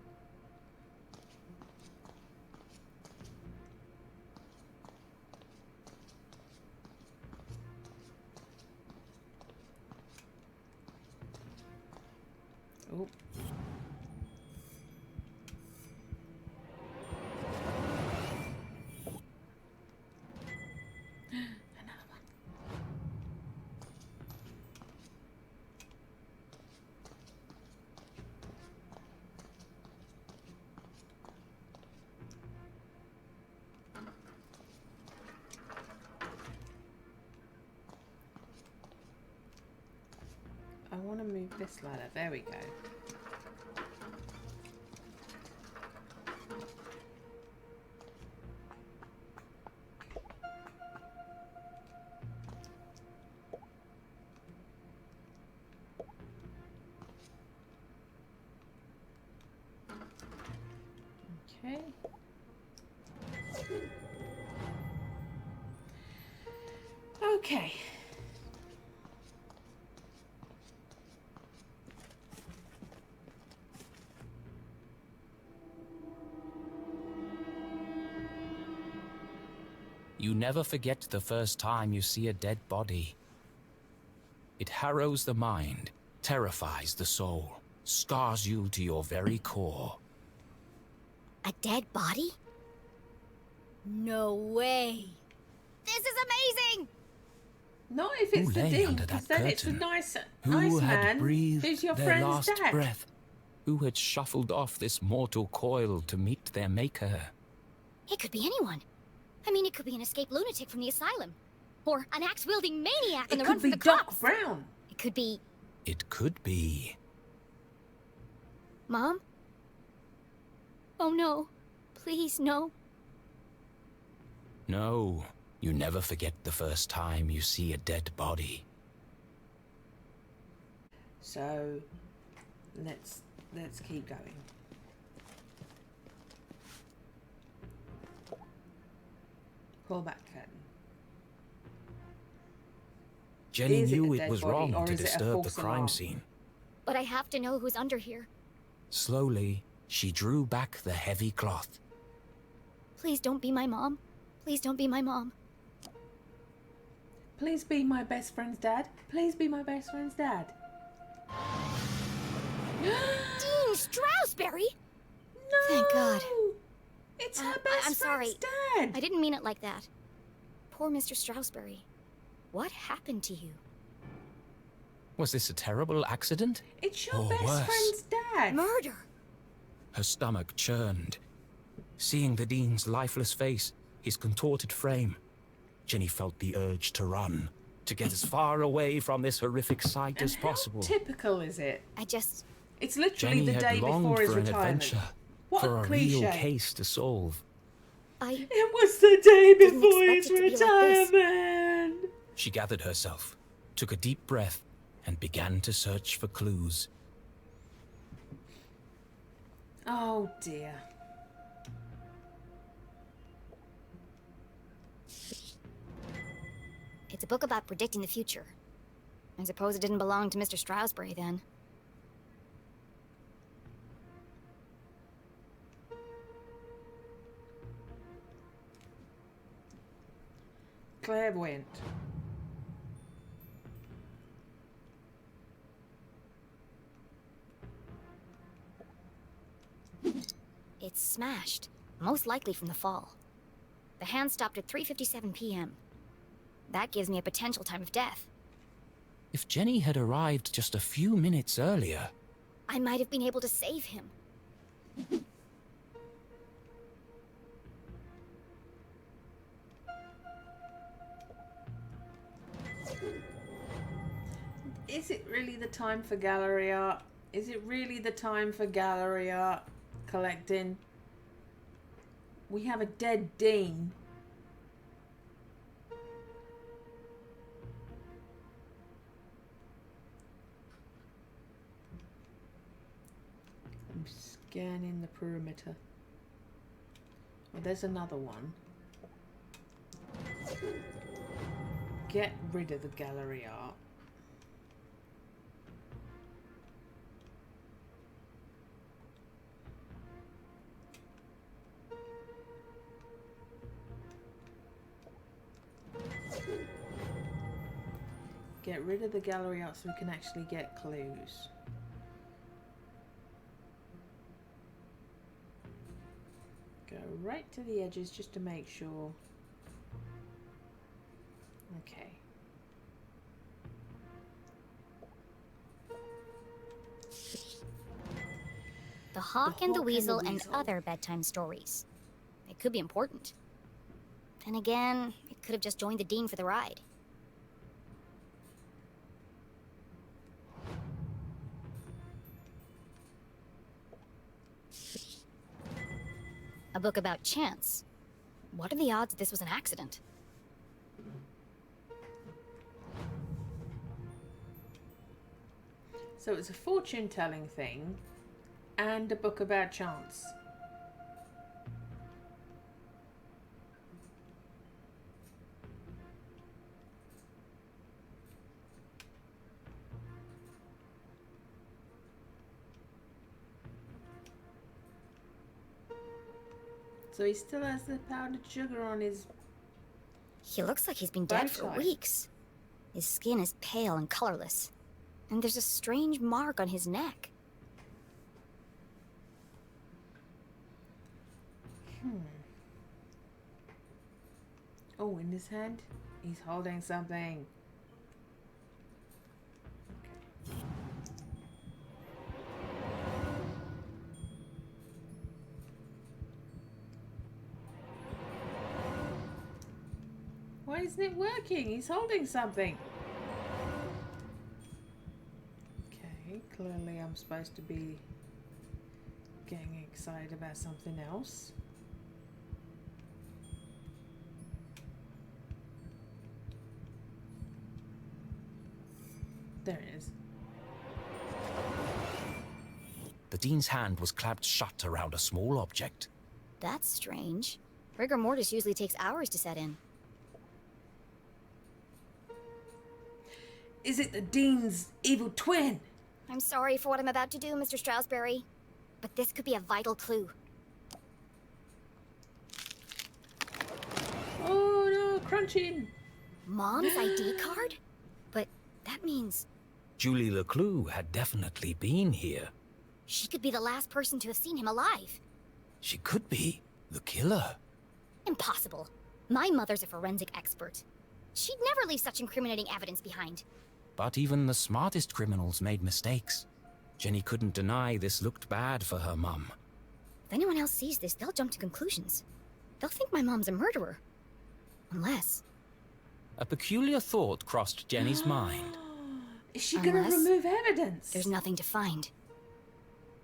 Oh. Another one. I want to move this ladder. There we go. Okay. Okay. You never forget the first time you see a dead body. It harrows the mind, terrifies the soul, scars you to your very core. A dead body? No way. This is amazing! Not if Who it's the lay Dean, under because that then it's a curtain? nice Who had man breathed who's your their friend's last dad. breath? Who had shuffled off this mortal coil to meet their maker? It could be anyone. I mean, it could be an escaped lunatic from the asylum. Or an axe-wielding maniac on the run from the cops. Doc Brown. It could be... It could be. Mom? Oh no. Please, no. No, you never forget the first time you see a dead body. So, let's keep going. Pull back curtain. Jenny Is it a knew it dead was body, wrong or to is it a disturb the false crime alarm? scene. But I have to know who's under here. Slowly, she drew back the heavy cloth. Please don't be my mom. Please don't be my mom. Please be my best friend's dad. Please be my best friend's dad. Dean Stroudsbury? No! Thank God. It's her best I'm sorry. dad. I didn't mean it like that. Poor Mr. Stroudsbury. What happened to you? Was this a terrible accident? It's your Or best worse? friend's dad. Murder. Her stomach churned. Seeing the Dean's lifeless face, his contorted frame, Jenny felt the urge to run, to get as far away from this horrific sight as possible. Typical, is it? It's literally Jenny the had day longed before his for an retirement. adventure, What for a a cliche. real case to solve. It was the day Didn't before expect his it to be like this. retirement. She gathered herself, took a deep breath, and began to search for clues. Oh dear. It's a book about predicting the future. I suppose it didn't belong to Mr. Stroudsbury then. Clairvoyant. It's smashed, most likely from the fall. The hand stopped at 3:57 p.m. That gives me a potential time of death. If Jenny had arrived just a few minutes earlier, I might have been able to save him. Is it really the time for gallery art? Is it really the time for gallery art collecting? We have a dead Dean. I'm scanning the perimeter. Well, there's another one. Get rid of the gallery art. Get rid of the gallery art so we can actually get clues. right to the edges just to make sure. Okay. The Hawk and the Weasel and other bedtime stories. It could be important. Then again, it could have just joined the Dean for the ride. A book about chance. What are the odds this was an accident? So it's a fortune-telling thing and a book about chance. So he still has the powdered sugar on his... He looks like he's been dead for tie. weeks. His skin is pale and colorless. And there's a strange mark on his neck. Oh, in his hand, he's holding something. Why isn't it working? He's holding something. Okay, clearly I'm supposed to be getting excited about something else. There it is. The Dean's hand was clamped shut around a small object. That's strange. Rigor mortis usually takes hours to set in. Is it the Dean's evil twin? I'm sorry for what I'm about to do, Mr. Stroudsbury, but this could be a vital clue. Oh no, crunching! Mom's ID card? But that means Julie Leclue had definitely been here. she could be the last person to have seen him alive. She could be the killer. Impossible. My mother's a forensic expert. She'd never leave such incriminating evidence behind. But even the smartest criminals made mistakes. Jenny couldn't deny this looked bad for her mum. If anyone else sees this, they'll jump to conclusions. They'll think my mom's a murderer. Unless... A peculiar thought crossed Jenny's mind. Is she gonna remove evidence? There's nothing to find.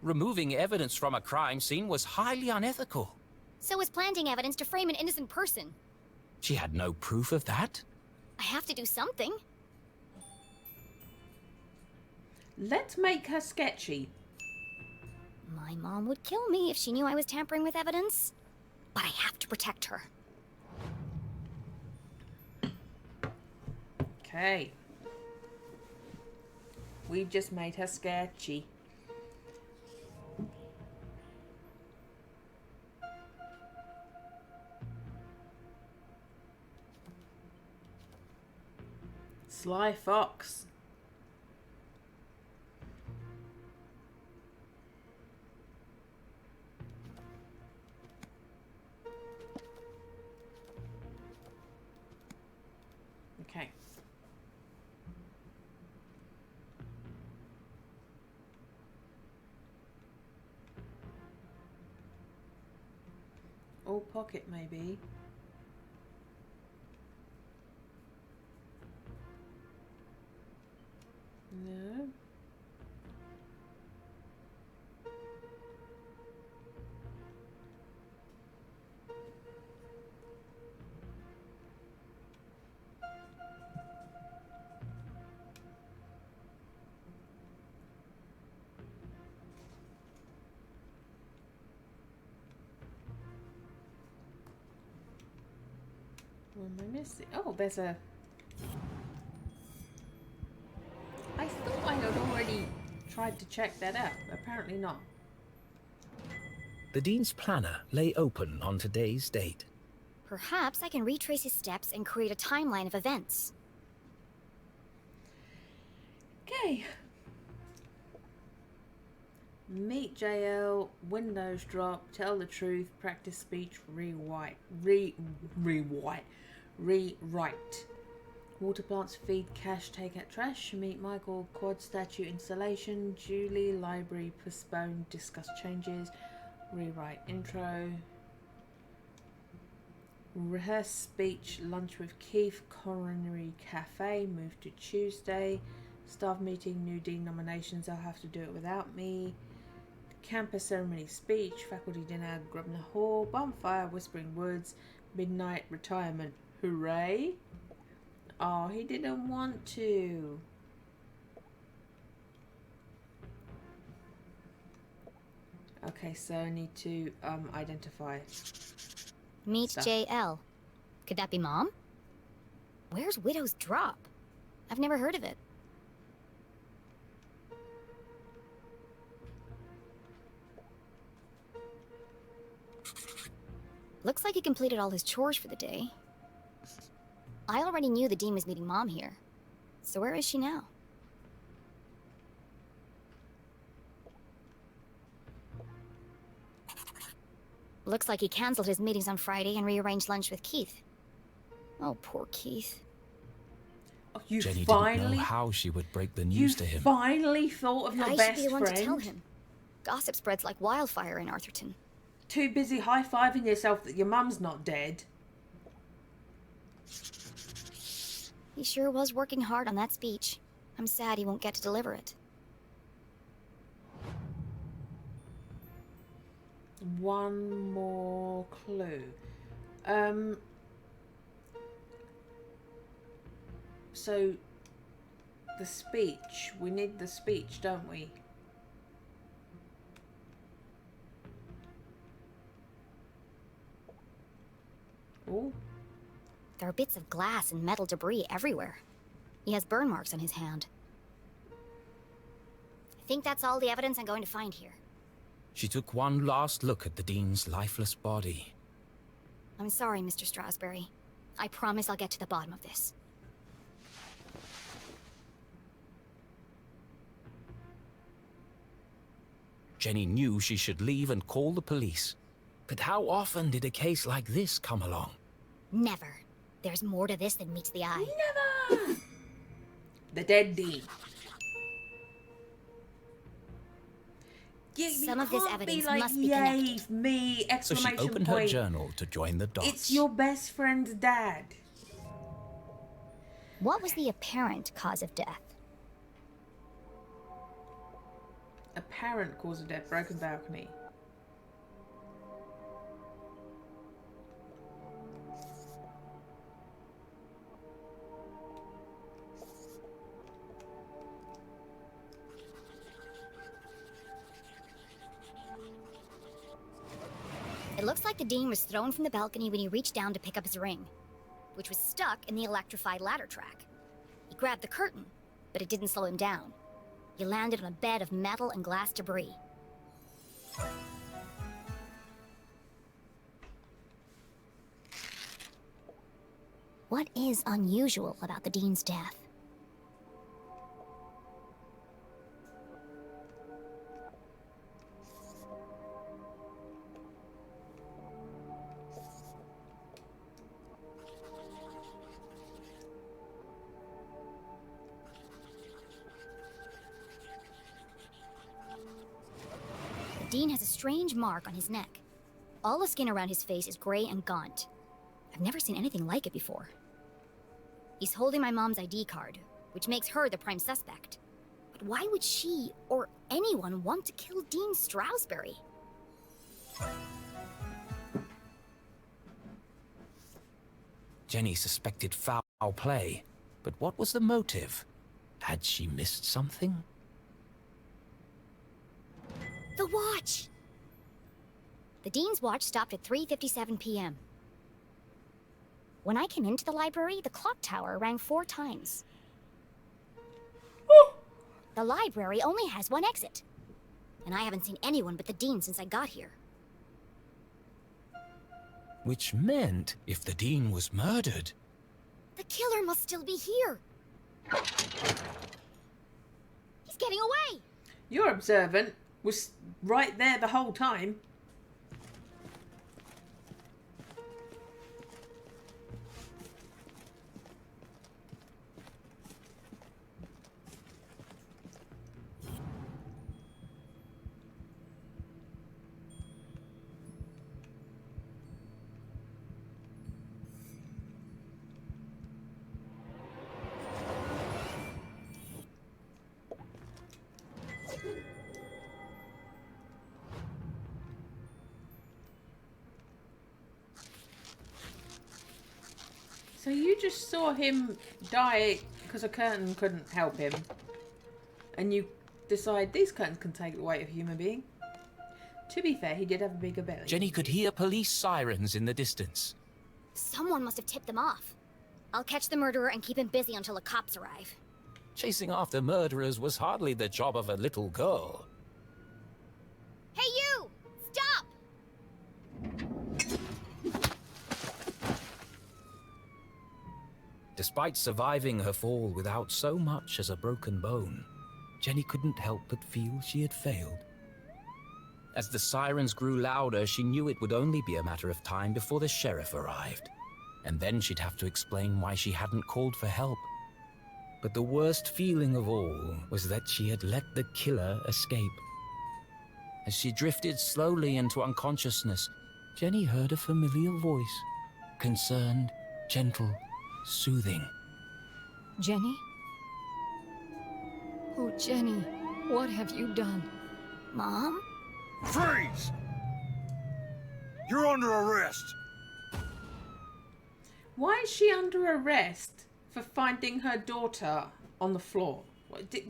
Removing evidence from a crime scene was highly unethical. So is planting evidence to frame an innocent person. She had no proof of that. I have to do something. Let's make her sketchy. My mom would kill me if she knew I was tampering with evidence. But I have to protect her. Okay. We've just made her sketchy. Sly Fox. Okay. Oh, pocket maybe. No. What am I missing? Oh, there's a... I thought I had already tried to check that out. Apparently not. The Dean's planner lay open on today's date. Perhaps I can retrace his steps and create a timeline of events. Okay. Meet JL, windows drop, tell the truth, practice speech, rewrite. Water plants feed cash, take out trash. Meet Michael, quad statue installation. Julie, library postpone, discuss changes. Rewrite intro. Rehearse speech, lunch with Keith, coronary cafe, move to Tuesday. Staff meeting, new dean nominations, I'll have to do it without me. Campus ceremony speech, faculty dinner, Grosvenor Hall, bonfire, Whispering Woods, midnight retirement. Hooray! Oh, he didn't want to. Okay, so I need to identify. Meet stuff. JL. Could that be Mom? Where's Widow's Drop? I've never heard of it. Looks like he completed all his chores for the day. I already knew the Dean was meeting Mom here. So where is she now? Looks like he cancelled his meetings on Friday and rearranged lunch with Keith. Oh, poor Keith. Oh, you Jenny finally didn't know how she would break the news to him. finally thought of your I best should be the one friend. to tell him. Gossip spreads like wildfire in Arthurton. Too busy high-fiving yourself that your mum's not dead. He sure was working hard on that speech. I'm sad he won't get to deliver it. One more clue. So the speech. We need the speech, don't we? Oh. There are bits of glass and metal debris everywhere. He has burn marks on his hand. I think that's all the evidence I'm going to find here. She took one last look at the Dean's lifeless body. I'm sorry, Mr. Strasberry. I promise I'll get to the bottom of this. Jenny knew she should leave and call the police. But how often did a case like this come along? Never. There's more to this than meets the eye. Never! The dead Dean. Yeah, Some of this evidence like, must be yay, connected. me! So Exclamation she opened point. her journal to join the dots. It's your best friend's dad. What was the apparent cause of death? Apparent cause of death, broken balcony. It looks like the Dean was thrown from the balcony when he reached down to pick up his ring, which was stuck in the electrified ladder track. He grabbed the curtain, but it didn't slow him down. He landed on a bed of metal and glass debris. What is unusual about the Dean's death? The Dean has a strange mark on his neck. All the skin around his face is gray and gaunt. I've never seen anything like it before. He's holding my mom's ID card, which makes her the prime suspect. But why would she, or anyone, want to kill Dean Strasberry? Jenny suspected foul play, but what was the motive? Had she missed something? The watch! The Dean's watch stopped at 3:57 p.m. When I came into the library, the clock tower rang 4 times. The library only has one exit. And I haven't seen anyone but the Dean since I got here. Which meant, if the Dean was murdered... The killer must still be here. He's getting away! You're observant. was right there the whole time. So you just saw him die because a curtain couldn't help him, and you decide these curtains can take the weight of a human being. To be fair, he did have a bigger belly. Jenny could hear police sirens in the distance. Someone must have tipped them off. I'll catch the murderer and keep him busy until the cops arrive. Chasing after murderers was hardly the job of a little girl. Hey you! Stop! Despite surviving her fall without so much as a broken bone, Jenny couldn't help but feel she had failed. As the sirens grew louder, she knew it would only be a matter of time before the sheriff arrived. And then she'd have to explain why she hadn't called for help. But the worst feeling of all was that she had let the killer escape. As she drifted slowly into unconsciousness, Jenny heard a familiar voice. Concerned, gentle, soothing. Jenny? Oh, Jenny, what have you done? Mom? Freeze! You're under arrest! Why is she under arrest for finding her daughter on the floor?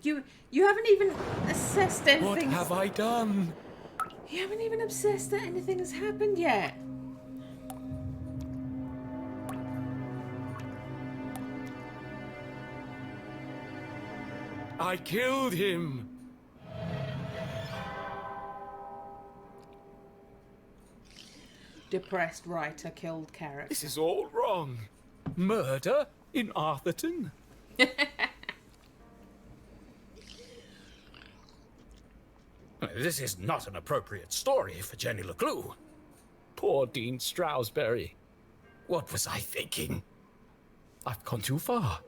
You haven't even assessed anything. What have I done? You haven't even assessed that anything has happened yet. I killed him. Depressed writer killed character. This is all wrong. Murder in Arthurton? This is not an appropriate story for Jenny LeClue. Poor Dean Stroudsbury. What was I thinking? I've gone too far.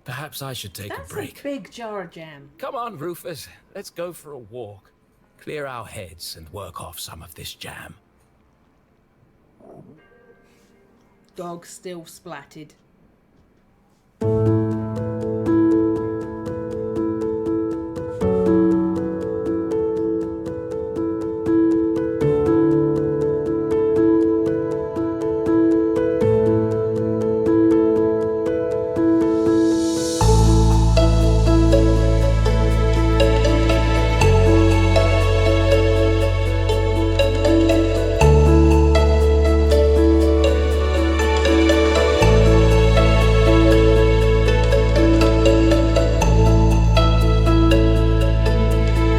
Perhaps I should take a break. That's a big jar of jam. Come on, Rufus. Let's go for a walk. Clear our heads and work off some of this jam. Dog still splatted.